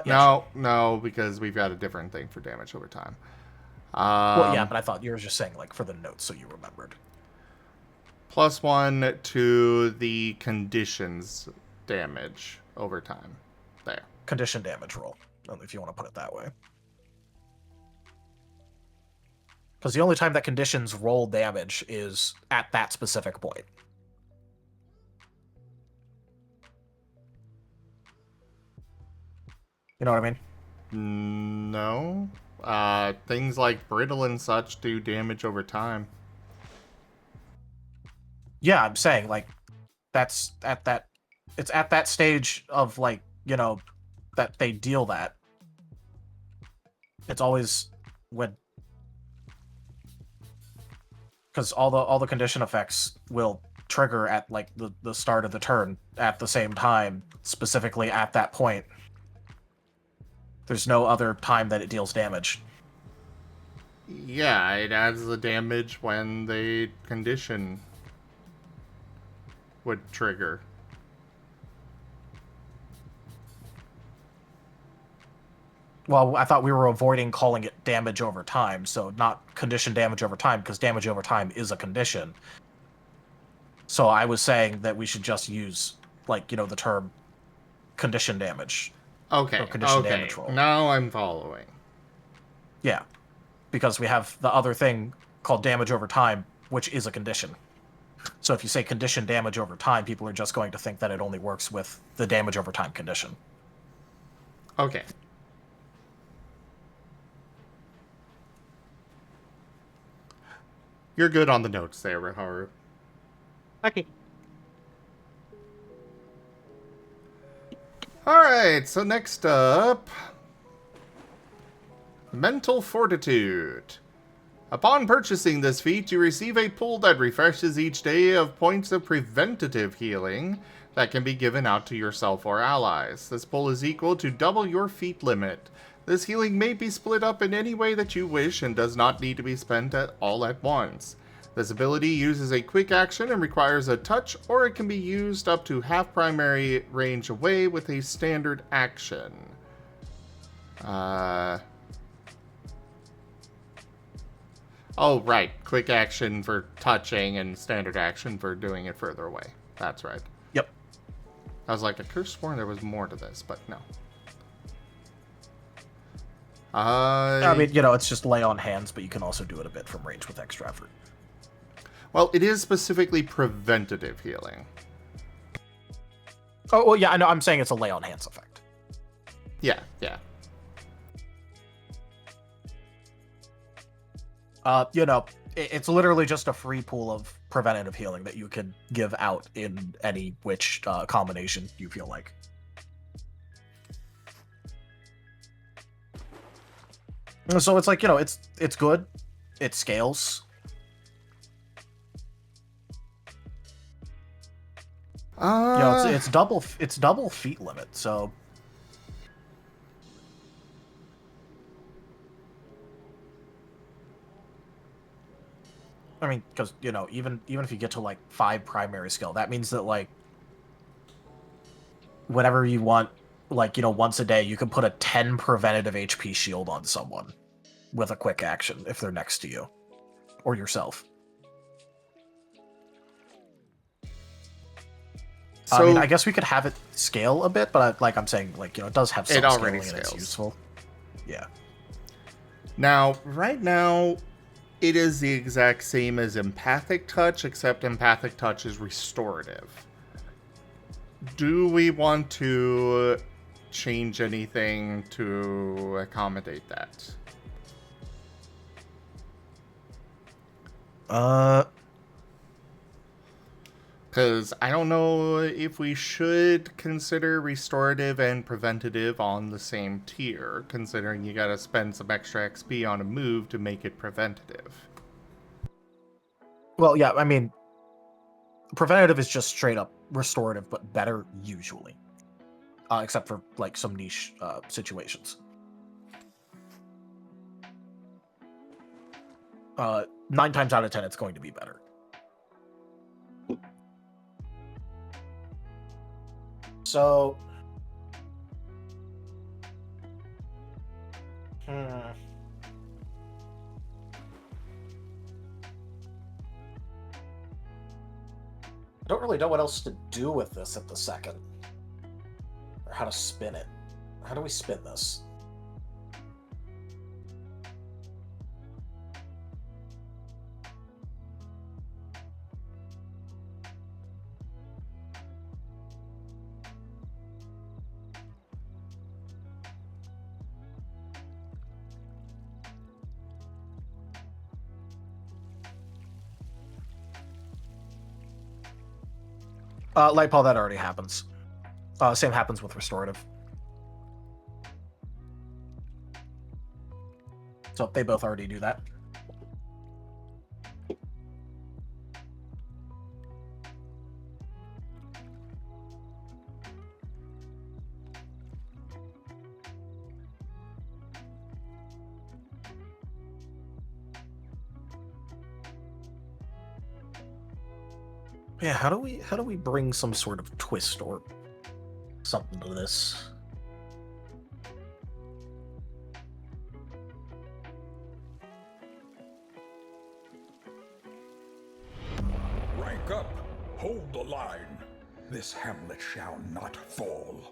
Yeah, No, because we've got a different thing for damage over time. well, yeah, but I thought you were just saying, like, for the notes so you remembered. +1 to the conditions damage over time. There. Condition damage roll, if you want to put it that way. Because the only time that conditions roll damage is at that specific point. You know what I mean? No. Things like brittle and such do damage over time. Yeah, I'm saying, like, that's at that... It's at that stage of, like, you know, that they deal that. It's always when... Because all the condition effects will trigger at, like, the start of the turn at the same time, specifically at that point. There's no other time that it deals damage. Yeah, it adds the damage when the condition would trigger. Well, I thought we were avoiding calling it damage over time, so not condition damage over time, because damage over time is a condition. So I was saying that we should just use, like, you know, the term condition damage. Okay, Or condition okay. damage roll. Now I'm following. Yeah, because we have the other thing called damage over time, which is a condition. So if you say condition damage over time, people are just going to think that it only works with the damage over time condition. Okay. You're good on the notes there, Riharu. Okay. Alright, so next up... Mental Fortitude. Upon purchasing this feat, you receive a pool that refreshes each day of points of preventative healing that can be given out to yourself or allies. This pool is equal to double your feat limit. This healing may be split up in any way that you wish and does not need to be spent all at once. This ability uses a quick action and requires a touch, or it can be used up to half primary range away with a standard action. Oh, right. Quick action for touching and standard action for doing it further away. That's right. Yep. I was like, I could have sworn there was more to this, but no. I mean, you know, it's just lay on hands, but you can also do it a bit from range with extra effort. Well, it is specifically preventative healing. Oh, well, yeah, I know. I'm saying it's a lay on hands effect. Yeah, yeah. You know, it's literally just a free pool of preventative healing that you can give out in any which combination you feel like. So it's like, you know, it's good. It scales. You know, it's double feet limit, so I mean, because, you know, even if you get to like 5 primary skill, that means that, like, whenever you want like, once a day, you can put a 10 preventative HP shield on someone with a quick action if they're next to you or yourself. So, I mean, I guess we could have it scale a bit, but I'm saying, it does have some it already scaling and it's scales. useful. Yeah. Now, right now, it is the exact same as Empathic Touch, except Empathic Touch is restorative. Do we want to change anything to accommodate that? Because I don't know if we should consider restorative and preventative on the same tier, considering you gotta spend some extra XP on a move to make it preventative. Well, yeah, I mean, preventative is just straight up restorative, but better usually. Except for, some niche situations. 9 times out of 10, it's going to be better. So... I don't really know what else to do with this at the second. Or how to spin it. How do we spin this? Lightpaw, that already happens. Same happens with restorative. So they both already do that. Yeah, how do we bring some sort of twist or something to this? Rank up. Hold the line. This hamlet shall not fall.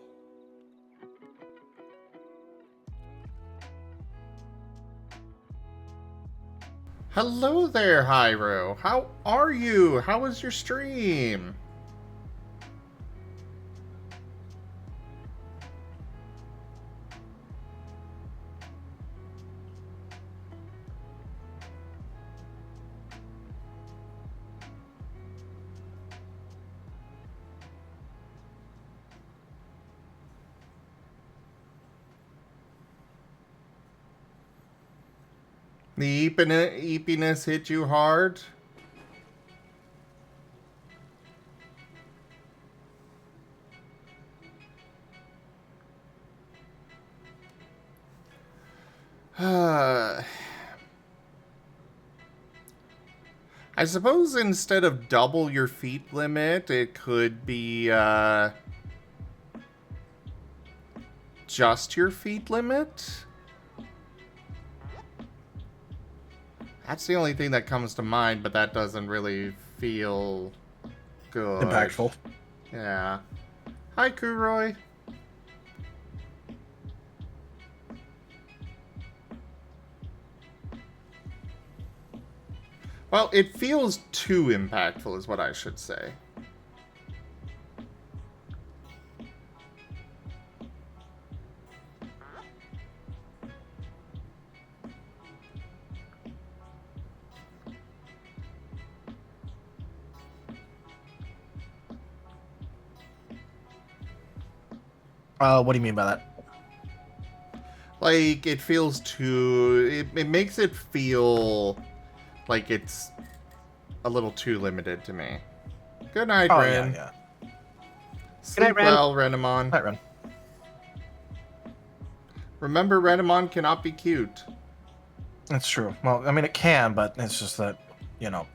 Hello there, Hyro. How are you? How was your stream? The eepiness hit you hard? I suppose instead of double your feet limit, it could be just your feet limit? That's the only thing that comes to mind, but that doesn't really feel good. Impactful. Yeah. Hi, Kuroy. Well, it feels too impactful is what I should say. What do you mean by that? Like, it feels too... It makes it feel like it's a little too limited to me. Good night, Oh, Ren. yeah. Sleep night, Ren. well, Renamon. Night, Ren. Remember, Renamon cannot be cute. That's true. Well, I mean, it can, but it's just that,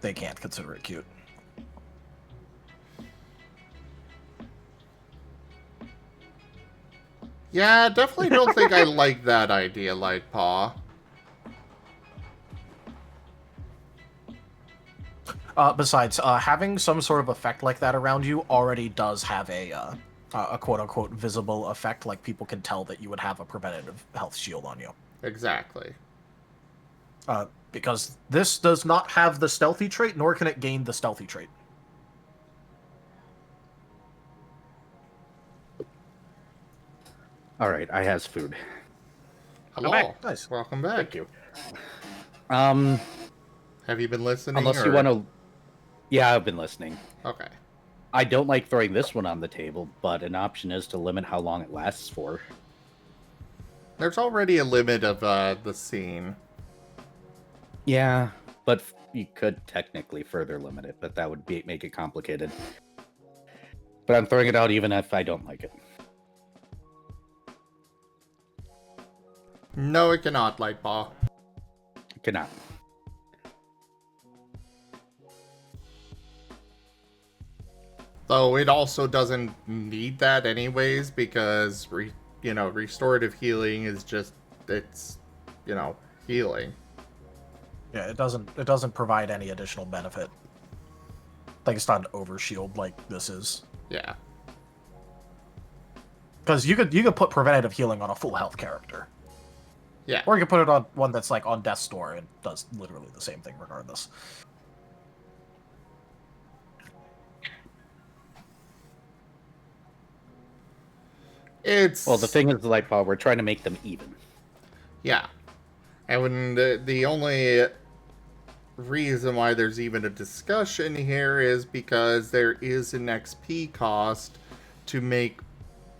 they can't consider it cute. Yeah, definitely don't think I like that idea, Lightpaw. Besides, having some sort of effect like that around you already does have a quote-unquote visible effect, like people can tell that you would have a preventative health shield on you. Exactly. Because this does not have the stealthy trait, nor can it gain the stealthy trait. All right, I has food. Hello. back. Nice. Welcome back. Thank you. Um, Have you been listening? unless you or- want to, yeah, I've been listening. Okay. I don't like throwing this one on the table, but an option is to limit how long it lasts for. There's already a limit of the scene. Yeah, but you could technically further limit it, but that would make it complicated. But I'm throwing it out even if I don't like it. No, it cannot, Lightpaw. Cannot. Though it also doesn't need that anyways, because restorative healing is just healing. Yeah, it doesn't provide any additional benefit. Like it's not an overshield like this is. Yeah. Because you could put preventative healing on a full health character. Yeah. Or you could put it on one that's like on death's door and does literally the same thing regardless. Well, the thing is, the Lightpaw, we're trying to make them even. Yeah. And when the only reason why there's even a discussion here is because there is an XP cost to make,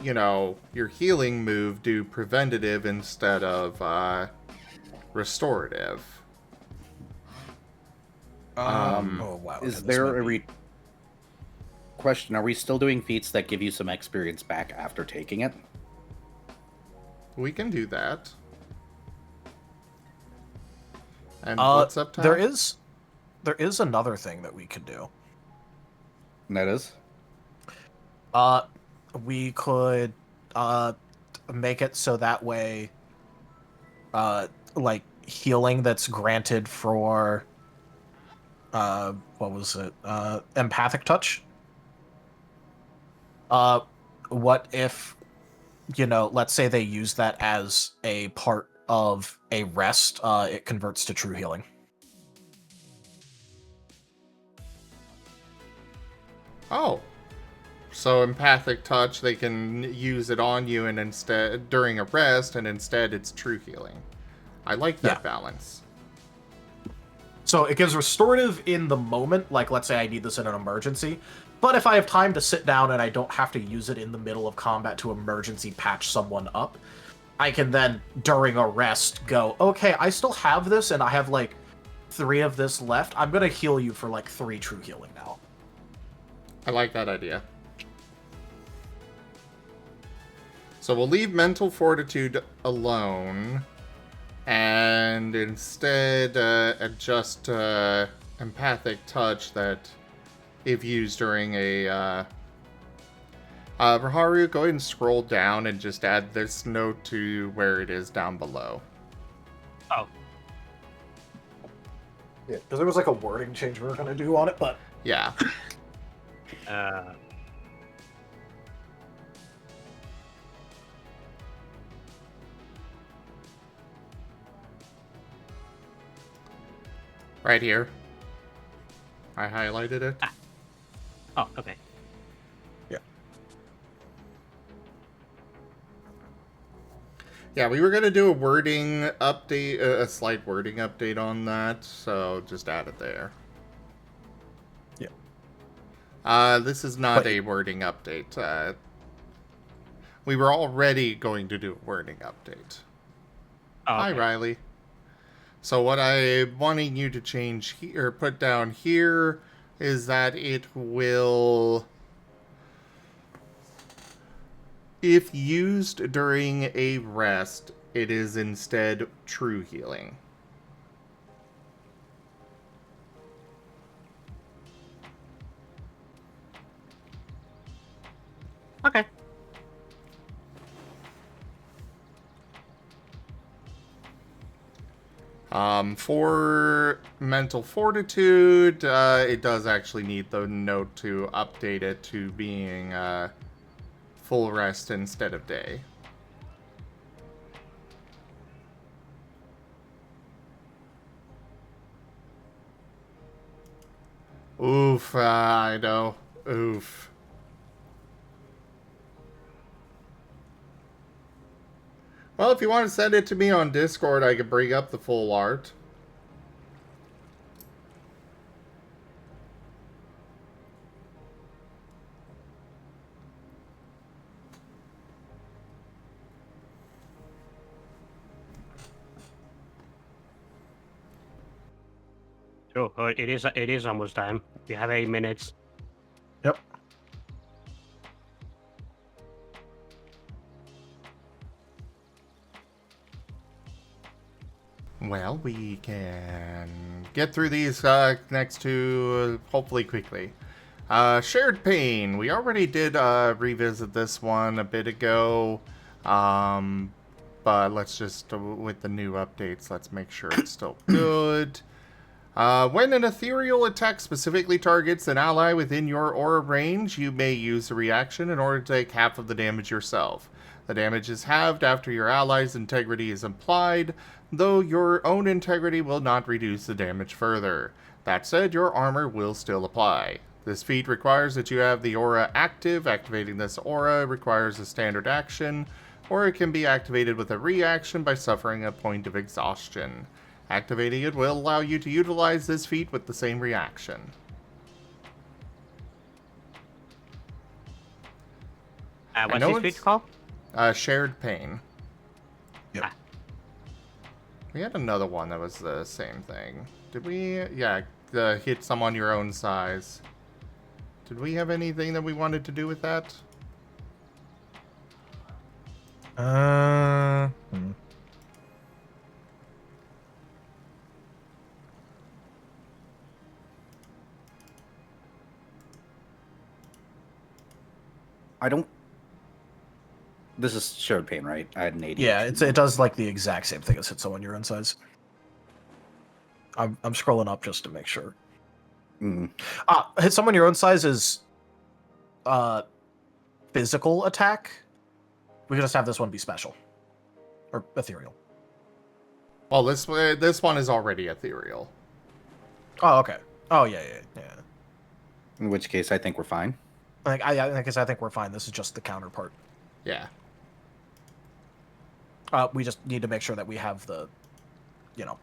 your healing move do preventative instead of restorative. Oh wow. Is okay, this there might a be- question? Are we still doing feats that give you some experience back after taking it? We can do that. And what's up, Tom? there is another thing that we could do. And that is? We could make it so that way like healing that's granted for what was it? Empathic touch. What if, let's say they use that as a part of a rest, it converts to true healing. Oh. So empathic touch, they can use it on you and instead during a rest, and instead it's true healing. I like that balance. So it gives restorative in the moment, like let's say I need this in an emergency, but if I have time to sit down and I don't have to use it in the middle of combat to emergency patch someone up, I can then, during a rest, go, okay, I still have this and I have like 3 of this left. I'm going to heal you for like 3 true healing now. I like that idea. So we'll leave mental fortitude alone and instead adjust empathic touch that if used during a Raharu, go ahead and scroll down and just add this note to where it is down below. Oh, Yeah, because there was like a wording change we were going to do on it, but... Yeah. Right here. I highlighted it. oh, okay. Yeah, we were going to do a wording update, a slight wording update on that, so just add it there. Yeah. This is not a wording update. We were already going to do a wording update. Oh, Hi, okay. Riley. So what I'm wanting you to change here, or put down here, is that it will... If used during a rest, it is instead true healing. Okay. For mental fortitude, it does actually need the note to update it to being full rest instead of day. Oof, I know. Oof. Well, if you want to send it to me on Discord, I can bring up the full art. So it is almost time. We have 8 minutes. Yep. Well, we can get through these next two hopefully quickly. Shared Pain. We already did revisit this one a bit ago. But let's just, with the new updates, let's make sure it's still good. When an ethereal attack specifically targets an ally within your aura range, you may use a reaction in order to take half of the damage yourself. The damage is halved after your ally's integrity is applied, though your own integrity will not reduce the damage further. That said, your armor will still apply. This feat requires that you have the aura active. Activating this aura requires a standard action, or it can be activated with a reaction by suffering a point of exhaustion. Activating it will allow you to utilize this feat with the same reaction. What's this feat called? Shared Pain. Yep. Ah. We had another one that was the same thing. Did we? Yeah, hit someone your own size. Did we have anything that we wanted to do with that? I don't. This is Shared Pain, right? I had an 80. Yeah, it does like the exact same thing as hit someone your own size. I'm scrolling up just to make sure. Hit someone your own size is physical attack. We can just have this one be special or ethereal. Well, this one is already ethereal. Oh, okay. Oh, yeah. In which case, I think we're fine. I think we're fine. This is just the counterpart. Yeah. We just need to make sure that we have the, yeah.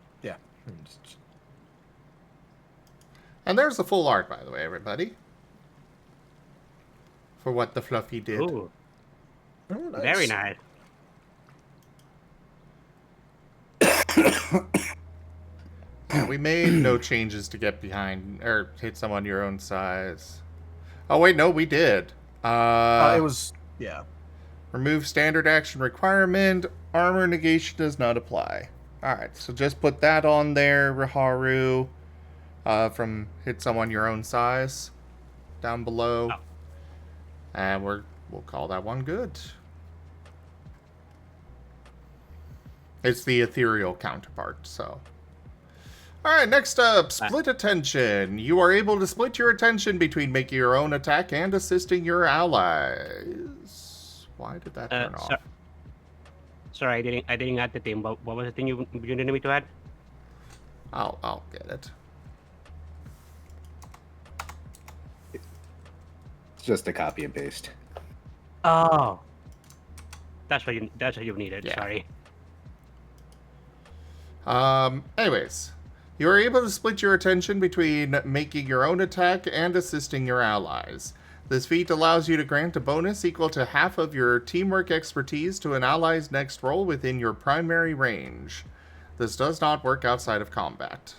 And there's the full art, by the way, everybody. For what the Fluffy did. Ooh, Oh, nice. very nice. Yeah, we made no changes to get behind or hit someone your own size. Oh wait, no, we did. It was, yeah. Remove standard action requirement. Armor negation does not apply. Alright, so just put that on there, Riharu. From hit someone your own size. Down below. Oh. And we'll call that one good. It's the ethereal counterpart, so. Alright, next up, split attention. You are able to split your attention between making your own attack and assisting your allies. Why did that turn off? Sorry, I didn't add the thing. What was the thing you needed me to add? I'll get it. It's just a copy and paste. Oh, that's what you needed. Yeah. Sorry. Anyways, you are able to split your attention between making your own attack and assisting your allies. This feat allows you to grant a bonus equal to half of your teamwork expertise to an ally's next roll within your primary range. This does not work outside of combat.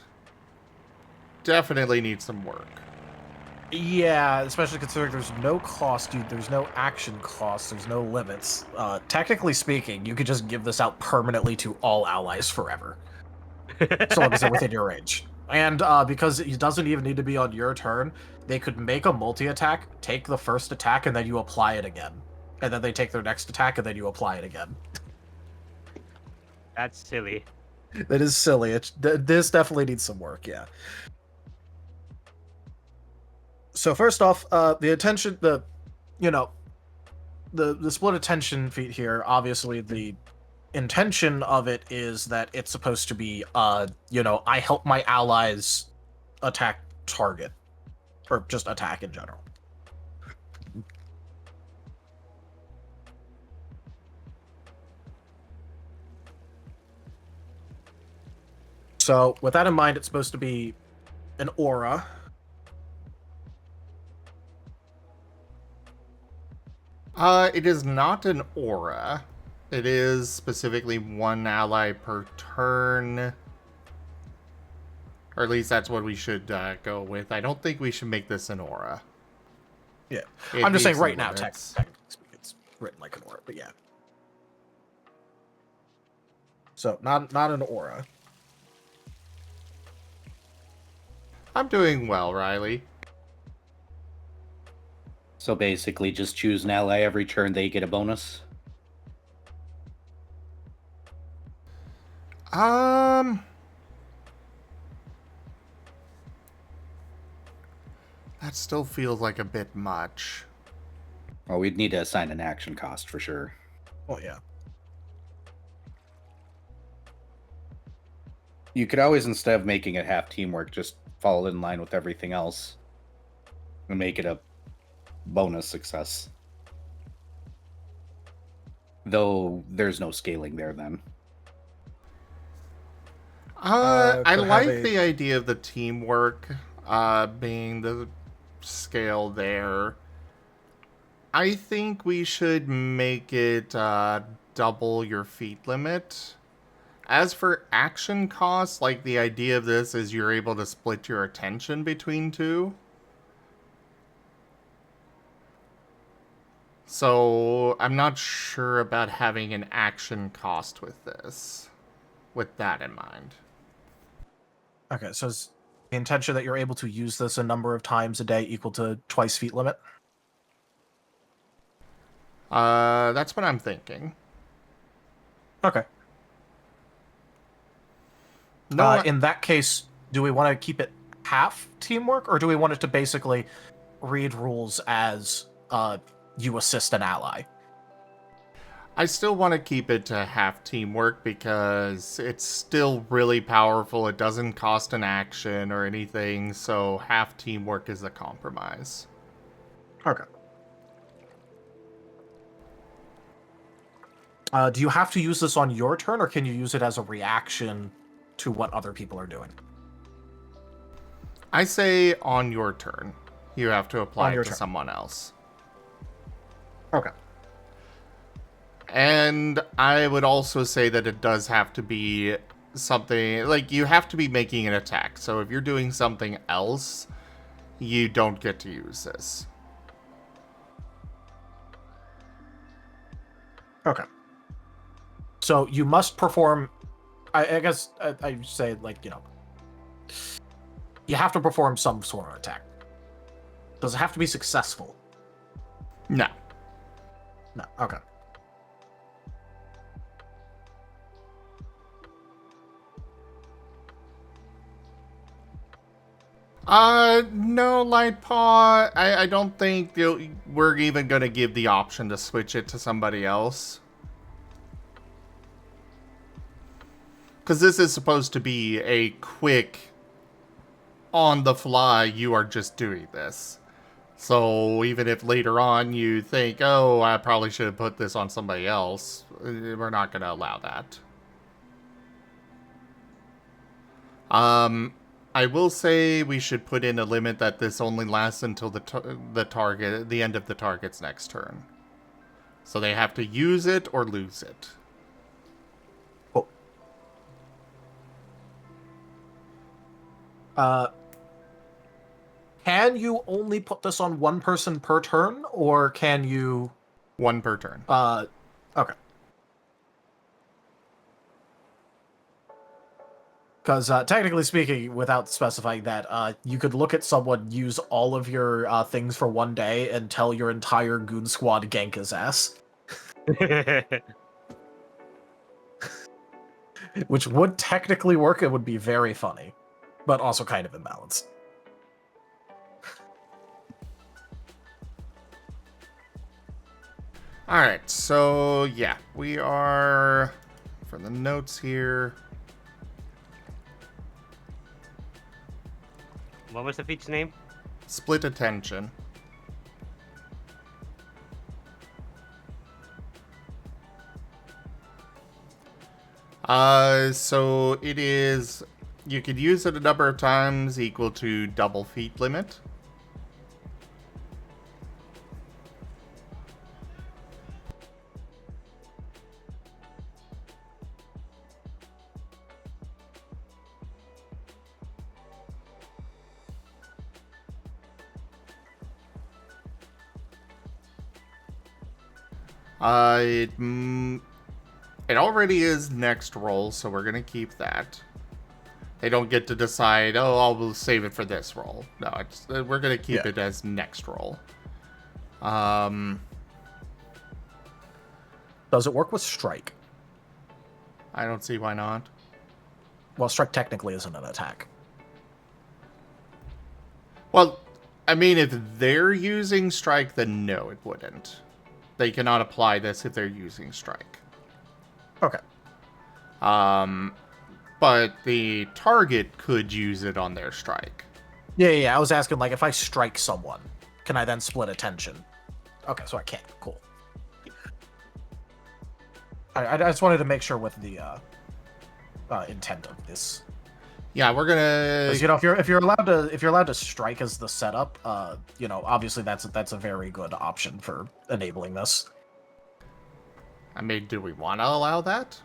Definitely needs some work. Yeah, especially considering there's no cost, dude. There's no action cost. There's no limits. Technically speaking, you could just give this out permanently to all allies forever. So long as they're within your range. And because it doesn't even need to be on your turn, they could make a multi-attack, take the first attack, and then you apply it again. And then they take their next attack, and then you apply it again. That's silly. That is silly. This definitely needs some work, yeah. So first off, the attention, the split attention feat here, obviously the intention of it is that it's supposed to be, I help my allies attack target, or just attack in general. So with that in mind, it's supposed to be an aura. It is not an aura. It is specifically one ally per turn. Or at least that's what we should go with. I don't think we should make this an aura. Yeah. It I'm just saying needs right some now, limits. technically speaking, it's written like an aura, but yeah. So, not an aura. I'm doing well, Riley. So basically, just choose an ally every turn, they get a bonus. That still feels like a bit much. Well, we'd need to assign an action cost for sure. Oh, yeah. You could always, instead of making it half teamwork, just fall in line with everything else and make it a bonus success. Though there's no scaling there then. I could like have a- the idea of the teamwork being the scale there. I think we should make it double your feet limit. As for action costs, like the idea of this is you're able to split your attention between two. So I'm not sure about having an action cost with this, with that in mind. Okay, so is the intention that you're able to use this a number of times a day equal to twice feet limit? That's what I'm thinking. Okay. No, In that case, do we want to keep it half teamwork, or do we want it to basically read rules as you assist an ally? I still want to keep it to half teamwork because it's still really powerful. It doesn't cost an action or anything, so half teamwork is a compromise. Okay. Do you have to use this on your turn, or can you use it as a reaction to what other people are doing? I say on your turn. You have to apply On your it to turn. someone else. Okay. And I would also say that it does have to be something, like, you have to be making an attack. So if you're doing something else, you don't get to use this. Okay. So you must perform. I guess I say, like, you have to perform some sort of attack. Does it have to be successful? No. No. Okay. No, Lightpaw. I don't think we're even going to give the option to switch it to somebody else. Because this is supposed to be a quick, on the fly, you are just doing this. So even if later on you think, oh, I probably should have put this on somebody else, we're not going to allow that. I will say we should put in a limit that this only lasts until the end of the target's next turn. So they have to use it or lose it. Can you only put this on one person per turn, or can you... One per turn. Okay. Because technically speaking, without specifying that, you could look at someone use all of your things for one day and tell your entire goon squad gank his ass. Which would technically work. It would be very funny, but also kind of imbalanced. Alright, so yeah, we are, for the notes here, What was the feat's name? split attention. So it is, you could use it a number of times equal to double feet limit. It already is next roll, so we're gonna keep that. They don't get to decide, oh, I'll save it for this roll. No, it's, we're gonna keep it as next roll. Does it work with strike? I don't see why not. Well, strike technically isn't an attack. Well, I mean, if they're using strike, then no, it wouldn't. They cannot apply this if they're using strike. Okay. But the target could use it on their strike. Yeah. I was asking, like, if I strike someone, can I then split attention? Okay, so I can't. Cool. I just wanted to make sure with the intent of this. Yeah, we're gonna. 'Cause, you know, if you're allowed to strike as the setup, you know, obviously that's a very good option for enabling this. I mean, do we want to allow that?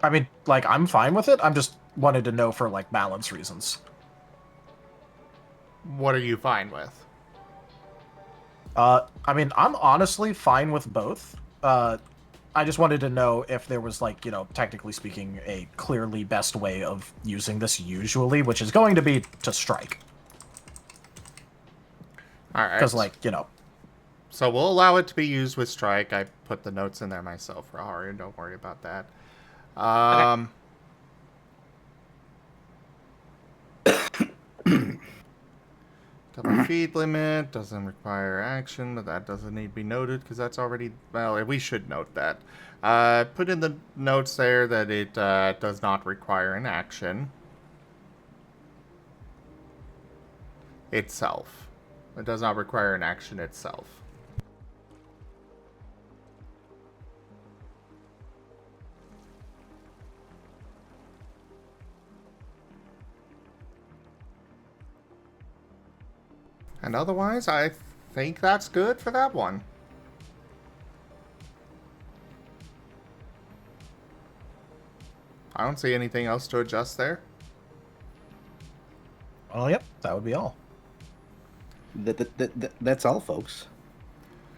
I mean, like, I'm fine with it. I'm just wanted to know for, like, balance reasons. What are you fine with? I mean, I'm honestly fine with both. I just wanted to know if there was, like, you know, technically speaking, a clearly best way of using this usually, which is going to be to strike. Alright. Because, like, you know. So we'll allow it to be used with strike. I put the notes in there myself, Rahari. Don't worry about that. Double feed limit doesn't require action, but that doesn't need to be noted because that's already, well, we should note that. Put in the notes there that it does not require an action itself. It does not require an action itself. And otherwise, I think that's good for that one. I don't see anything else to adjust there. Oh, yep, that would be all. That's all, folks.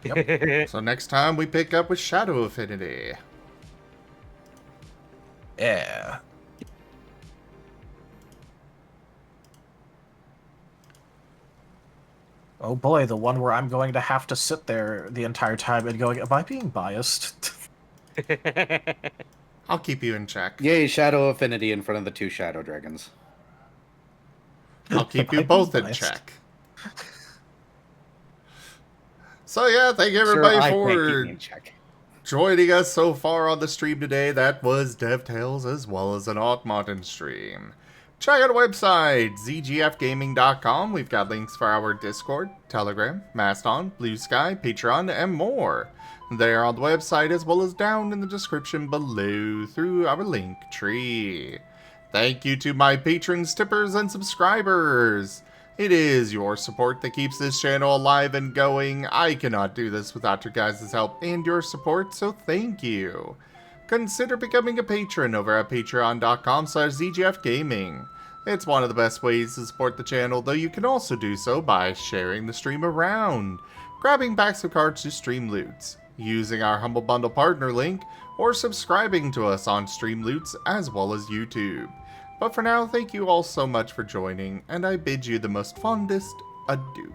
Yep. So next time we pick up with Shadow Affinity. Yeah. Oh boy, the one where I'm going to have to sit there the entire time and going, am I being biased? I'll keep you in check. Yay, Shadow Affinity in front of the 2 Shadow Dragons. I'll keep Am I you both being in biased? check. So yeah, thank you everybody Sir, I for can't keep me in check. joining us so far on the stream today. That was DevTales as well as an Marten stream. Check out our website, zgfgaming.com. We've got links for our Discord, Telegram, Mastodon, Blue Sky, Patreon, and more. They're on the website as well as down in the description below through our link tree. Thank you to my patrons, tippers, and subscribers. It is your support that keeps this channel alive and going. I cannot do this without your guys' help and your support, so thank you. Consider becoming a patron over at patreon.com/zgfgaming. It's one of the best ways to support the channel, though you can also do so by sharing the stream around, grabbing packs of cards to stream loots, using our Humble Bundle partner link, or subscribing to us on Streamloots as well as YouTube. But for now, thank you all so much for joining, and I bid you the most fondest adieu.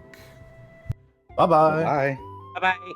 Bye bye. Bye. Bye bye.